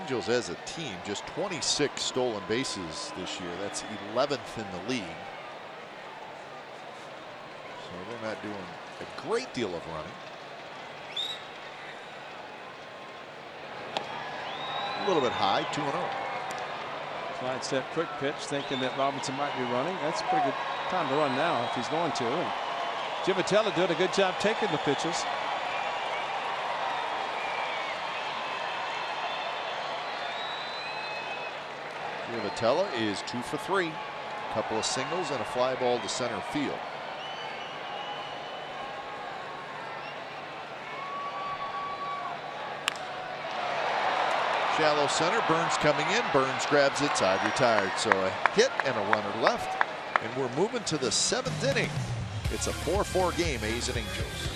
Angels as a team, just 26 stolen bases this year. That's 11th in the league. So they're not doing a great deal of running. A little bit high, 2-0. Slide step, quick pitch, thinking that Robinson might be running. That's a pretty good time to run now if he's going to. And Giovatello doing a good job taking the pitches. Giovatello is 2 for 3. A couple of singles and a fly ball to center field. Shallow center, Burns coming in. Burns grabs it, side retired. So a hit and a runner left. And we're moving to the 7th inning. It's a 4-4 game, A's and Angels.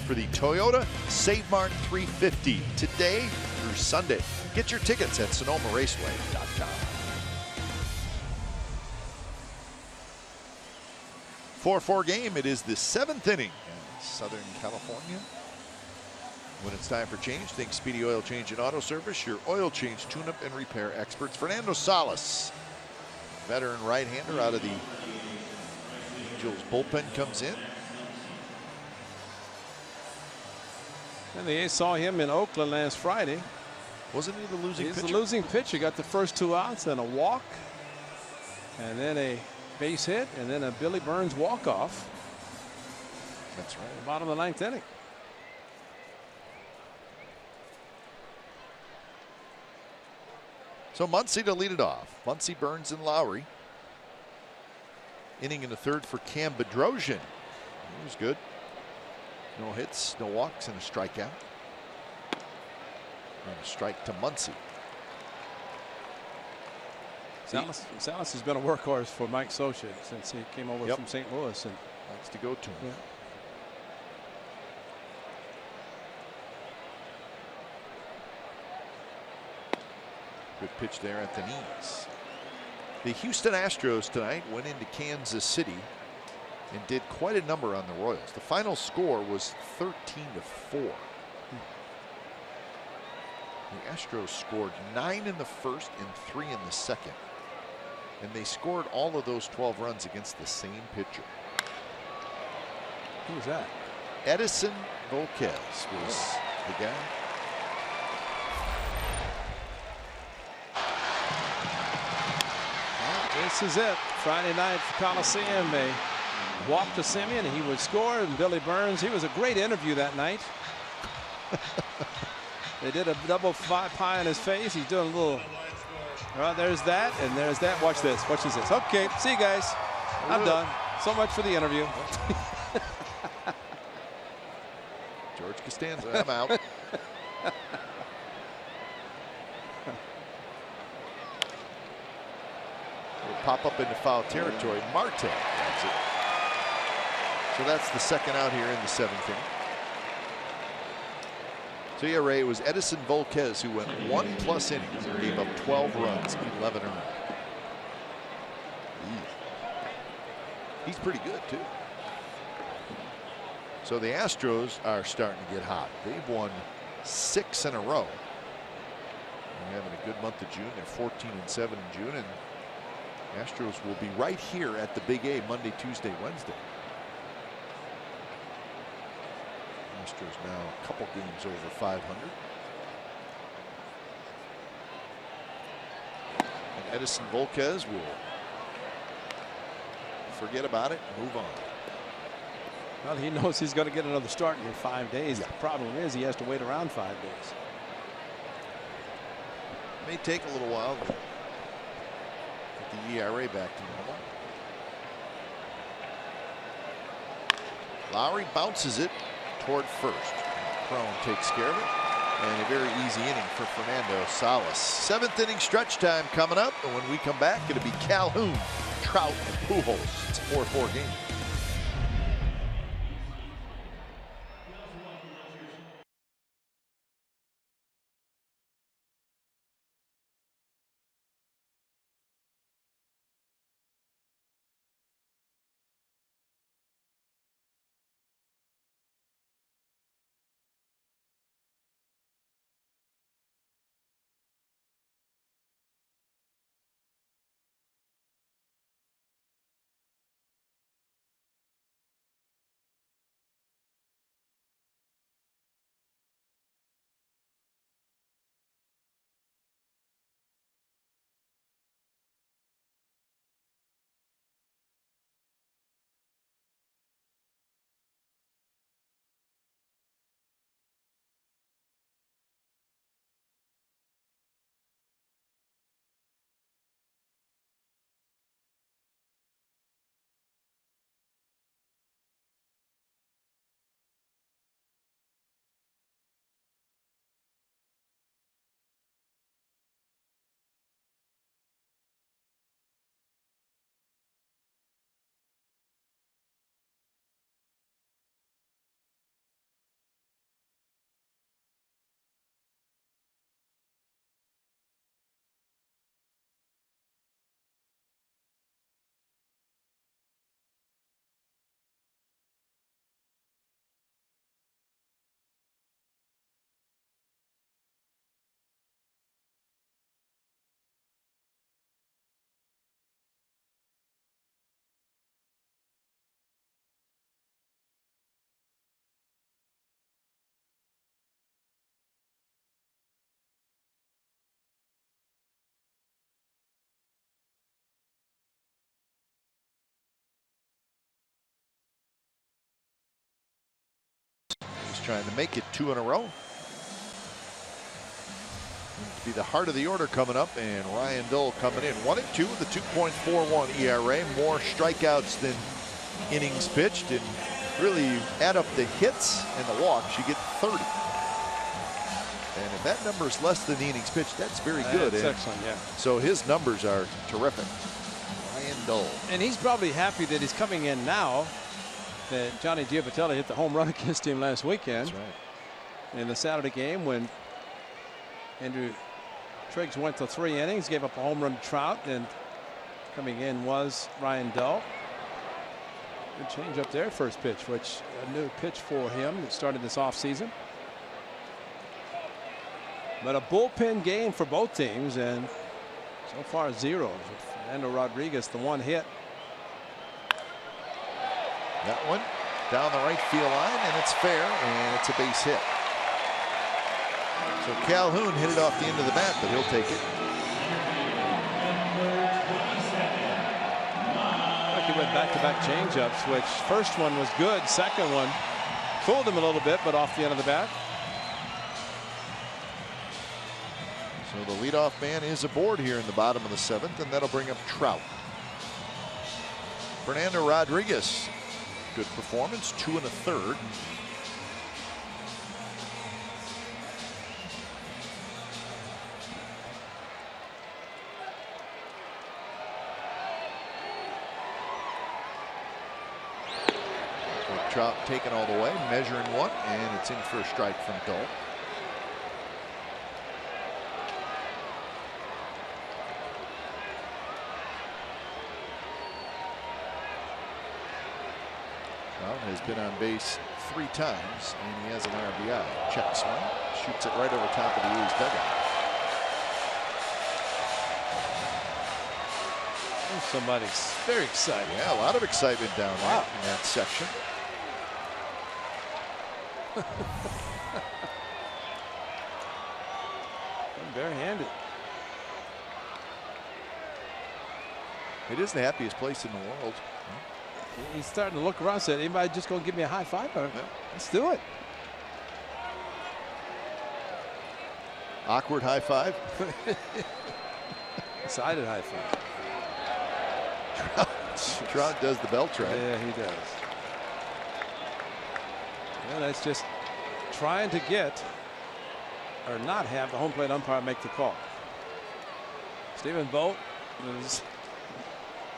For the Toyota Save Mart 350 today through Sunday. Get your tickets at SonomaRaceway.com. 4-4 game. It is the 7th inning in Southern California. When it's time for change, think Speedy Oil Change and Auto Service, your oil change, tune-up, and repair experts. Fernando Salas, veteran right-hander out of the Angels bullpen, comes in. And the A's saw him in Oakland last Friday. Wasn't he the losing pitcher? He's the losing pitcher. Got the first 2 outs, then a walk, and then a base hit, and then a Billy Burns walk-off. That's right. At the bottom of the 9th inning. So Muncy to lead it off. Muncy, Burns, and Lowry. Inning in the 3rd for Cam Bedrosian. He was good. No hits, no walks, and a strikeout. And a strike to Muncy. Salas has been a workhorse for Mike Socha since he came over from St. Louis. And likes to go to him. Yeah. Good pitch there at the knees. The Houston Astros tonight went into Kansas City and did quite a number on the Royals. The final score was 13-4. The Astros scored 9 in the 1st and 3 in the 2nd. And they scored all of those 12 runs against the same pitcher. Who was that? Edison Volquez was the guy. This is it. Friday night Coliseum. They walked to Simeon. He would score. And Billy Burns, he was a great interview that night. They did a double pie on his face. He's doing a little. Well, there's that, and there's that. Watch this. Watch this. Okay, see you guys. I'm done. So much for the interview. George Costanza, I'm out. Will pop up into foul territory. Marte grabs it. So that's the second out here in the 7th inning. So yeah, Ray, it was Edison Volquez who went 1+ innings and gave up 12 runs, 11 earned. He's pretty good too. So the Astros are starting to get hot. They've won 6 in a row. They're having a good month of June. They're 14-7 in June, and Astros will be right here at the Big A Monday, Tuesday, Wednesday. Astros now a couple games over 500. And Edison Volquez will forget about it and move on. Well, he knows he's going to get another start in 5 days. The problem is he has to wait around 5 days. May take a little while to get the ERA back to normal. Lowry bounces it toward first. Crone takes care of it. And a very easy inning for Fernando Salas. 7th inning stretch time coming up. And when we come back, it'll be Calhoun, Trout, and Pujols. It's a 4-4 game. Trying to make it 2 in a row. To be the heart of the order coming up, and Ryan Dull coming in 1-2 with a 2.41 ERA. More strikeouts than innings pitched, and really you add up the hits and the walks, you get 30. And if that number is less than the innings pitched, that's very good. That's excellent, yeah. So his numbers are terrific. Ryan Dull. And he's probably happy that he's coming in now. That Johnny Giavatelli hit the home run against him last weekend. That's right. In the Saturday game when Andrew Triggs went to 3 innings, gave up a home run to Trout, and coming in was Ryan Dull. Good change up there, first pitch, which a new pitch for him that started this offseason. But a bullpen game for both teams, and so far zeros. Fernando Rodriguez, the 1 hit. That one down the right field line, and it's fair, and it's a base hit. So Calhoun hit it off the end of the bat, but he'll take it. had back-to-back changeups, which first one was good, second one fooled him a little bit, but off the end of the bat. So the leadoff man is aboard here in the bottom of the 7th, and that'll bring up Trout. Fernando Rodriguez, good performance, 2 1/3. Trout taken all the way, measuring one, and it's in for a strike from Dole. Trout has been on base 3 times, and he has an RBI. Check swing, shoots it right over top of the A's dugout. Oh, somebody's very excited. Yeah, a lot of excitement down there in that section. Barehanded. It is the happiest place in the world. He's starting to look around and said, anybody just going to give me a high five? Yeah. Let's do it. Awkward high five. Excited high five. Trout does the belt right. Yeah, he does. Yeah, that's just trying to get or not have the home plate umpire make the call. Stephen Vogt is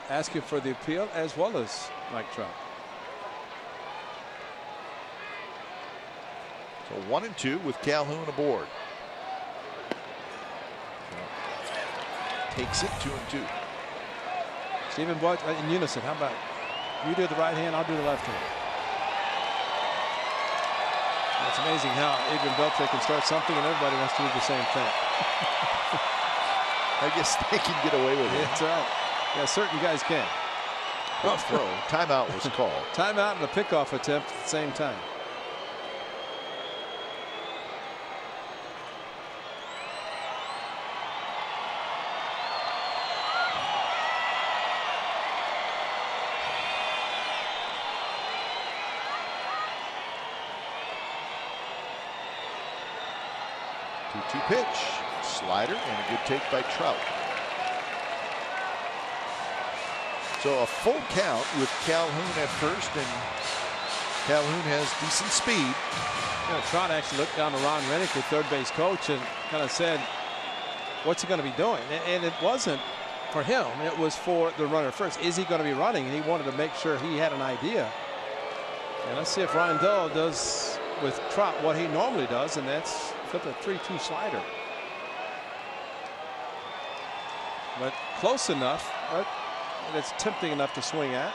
asking for the appeal as well as Mike Trout. So 1 and 2 with Calhoun aboard. Takes it 2 and 2. Stephen Vogt in unison. How about you do the right hand, I'll do the left hand. It's amazing how Adrian Beltre can start something and everybody wants to do the same thing. I guess they can get away with it. That's right. Yeah, certain guys can. Good throw. Timeout was called. Timeout and a pickoff attempt at the same time. Pitch, slider, and a good take by Trout. So a full count with Calhoun at first, and Calhoun has decent speed. You know, Trout actually looked down to Ron Rennick, the third base coach, and kind of said, what's he going to be doing? And it wasn't for him, it was for the runner first. Is he going to be running? And he wanted to make sure he had an idea. And let's see if Ryan Dull does with Trout what he normally does, and that's flip a 3-2 slider. But close enough, but it's tempting enough to swing at.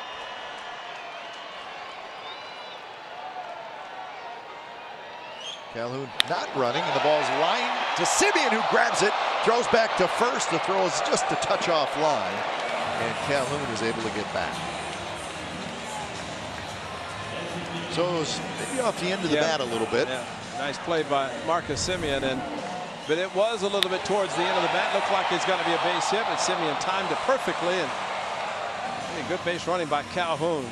Calhoun not running, and the ball's lined to Semien, who grabs it, throws back to first. The throw is just a touch off line, and Calhoun is able to get back. So it was maybe off the end of the bat a little bit. Yeah. Nice play by Marcus Semien, but it was a little bit towards the end of the bat. Looked like it's going to be a base hit, but Semien timed it perfectly, and a good base running by Calhoun.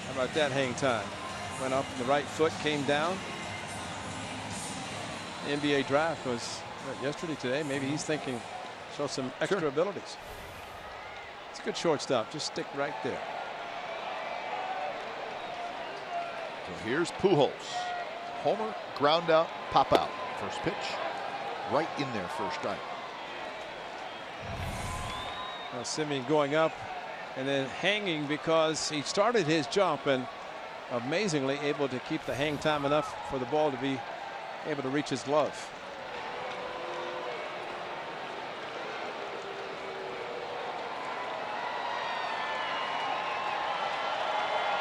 How about that hang time? Went up the right foot, came down. The NBA draft was yesterday, today. Maybe he's thinking, show some extra abilities. It's a good shortstop. Just stick right there. So here's Pujols. Homer, ground out, pop out. First pitch, right in there for a strike. Well, Semien going up and then hanging because he started his jump and amazingly able to keep the hang time enough for the ball to be able to reach his glove.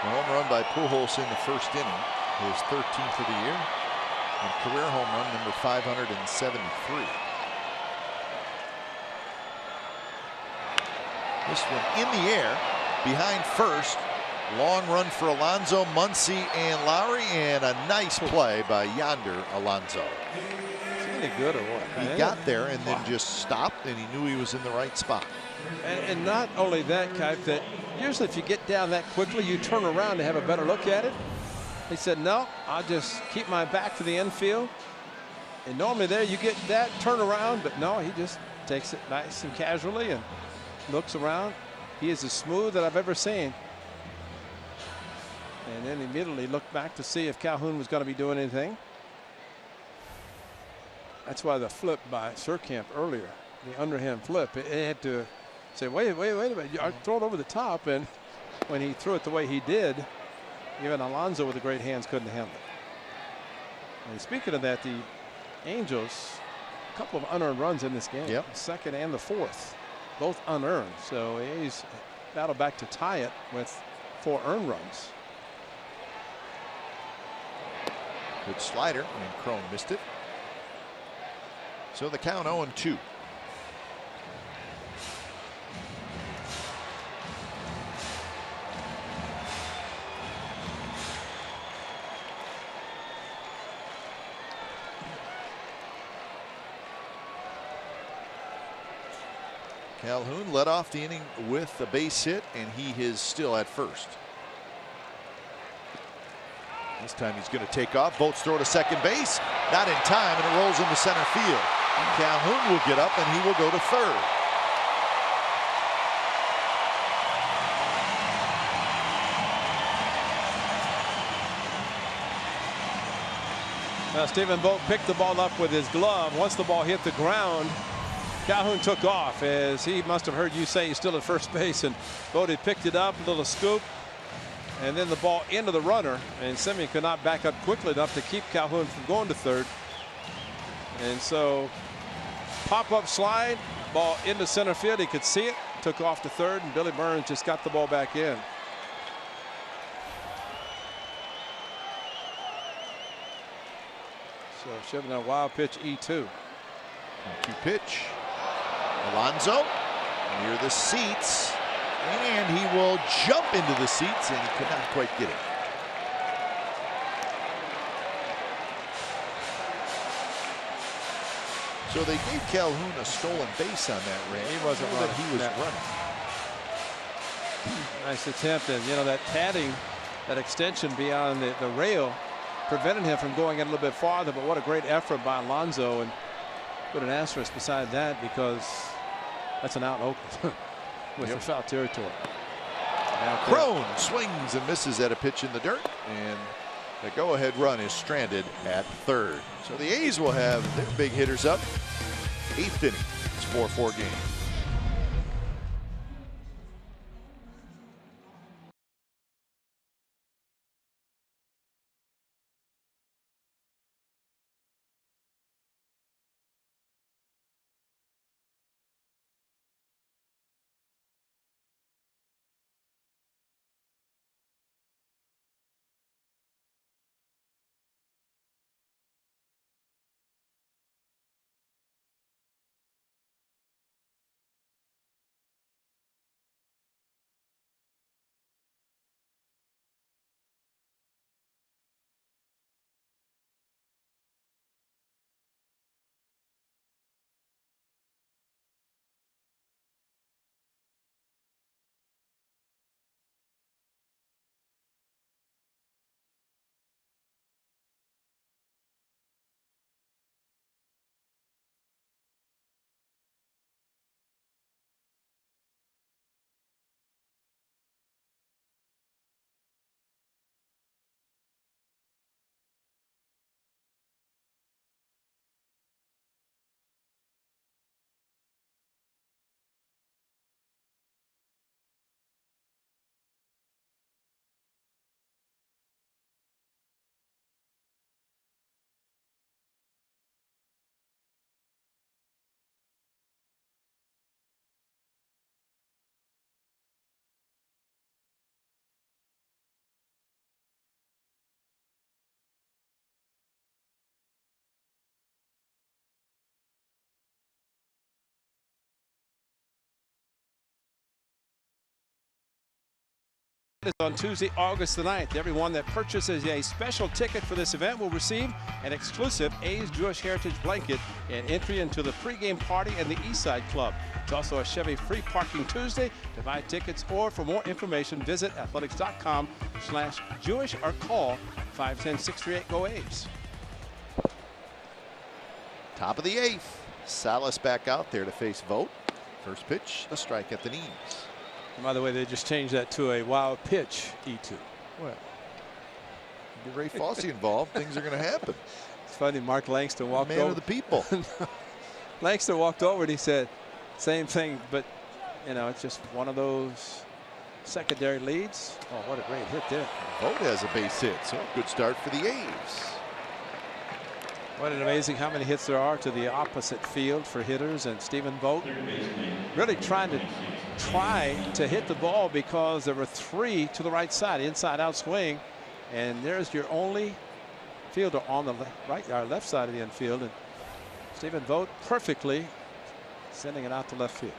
A home run by Pujols in the first inning, his 13th of the year, and career home run number 573. This one in the air, behind first. Long run for Alonso, Muncy, and Lowry, and a nice play by Yonder Alonso. Any good or what? He got there and then just stopped, and he knew he was in the right spot. And not only that, Kipe, that usually if you get down that quickly, you turn around to have a better look at it. He said, no, I'll just keep my back to the infield. And normally there you get that turnaround, but no, he just takes it nice and casually and looks around. He is as smooth that I've ever seen. And then immediately looked back to see if Calhoun was going to be doing anything. That's why the flip by Surkamp earlier, the underhand flip, it had to say, wait a minute, I throw it over the top. And when he threw it the way he did, even Alonso with the great hands couldn't handle it. And speaking of that, the Angels, a couple of unearned runs in this game. Yep. Second and the fourth, both unearned. So A's battle back to tie it with 4 earned runs. Good slider, and Crone missed it. So the count 0-2. Calhoun led off the inning with a base hit, and he is still at first. This time he's going to take off. Boats throw to second base. Not in time, and it rolls into center field. Calhoun will get up, and he will go to third. Now Stephen Vogt picked the ball up with his glove. Once the ball hit the ground, Calhoun took off, as he must have heard you say he's still at first base, and Vogt had picked it up, a little scoop, and then the ball into the runner, and Semien could not back up quickly enough to keep Calhoun from going to third. And so pop-up slide, ball into center field. He could see it, took off to third, and Billy Burns just got the ball back in. So shoving a wild pitch, E2. 2 pitch. Alonso near the seats, and he will jump into the seats, and he could not quite get it. So they gave Calhoun a stolen base on that run. He wasn't that running. he was No. running. Nice attempt, and you know that padding, that extension beyond the rail prevented him from going in a little bit farther, but what a great effort by Alonso, and put an asterisk beside that because that's an out in Oakland with the foul territory. Crone swings and misses at a pitch in the dirt, and the go-ahead run is stranded at third. So the A's will have their big hitters up. 8th inning. It's 4-4 game. is on Tuesday, August the 9th. Everyone that purchases a special ticket for this event will receive an exclusive A's Jewish Heritage blanket and entry into the pregame party and the Eastside Club. It's also a Chevy free parking Tuesday. To buy tickets or for more information, visit athletics.com/Jewish or call 510-638-GO-A's. Top of the 8th. Salas back out there to face Vogt. First pitch, a strike at the knees. And by the way, they just changed that to a wild pitch, E2. Well, get Ray Fosse involved, things are going to happen. It's funny, Mark Langston walked over. Man of the people. Langston walked over and he said, same thing, but, you know, it's just one of those secondary leads. Oh, what a great hit there. Vogt has a base hit, so good start for the A's. What an amazing how many hits there are to the opposite field for hitters, and Stephen Vogt really trying to hit the ball because there were 3 to the right side, inside out swing, and there's your only fielder on the left side of the infield, and Stephen Vogt perfectly sending it out to left field.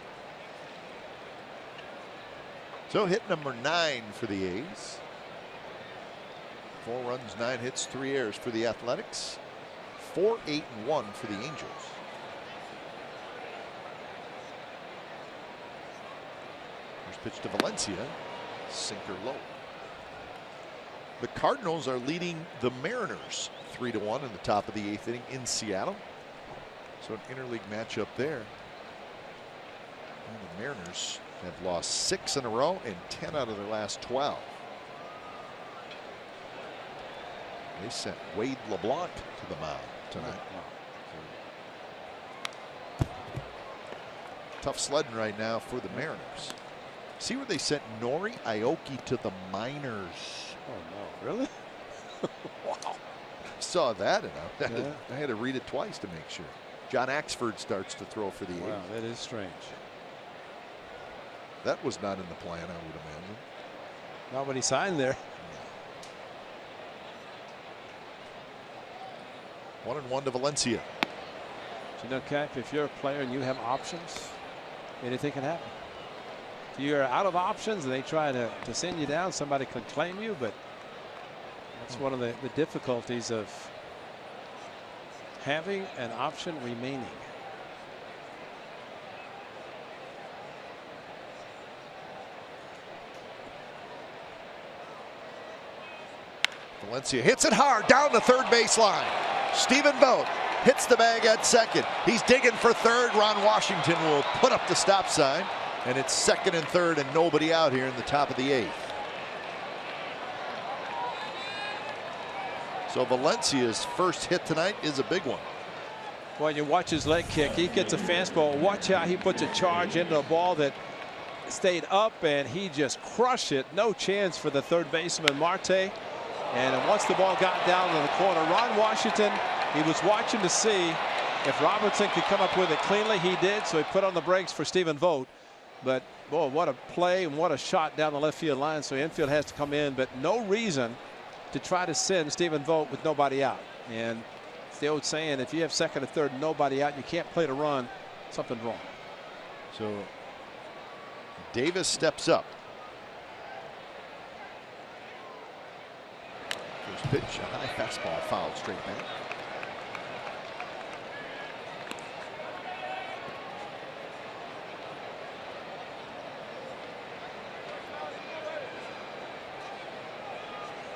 So hit number 9 for the A's. 4 runs, 9 hits, 3 errors for the Athletics. 4-8-1 for the Angels. First pitch to Valencia, sinker low. The Cardinals are leading the Mariners 3-1 in the top of the 8th inning in Seattle. So an interleague matchup there. And the Mariners have lost 6 in a row and 10 out of their last 12. They sent Wade LeBlanc to the mound tonight. Tough sledding right now for the Mariners. See where they sent Nori Aoki to the minors. Oh no, really? Wow. Saw that and I had to read it twice to make sure. John Axford starts to throw for the A's. Wow, that is strange. That was not in the plan, I would imagine. Not when he signed there. 1-1 to Valencia. You know, Cap, if you're a player and you have options, anything can happen. If you're out of options and they try to send you down, somebody could claim you, but that's one of the difficulties of having an option remaining. Valencia hits it hard down the third baseline. Stephen Vogt hits the bag at second. He's digging for third. Ron Washington will put up the stop sign, and it's second and third and nobody out here in the top of the 8th. So Valencia's first hit tonight is a big one. Well, you watch his leg kick. He gets a fastball. Watch how he puts a charge into a ball that stayed up, and he just crushed it. No chance for the third baseman, Marte. And once the ball got down in the corner, Ron Washington, he was watching to see if Robertson could come up with it cleanly. He did, so he put on the brakes for Stephen Vogt. But, boy, what a play and what a shot down the left field line. So infield has to come in, but no reason to try to send Stephen Vogt with nobody out. And it's the old saying, if you have second or third, nobody out, you can't play to run, something's wrong. So Davis steps up. First pitch, a high fastball fouled straight back.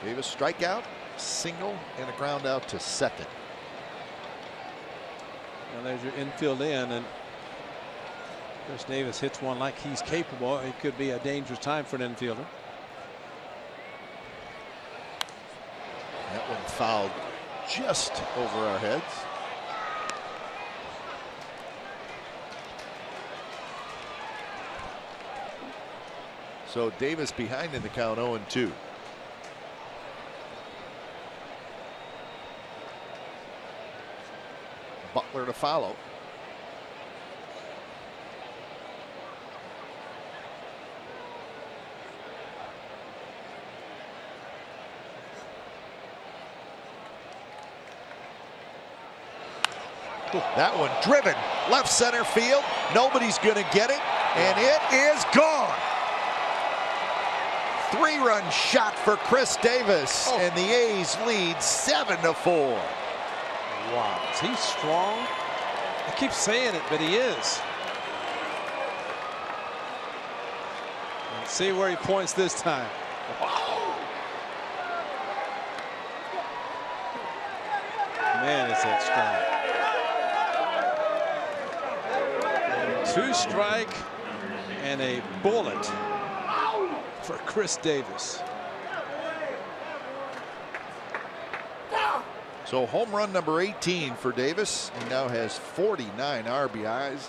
Davis strikeout, single, and a ground out to second. And there's your infield in, and Chris Davis hits one like he's capable. It could be a dangerous time for an infielder. That one fouled just over our heads. So Davis behind in the count, 0-2. Butler to follow. That one driven left center field. Nobody's going to get it, and it is gone. 3-run shot for Chris Davis, and the A's lead 7-4. Wow, is he strong? I keep saying it, but he is. Let's see where he points this time. Wow. Man, is that strong. 2 strike and a bullet for Chris Davis. So home run number 18 for Davis, and now has 49 RBIs.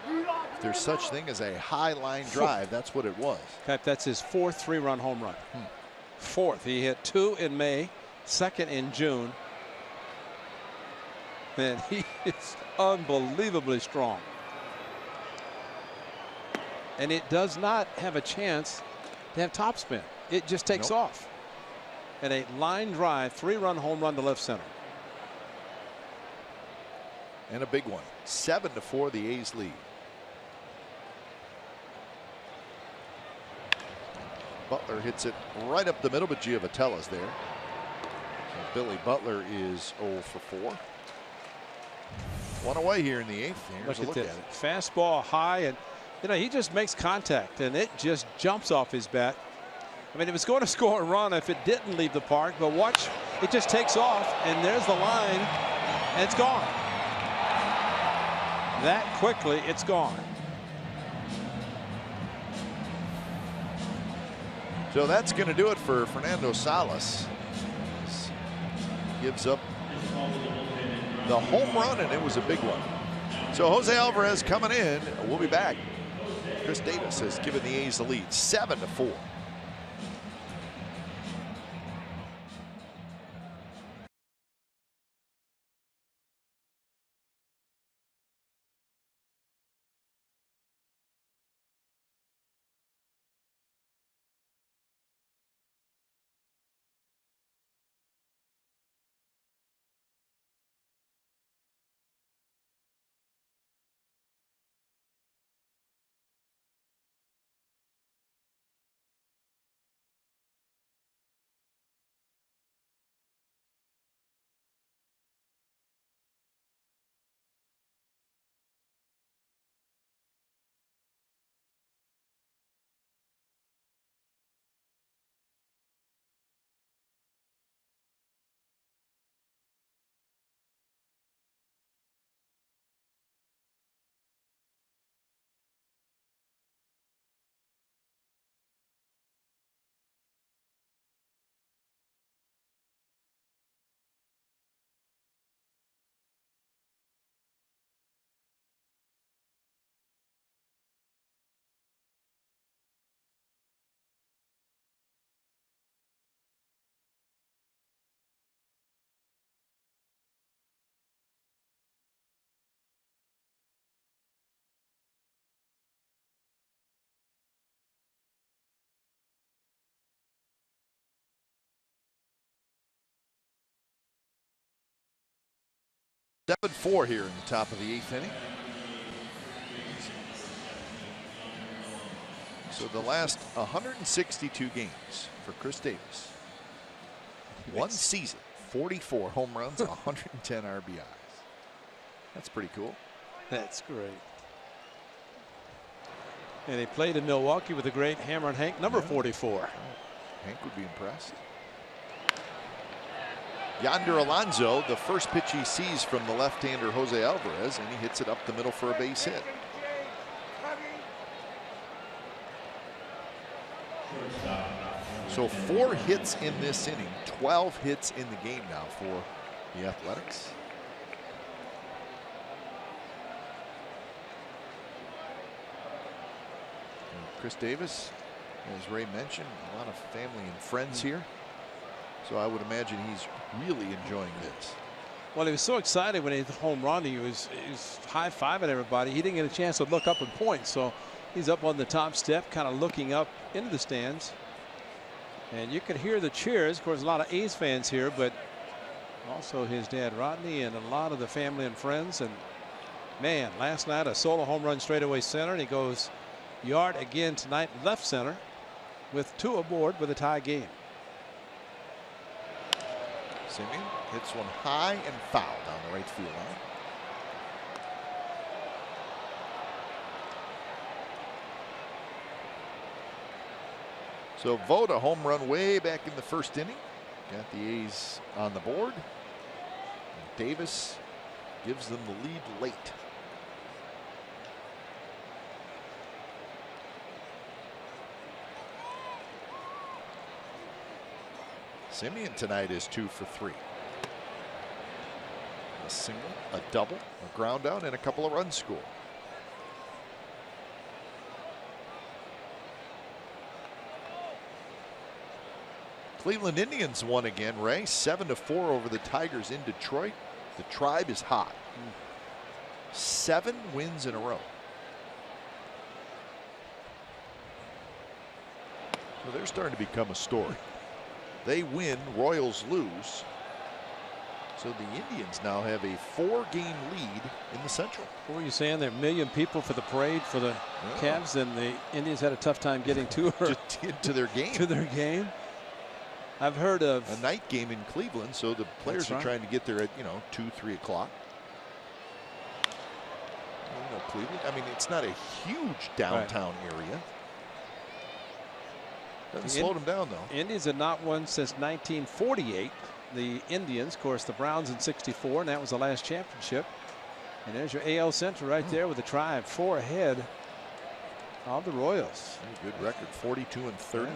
If there's such thing as a high line drive, that's what it was. In fact, that's his 4th 3-run home run. 4th. He hit 2 in May, 2nd in June. Man, he is unbelievably strong. And it does not have a chance to have topspin. It just takes off. And a line drive, 3-run home run to left center. And a big one. 7-4, the A's lead. Butler hits it right up the middle, but Giovatella's there. So Billy Butler is 0 for 4. 1 away here in the 8th. Here's a look at it. Fastball high, and you know, he just makes contact, and it just jumps off his bat. I mean, it was going to score a run if it didn't leave the park, but watch, it just takes off, and there's the line, and it's gone. That quickly, it's gone. So that's going to do it for Fernando Salas. Gives up the home run, and it was a big one. So Jose Alvarez coming in. We'll be back. Chris Davis has given the A's the lead, 7-4. Seven 4 here in the top of the 8th inning. So the last 162 games for Chris Davis. One season, 44 home runs, 110 RBIs. That's pretty cool. That's great. And he played in Milwaukee with the great Hammer and Hank, number 44. Hank would be impressed. Yonder Alonso, the first pitch he sees from the left-hander Jose Alvarez, and he hits it up the middle for a base hit. So 4 hits in this inning, 12 hits in the game now for the Athletics. And Chris Davis, as Ray mentioned, a lot of family and friends here. So I would imagine he's really enjoying this. Well, he was so excited when he hit the home run. He was high-fiving everybody. He didn't get a chance to look up and point. So he's up on the top step, kind of looking up into the stands. And you can hear the cheers. Of course, a lot of A's fans here, but also his dad, Rodney, and a lot of the family and friends. And, man, last night a solo home run straightaway center, and he goes yard again tonight, left center. with 2 aboard with a tie game. Semien hits one high and foul down the right field line. So Vogt, a home run way back in the first inning. Got the A's on the board. And Davis gives them the lead late. Semien tonight is 2 for 3. A single, a double, a ground out, and a couple of runs scored. Cleveland Indians won again, Ray. 7-4 over the Tigers in Detroit. The Tribe is hot. 7 wins in a row. So they're starting to become a story. They win, Royals lose. So the Indians now have a 4-game lead in the Central. What were you saying? There are 1 million people for the parade for the Cavs, and the Indians had a tough time getting to her. to their game. To their game. I've heard of a night game in Cleveland, so the players are trying to get there at 2, 3 o'clock. Cleveland. I mean, it's not a huge downtown area. Doesn't slow them down though. Indians have not won since 1948. The Indians, of course, the Browns in '64, and that was the last championship. And there's your AL Central right there with the Tribe 4 ahead of the Royals. Very good record, 42-30.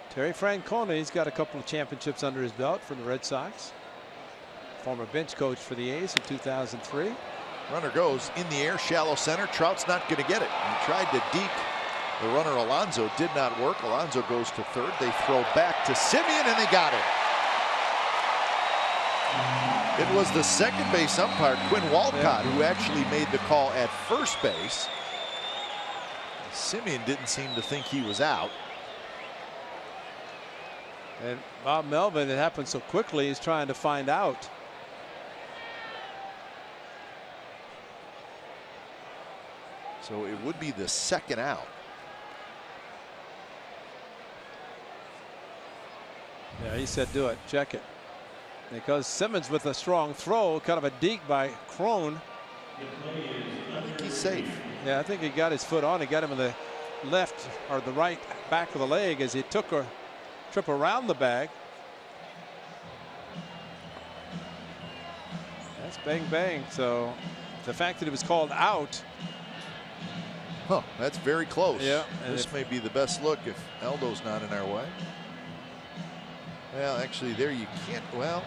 Terry Francone's got a couple of championships under his belt for the Red Sox. Former bench coach for the A's in 2003. Runner goes in the air, shallow center. Trout's not going to get it. He tried to deke the runner Alonso, did not work. Alonso goes to third. They throw back to Semien, and they got it. It was the second base umpire, Quinn Walcott, who actually made the call at first base. Semien didn't seem to think he was out. And Bob Melvin, it happened so quickly, he's trying to find out. So it would be the second out. Yeah, he said do it, check it. Because Simmons with a strong throw, kind of a deke by Crone. I think he's safe. Yeah, I think he got his foot on. He got him in the left or the right back of the leg as he took a trip around the bag. That's bang bang. So the fact that it was called out. Huh, that's very close. Yeah. This may be the best look if Aldo's not in our way. Well, actually, there you can't. Well,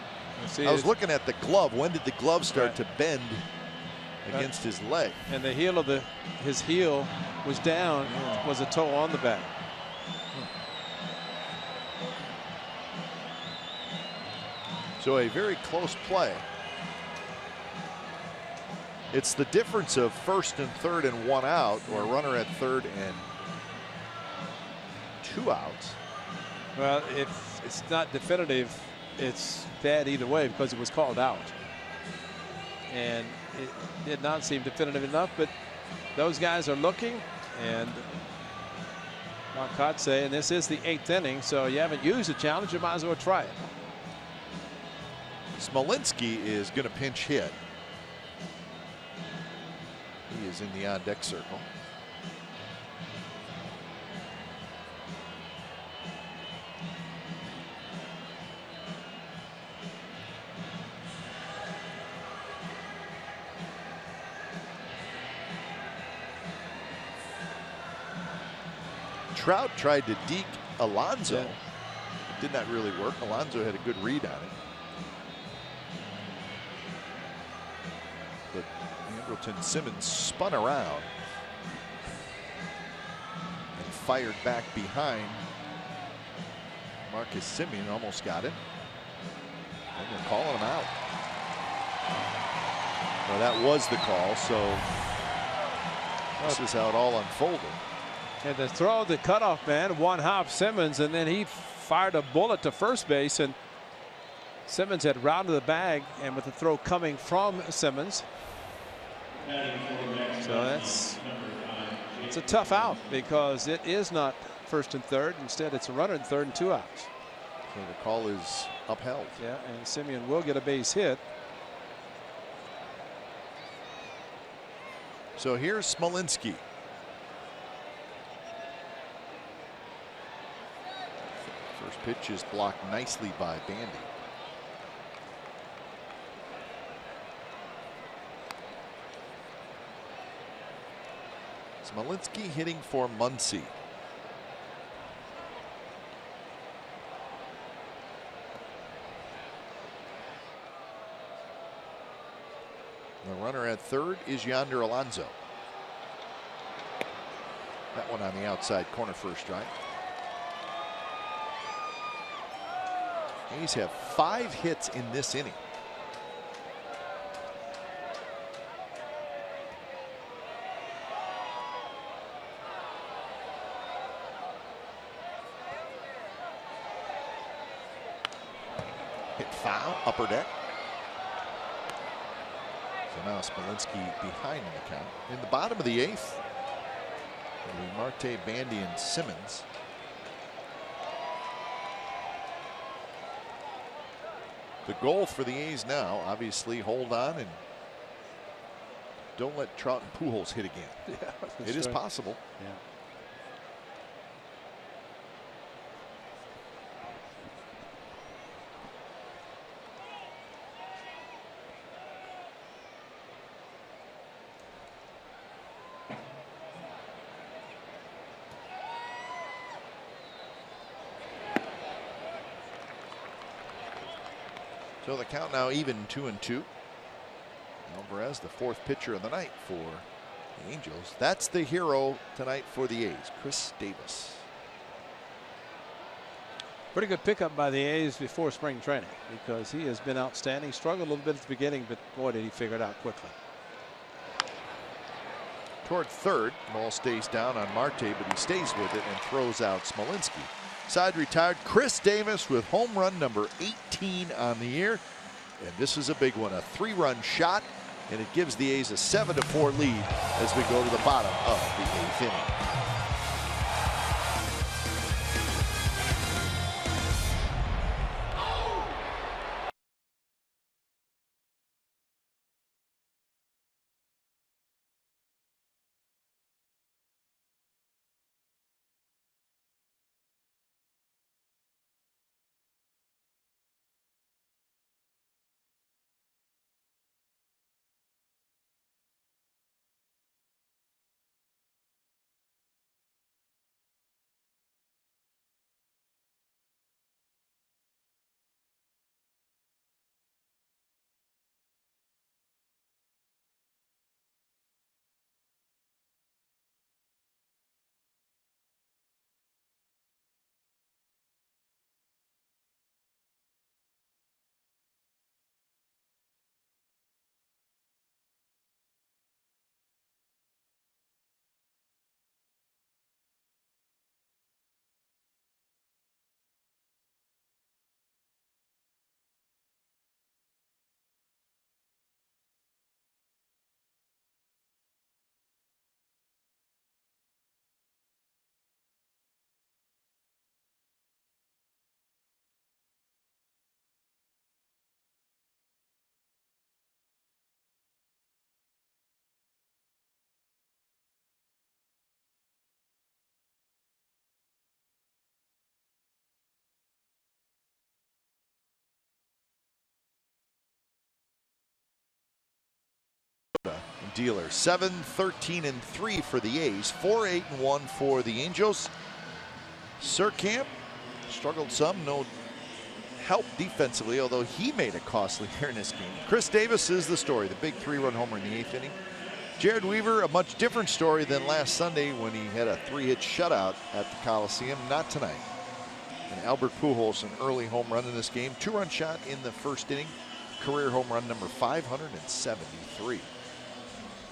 I was looking at the glove. When did the glove start to bend against his leg? And the heel of his heel was down, was a toe on the back. So a very close play. It's the difference of first and third and 1 out, or a runner at third and 2 outs. Well, if it's not definitive, it's bad either way because it was called out. And it did not seem definitive enough, but those guys are looking, and Marcotte say, and this is the 8th inning, so you haven't used the challenge, you might as well try it. Smolinski is going to pinch hit. He is in the on deck circle. Trout tried to deke Alonso. It did not really work. Alonso had a good read on it. But Andrelton Simmons spun around and fired back behind Marcus Semien. Almost got it. And they're calling him out. Well, that was the call, so this is how it all unfolded. And the throw, the cutoff man, one hop Simmons, and then he fired a bullet to first base, and Simmons had rounded the bag, and with the throw coming from Simmons. So it's a tough out because it is not first and third. Instead, it's a runner in third and 2 outs. So the call is upheld. Yeah, and Simeon will get a base hit. So here's Smolinski. First pitch is blocked nicely by Bandy. Smolinski hitting for Muncy. The runner at third is Yonder Alonso. That one on the outside corner for a strike. A's have 5 hits in this inning. Hit foul, upper deck. So now Smolinski behind in the count. In the bottom of the 8th, it'll be Marte, Bandy, and Simmons. The goal for the A's now, obviously, hold on and don't let Trout and Pujols hit again. Yeah, it is possible. Yeah. So the count now even 2-2. Alvarez, the 4th pitcher of the night for the Angels. That's the hero tonight for the A's, Chris Davis. Pretty good pickup by the A's before spring training because he has been outstanding. Struggled a little bit at the beginning, but boy, did he figure it out quickly. Toward third, ball stays down on Marte, but he stays with it and throws out Smolinski. Side retired, Chris Davis with home run number 18 on the year. And this is a big one, a 3-run shot, and it gives the A's a 7-4 lead as we go to the bottom of the 8th inning. Dealer 7-13-3 for the A's, 4-8-1 for the Angels. Surkamp struggled some, no help defensively, although he made a costly error in this game. Chris Davis is the story, the big 3-run homer in the 8th inning. Jared Weaver, a much different story than last Sunday when he had a 3-hit shutout at the Coliseum. Not tonight. And Albert Pujols, an early home run in this game, 2-run shot in the 1st inning, career home run number 573.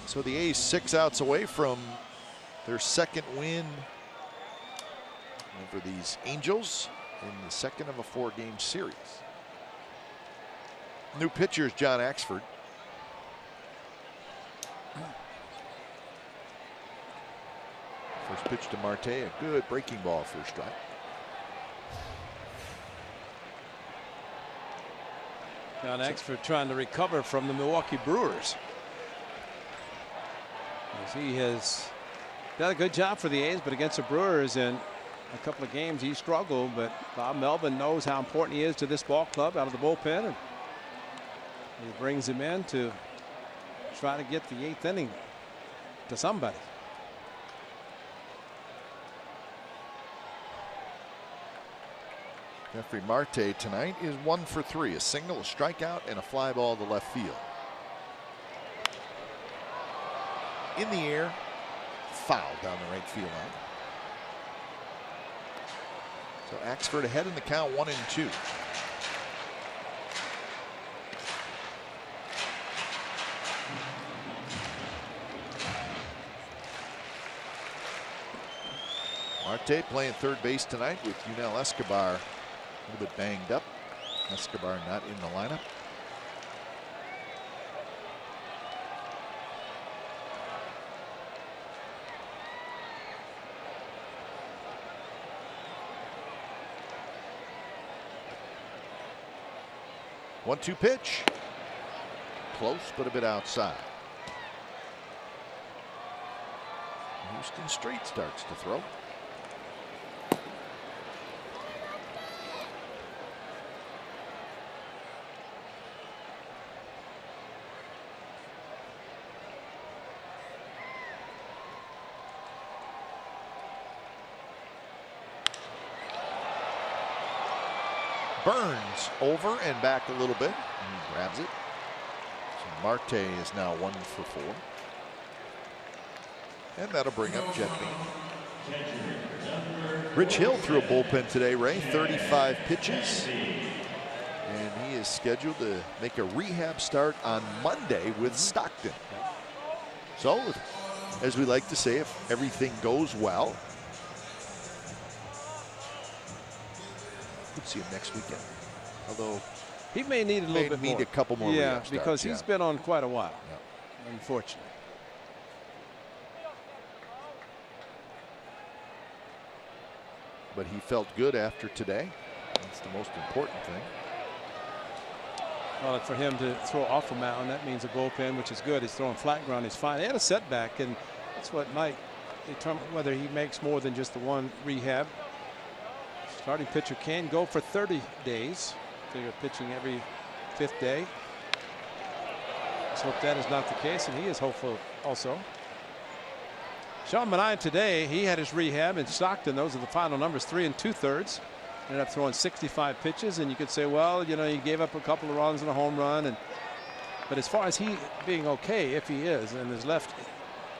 So the A's 6 outs away from their 2nd win over these Angels in the 2nd of a 4-game series. New pitcher is John Axford. First pitch to Marte, a good breaking ball for a strike. Now Axford trying to recover from the Milwaukee Brewers. As he has done a good job for the A's, but against the Brewers in a couple of games he struggled. But Bob Melvin knows how important he is to this ball club out of the bullpen, and he brings him in to try to get the 8th inning to somebody. Jeffrey Marte tonight is 1 for 3, a single, a strikeout, and a fly ball to left field. In the air, foul down the right field line. So Axford ahead in the count, 1-2. Marte playing third base tonight with Yunel Escobar a little bit banged up. Escobar not in the lineup. One-two pitch. Close, but a bit outside. Houston Street starts to throw. Burns over and back a little bit, and he grabs it. So Marte is now 1 for 4. And that'll bring up Jet Bean. Rich Hill threw a bullpen today, Ray. 35 pitches. And he is scheduled to make a rehab start on Monday with Stockton. So, as we like to say, if everything goes well, we'll see him next weekend. Although he may need a little bit more. A couple more. Yeah, because he's been on quite a while. Yeah. Unfortunately. But he felt good after today. That's the most important thing. Well, for him to throw off a mound, that means a bullpen, which is good. He's throwing flat ground. He's fine. He had a setback, and that's what might determine whether he makes more than just the one rehab. Starting pitcher can go for 30 days. So you're pitching every 5th day. Let's hope that is not the case, and he is hopeful also. Sean Manaea today, he had his rehab in Stockton. Those are the final numbers, 3 2/3. Ended up throwing 65 pitches, and you could say, well, you know, he gave up a couple of runs and a home run, but as far as he being okay, if he is, and his left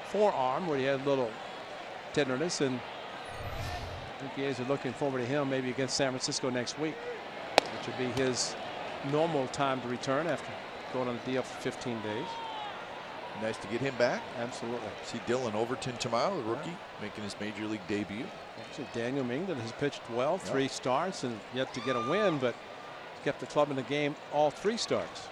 forearm where he had a little tenderness, and I think the A's are looking forward to him maybe against San Francisco next week, which would be his normal time to return after going on the DL for 15 days. Nice to get him back. Absolutely. See Dylan Overton tomorrow, the rookie, making his major league debut. Actually, Daniel Mingden has pitched well, 3 starts, and yet to get a win, but kept the club in the game all 3 starts.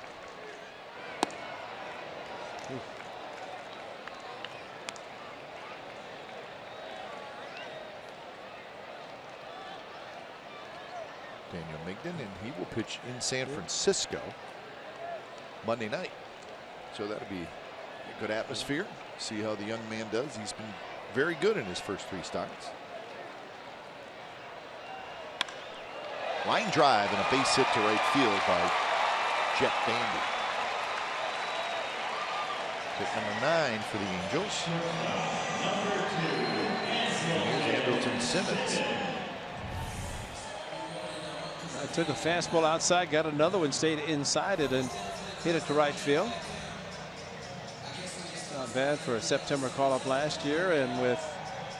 Daniel Mingden, and he will pitch in San Francisco Monday night. So that'll be a good atmosphere. See how the young man does. He's been very good in his first 3 starts. Line drive and a base hit to right field by Jet Bandy. Hit number 9 for the Angels. Here's Andrelton Simmons. I took a fastball outside, got another one, stayed inside it, and hit it to right field. Not bad for a September call-up last year, and with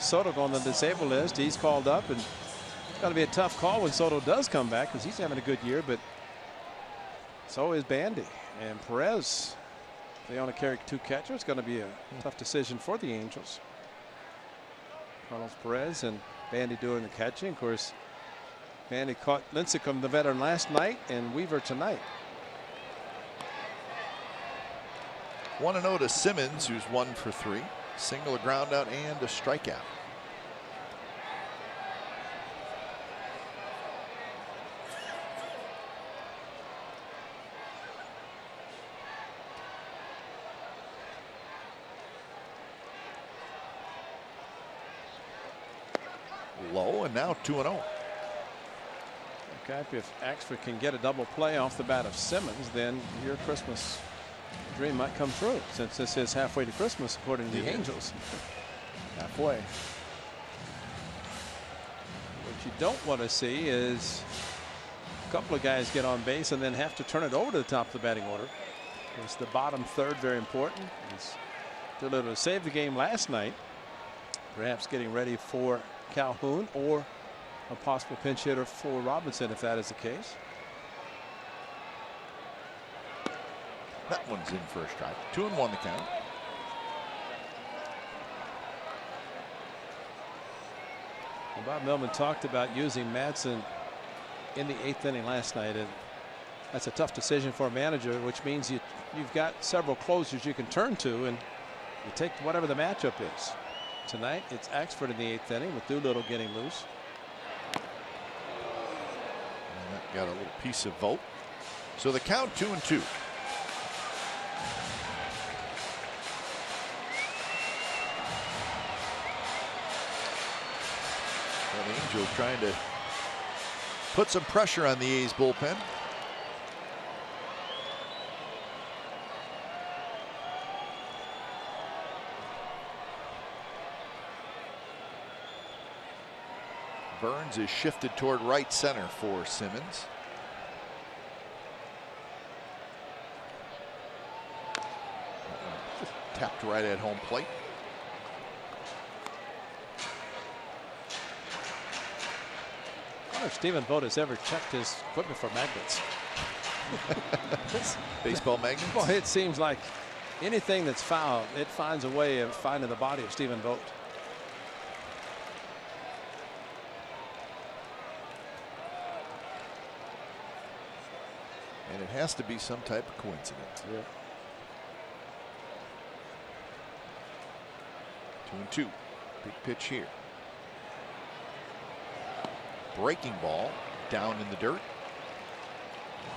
Soto on the disabled list, he's called up, and it's got to be a tough call when Soto does come back because he's having a good year, but so is Bandy and Perez. They only carry 2 catchers. It's going to be a tough decision for the Angels. Carlos Perez and Bandy doing the catching. Of course, Bandy caught Lincecum, the veteran, last night, and Weaver tonight. 1-0 to Simmons, who's 1 for 3. Single, a ground out, and a strikeout. low, and now 2-0. Okay, if Axford can get a double play off the bat of Simmons, then your Christmas dream might come true, since this is halfway to Christmas according to the Angels. Halfway. What you don't want to see is a couple of guys get on base and then have to turn it over to the top of the batting order. It's the bottom third, very important. He's did able to save the game last night, perhaps getting ready for Calhoun or a possible pinch hitter for Robinson if that is the case. That one's in for a strike. 2-1 the count. Well, Bob Millman talked about using Madsen in the 8th inning last night, and that's a tough decision for a manager, which means you've got several closers you can turn to, and you take whatever the matchup is. Tonight it's Axford in the 8th inning with Doolittle getting loose. And that got a little piece of vote. So the count 2-2. And the Angels trying to put some pressure on the A's bullpen. Burns is shifted toward right center for Simmons. Tapped right at home plate. I wonder if Stephen Vogt has ever checked his equipment for magnets. Baseball magnets? Well, it seems like anything that's foul, it finds a way of finding the body of Stephen Vogt. And it has to be some type of coincidence. Yeah. 2-2. Big pitch here. Breaking ball down in the dirt.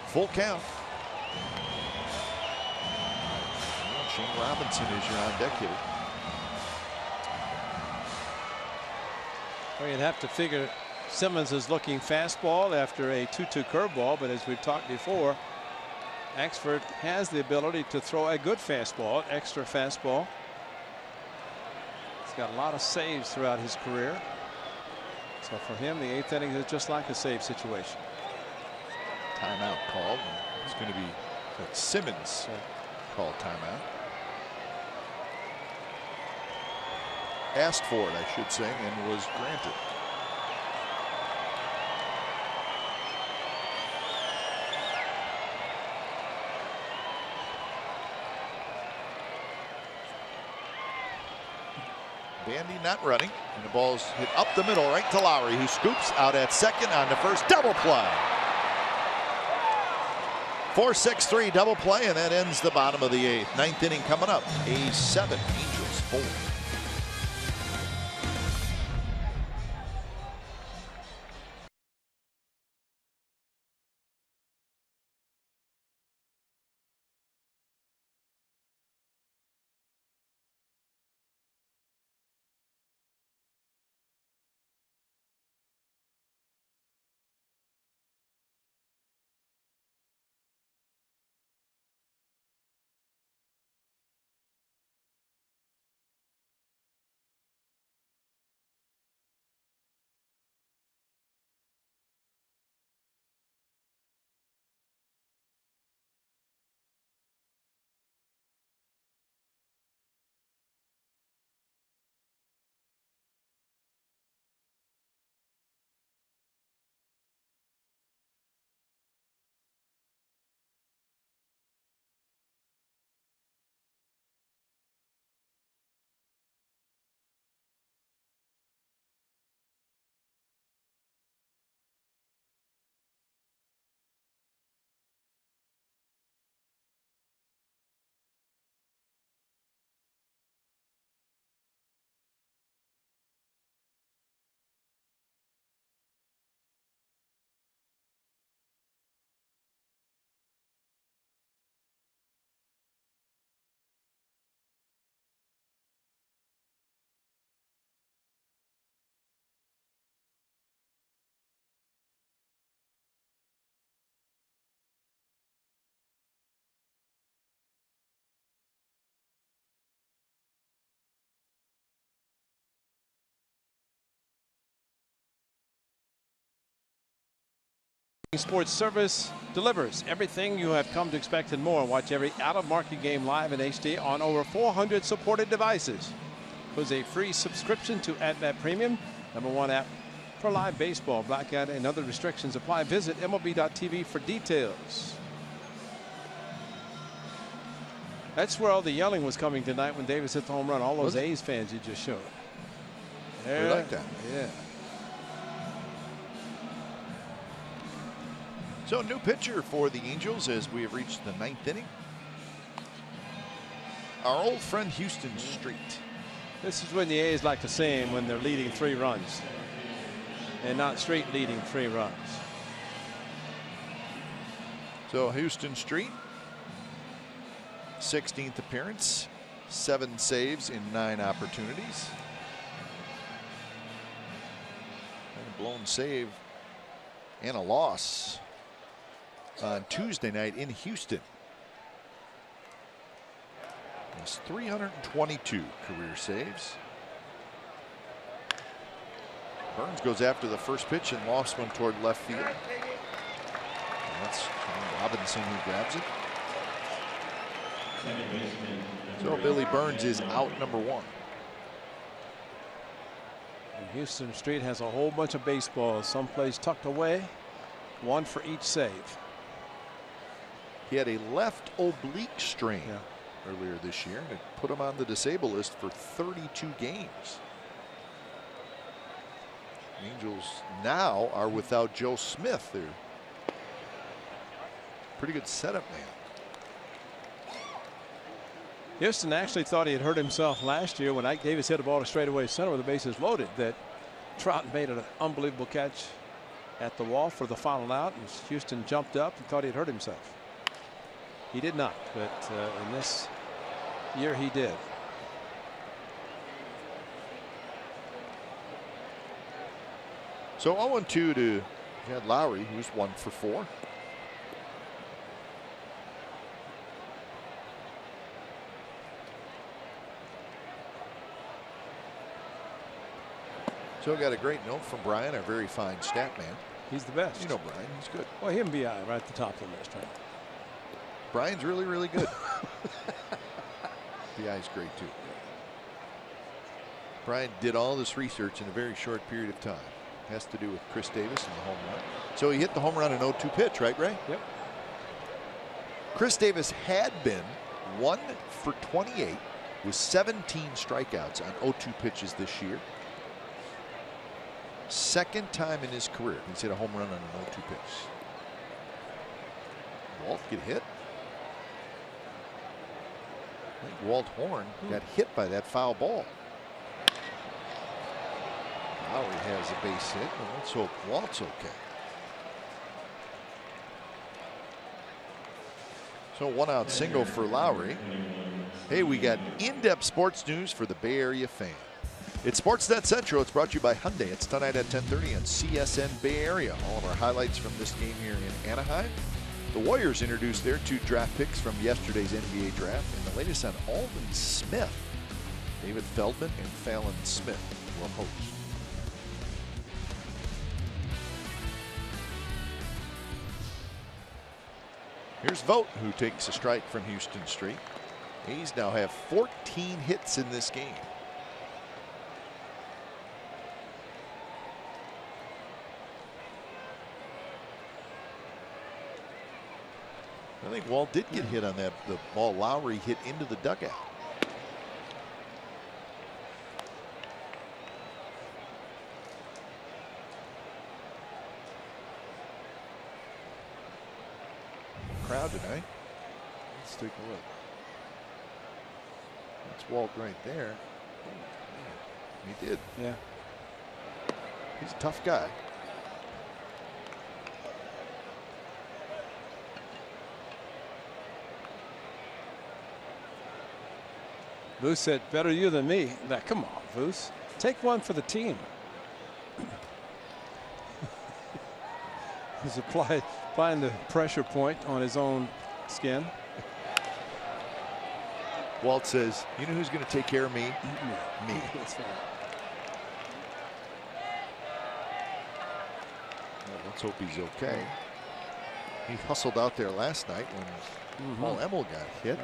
Full count. Well, Shane Robinson is your on deck hitter. Well, you'd have to figure Simmons is looking fastball after a 2-2 curveball, but as we've talked before, Axford has the ability to throw a good fastball, extra fastball. He's got a lot of saves throughout his career. So for him, the 8th inning is just like a save situation. Timeout called. It's going to be Simmons called timeout. Asked for it, I should say, and was granted. Bandy not running, and the ball's hit up the middle right to Lowry, who scoops out at second on the first double play. 4-6-3 double play, and that ends the bottom of the 8th. 9th inning coming up. A's 7, Angels 4. Sports Service delivers everything you have come to expect and more. Watch every out-of-market game live in HD on over 400 supported devices. Includes a free subscription to AtBat Premium, #1 app for live baseball. Blackout and other restrictions apply. Visit MLB.tv for details. That's where all the yelling was coming tonight when Davis hit the home run. All those A's fans you just showed. We like that. Yeah. So, new pitcher for the Angels as we have reached the 9th inning. Our old friend Houston Street. This is when the A's like to sing when they're leading 3 runs. And not Street leading 3 runs. So, Houston Street, 16th appearance, 7 saves in 9 opportunities. And a blown save and a loss on Tuesday night in Houston. It's 322 career saves. Burns goes after the first pitch and lofts one toward left field. And that's Robinson who grabs it. So Billy Burns is out #1. And Houston Street has a whole bunch of baseballs someplace tucked away, 1 for each save. He had a left oblique strain earlier this year, and it put him on the disabled list for 32 games. Angels now are without Joe Smith. They're pretty good setup man. Houston actually thought he had hurt himself last year when Ike Davis hit a ball to straightaway center with the bases loaded. That Trout made an unbelievable catch at the wall for the final out, and Houston jumped up and thought he had hurt himself. He did not, but in this year he did. So 0-2 to Jed Lowry, who's 1 for 4. So got a great note from Brian, our very fine stat man. He's the best. You know Brian, he's good. Well, him and BI right at the top of the list, right? Brian's really, really good. BI's great too. Brian did all this research in a very short period of time. Has to do with Chris Davis and the home run. So he hit the home run in 0-2 pitch, right, Ray? Yep. Chris Davis had been 1 for 28 with 17 strikeouts on 0-2 pitches this year. Second time in his career he's hit a home run on an 0-2 pitch. Walt get hit. I think Walt Horn got hit by that foul ball. Lowry has a base hit, but let's hope Walt's okay. So 1-out single for Lowry. Hey, we got in-depth sports news for the Bay Area fan. It's Sportsnet Central. It's brought to you by Hyundai. It's tonight at 10:30 on CSN Bay Area. All of our highlights from this game here in Anaheim. The Warriors introduced their 2 draft picks from yesterday's NBA draft, and the latest on Alden Smith. David Feldman and Fallon Smith will host. Here's Vogt, who takes a strike from Houston Street. A's now have 14 hits in this game. I think Walt did get hit on that, the ball Lowry hit into the dugout. Crowd tonight. Let's take a look. That's Walt right there. Oh, he did. Yeah. He's a tough guy. Voos said, better you than me. Now, come on, Voos. Take one for the team. He's applying the pressure point on his own skin. Walt says, you know who's going to take care of me? Me. That's right. Well, let's hope he's okay. He hustled out there last night when Paul Emmel got hit.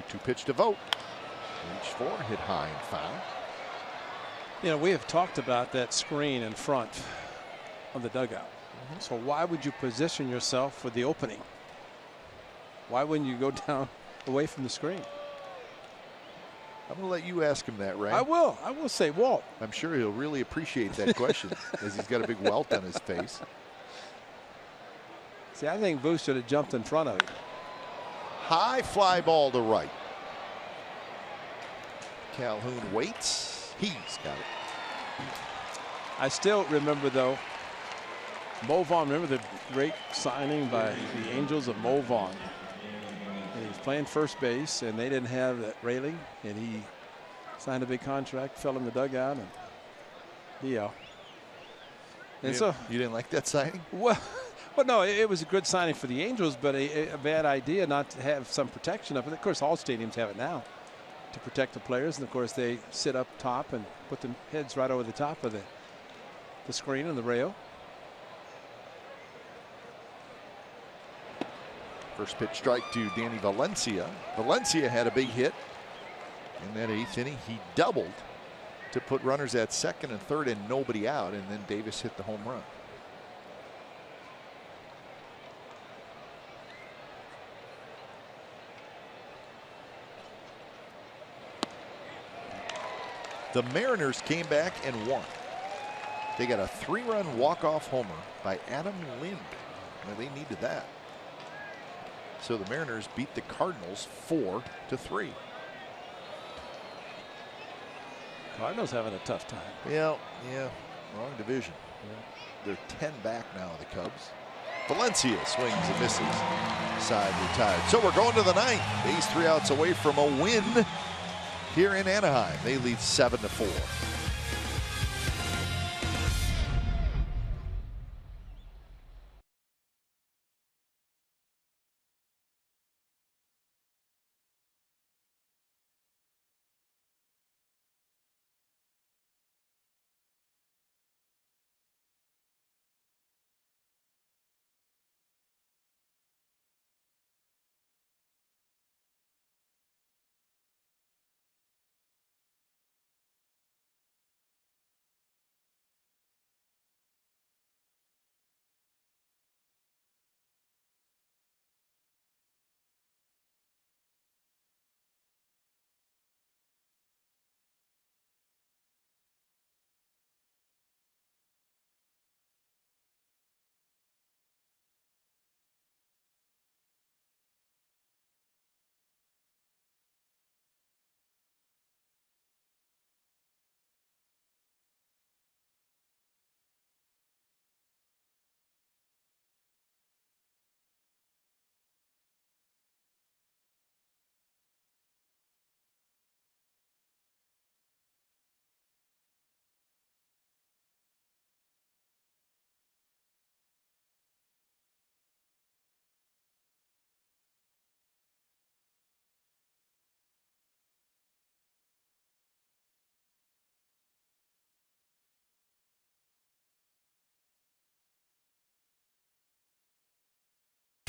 Two pitch to Vogt. Reach for, hit high and foul. You know, we have talked about that screen in front of the dugout. So why would you position yourself for the opening? Why wouldn't you go down away from the screen? I'm going to let you ask him that, Ray. I will say, Walt. I'm sure he'll really appreciate that question as he's got a big welt on his face. See, I think Booth should have jumped in front of him. High fly ball to right. Calhoun waits. He's got it. I still remember, though, Mo Vaughn. Remember the great signing by the Angels of Mo Vaughn? And he was playing first base, and they didn't have that railing, and he signed a big contract, fell in the dugout, and And so you didn't like that signing? Well, no, it was a good signing for the Angels, but a bad idea not to have some protection of it. Of course, all stadiums have it now to protect the players, and of course they sit up top and put their heads right over the top of the screen and the rail. First pitch strike to Danny Valencia. Valencia had a big hit in that 8th inning. He doubled to put runners at second and third and nobody out, and then Davis hit the home run. The Mariners came back and won. They got a 3-run walk-off homer by Adam Lind. Well, they needed that. So the Mariners beat the Cardinals 4-3. Cardinals having a tough time. Yeah, wrong division. They're 10 back now, the Cubs. Valencia swings and misses. Side retired. So we're going to the 9th. A's 3 outs away from a win here in Anaheim. They lead 7-4.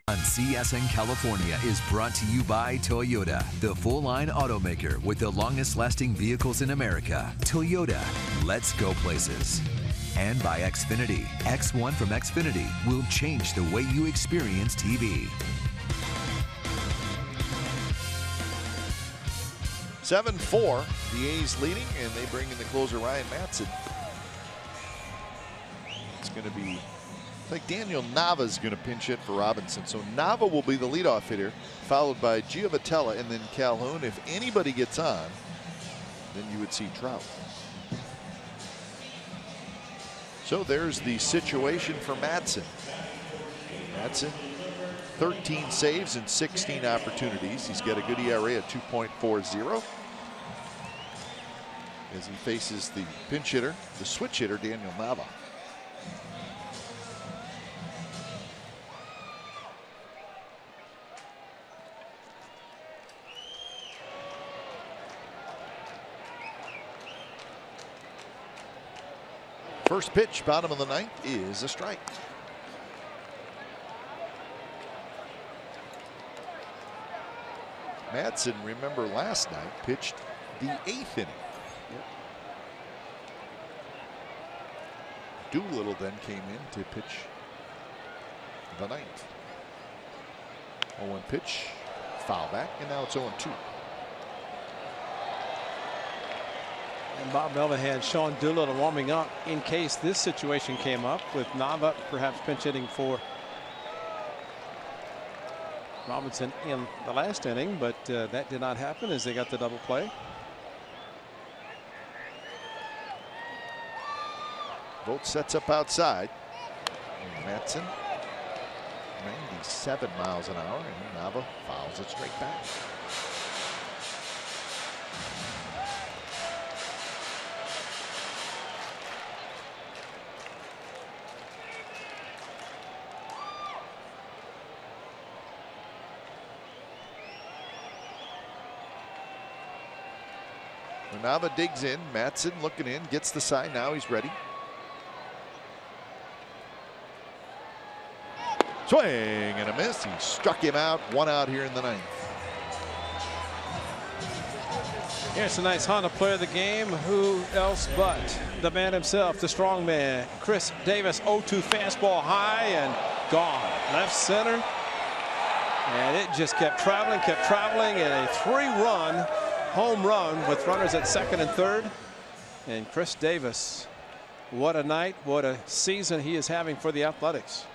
On CSN California is brought to you by Toyota, the full-line automaker with the longest-lasting vehicles in America. Toyota, let's go places. And by Xfinity. X1 from Xfinity will change the way you experience TV. 7-4, the A's leading, and they bring in the closer Ryan Madson. It's going to be like Daniel Nava's going to pinch hit for Robinson. So Nava will be the leadoff hitter, followed by Giovitella and then Calhoun. If anybody gets on, then you would see Trout. So there's the situation for Madson. Madson, 13 saves and 16 opportunities. He's got a good ERA at 2.40 as he faces the pinch hitter, the switch hitter, Daniel Nava. First pitch, bottom of the ninth, is a strike. Madsen, remember last night, pitched the 8th inning. Doolittle then came in to pitch the 9th. 0-1 pitch, foul back, and now it's 0-2. And Bob Melvin had Sean Doolittle warming up in case this situation came up, with Nava perhaps pinch hitting for Robinson in the last inning, but that did not happen as they got the double play. Vogt sets up outside. Madsen, 97 miles an hour, and Nava fouls it straight back. Nava digs in. Madsen looking in, gets the sign. Now he's ready. Swing and a miss. He struck him out. 1 out here in the 9th. Here's a nice Honda player of the game. Who else but the man himself, the strong man, Chris Davis. 0-2 fastball high and gone. Left center. And it just kept traveling, and a 3-run home run with runners at second and third. And Chris Davis, what a night, what a season he is having for the Athletics.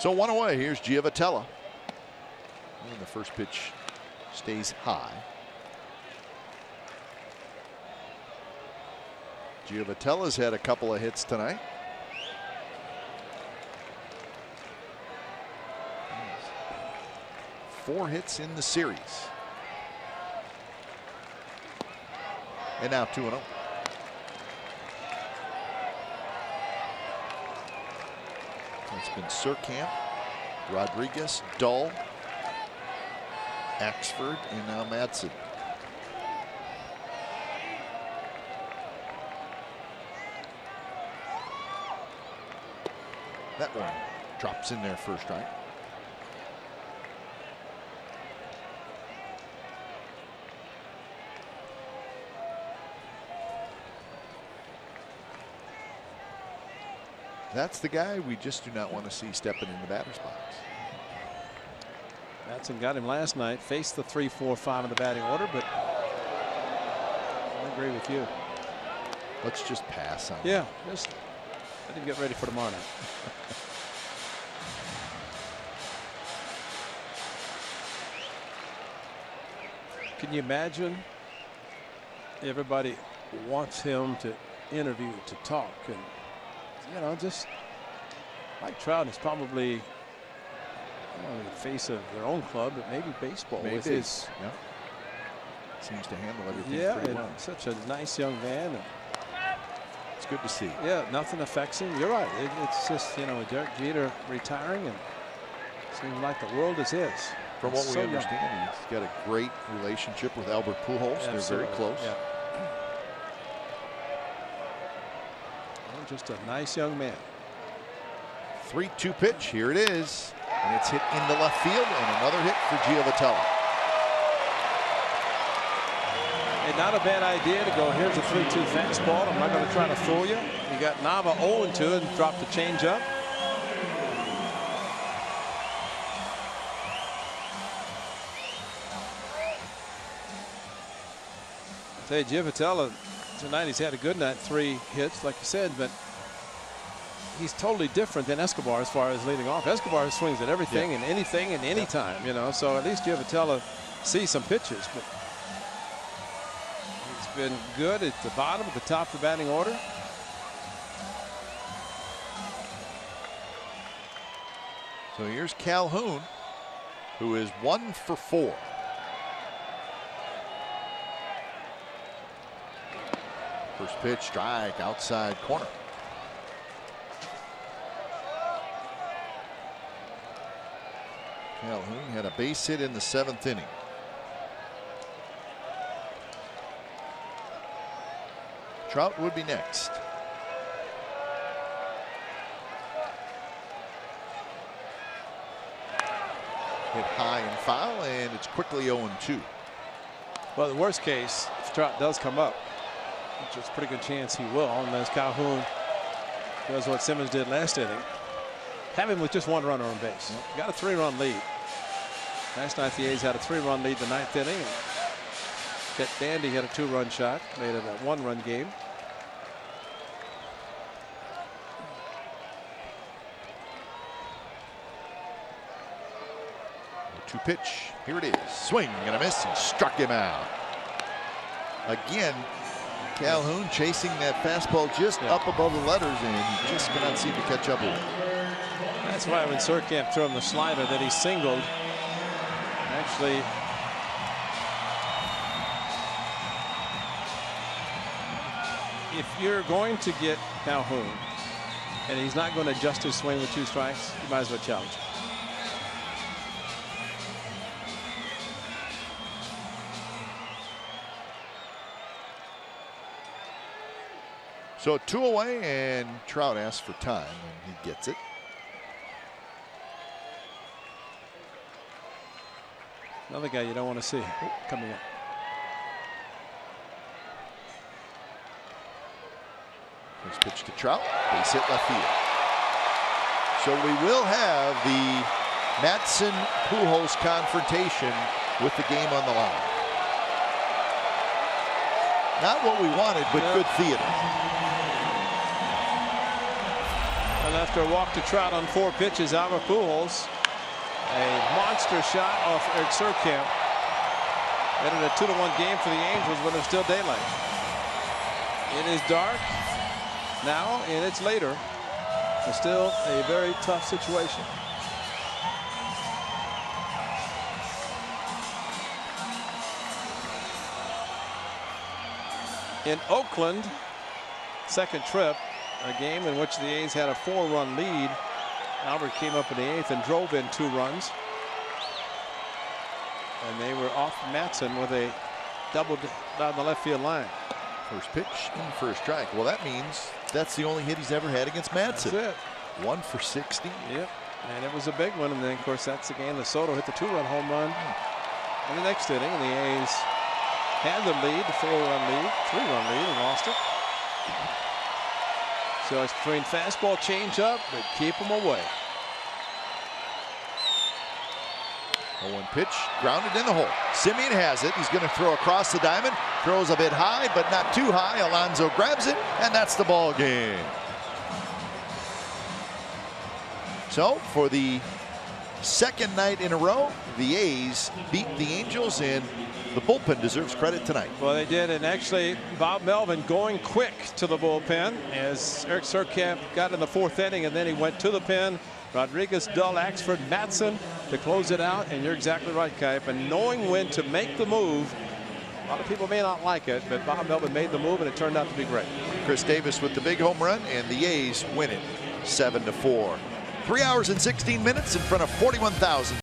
So 1 away. Here's Giovitella. And the first pitch stays high. Giovitella's had a couple of hits tonight. 4 hits in the series. And now 2-0. It's been Surkamp, Rodriguez, Dull, Axford, and now Madsen. That one drops in there for a strike. That's the guy we just do not want to see stepping in the batter's box. Madsen got him last night, faced the 3, 4, 5 in the batting order, but I agree with you. Let's just pass on. Yeah, just let him get ready for tomorrow night. Can you imagine? Everybody wants him to interview, to talk, and you know, just Mike Trout is probably the face of their own club, but maybe baseball. Maybe. With his, yeah. Seems to handle everything pretty well. Such a nice young man. And it's good to see. Yeah, nothing affects him. You're right. It's just, you know, Derek Jeter retiring, and it seems like the world is his. From what we understand, he's got a great relationship with Albert Pujols. Absolutely. They're very close. Yeah. Just a nice young man. 3-2 pitch. Here it is. And it's hit into left field, and another hit for Giovitella. And not a bad idea to go, here's a 3-2 fastball. I'm not going to try to fool you. You got Nava 0-2 and dropped the changeup. Say Giovitella tonight, he's had a good night, 3 hits, like you said, but he's totally different than Escobar as far as leading off. Escobar swings at everything and anything and any time, you know, so at least Giovitella sees some pitches, but he's been good at the bottom, at the top of the batting order. So here's Calhoun, who is 1 for 4. First pitch, strike, outside corner. Calhoun had a base hit in the 7th inning. Trout would be next. Hit high and foul, and it's quickly 0-2. Well, the worst case, if Trout does come up, which is a pretty good chance he will, unless Calhoun does what Simmons did last inning, have him with just one runner on base. Got a 3-run lead. Last night the A's had a 3-run lead in the 9th inning. Chet Dandy had a 2-run shot, made it a 1-run game. The 2 pitch. Here it is. Swing and a miss. He struck him out. Again, Calhoun chasing that fastball just up above the letters, and he just cannot seem to catch up with it. That's why when Surkamp threw him the slider that he singled. Actually, if you're going to get Calhoun and he's not going to adjust his swing with 2 strikes, you might as well challenge him. So 2 away, and Trout asks for time, and he gets it. Another guy you don't want to see coming up. First pitch to Trout, base hit left field. So we will have the Madsen-Pujols confrontation with the game on the line. Not what we wanted, but good theater. And after a walk to Trout on 4 pitches, Albert Pujols, a monster shot off Eric Surkamp. Made it a 2-1 game for the Angels when there's still daylight. It is dark now, and it's later. It's still a very tough situation. In Oakland, second trip, a game in which the A's had a 4-run lead. Albert came up in the 8th and drove in 2 runs. And they were off Madsen with a double down the left field line. First pitch and first strike. Well, that means that's the only hit he's ever had against Madsen. That's it. 1 for 60. Yep. And it was a big one. And then, of course, that's the game that Soto hit the 2-run home run in the next inning. And the A's had the lead, the 4-run lead, 3-run lead, and lost it. So it's between fastball, changeup, but keep them away. 0-1 pitch, grounded in the hole. Semien has it. He's going to throw across the diamond. Throws a bit high, but not too high. Alonso grabs it, and that's the ball game. So for the second night in a row, the A's beat the Angels, and the bullpen deserves credit tonight. Well, they did, and actually Bob Melvin going quick to the bullpen as Eric Surkamp got in the 4th inning, and then he went to the pen. Rodriguez, Dull, Axford, Madsen to close it out, and you're exactly right, Kipe. And knowing when to make the move, a lot of people may not like it, but Bob Melvin made the move, and it turned out to be great. Chris Davis with the big home run, and the A's win it 7-4. 3 hours and 16 minutes in front of 41,000.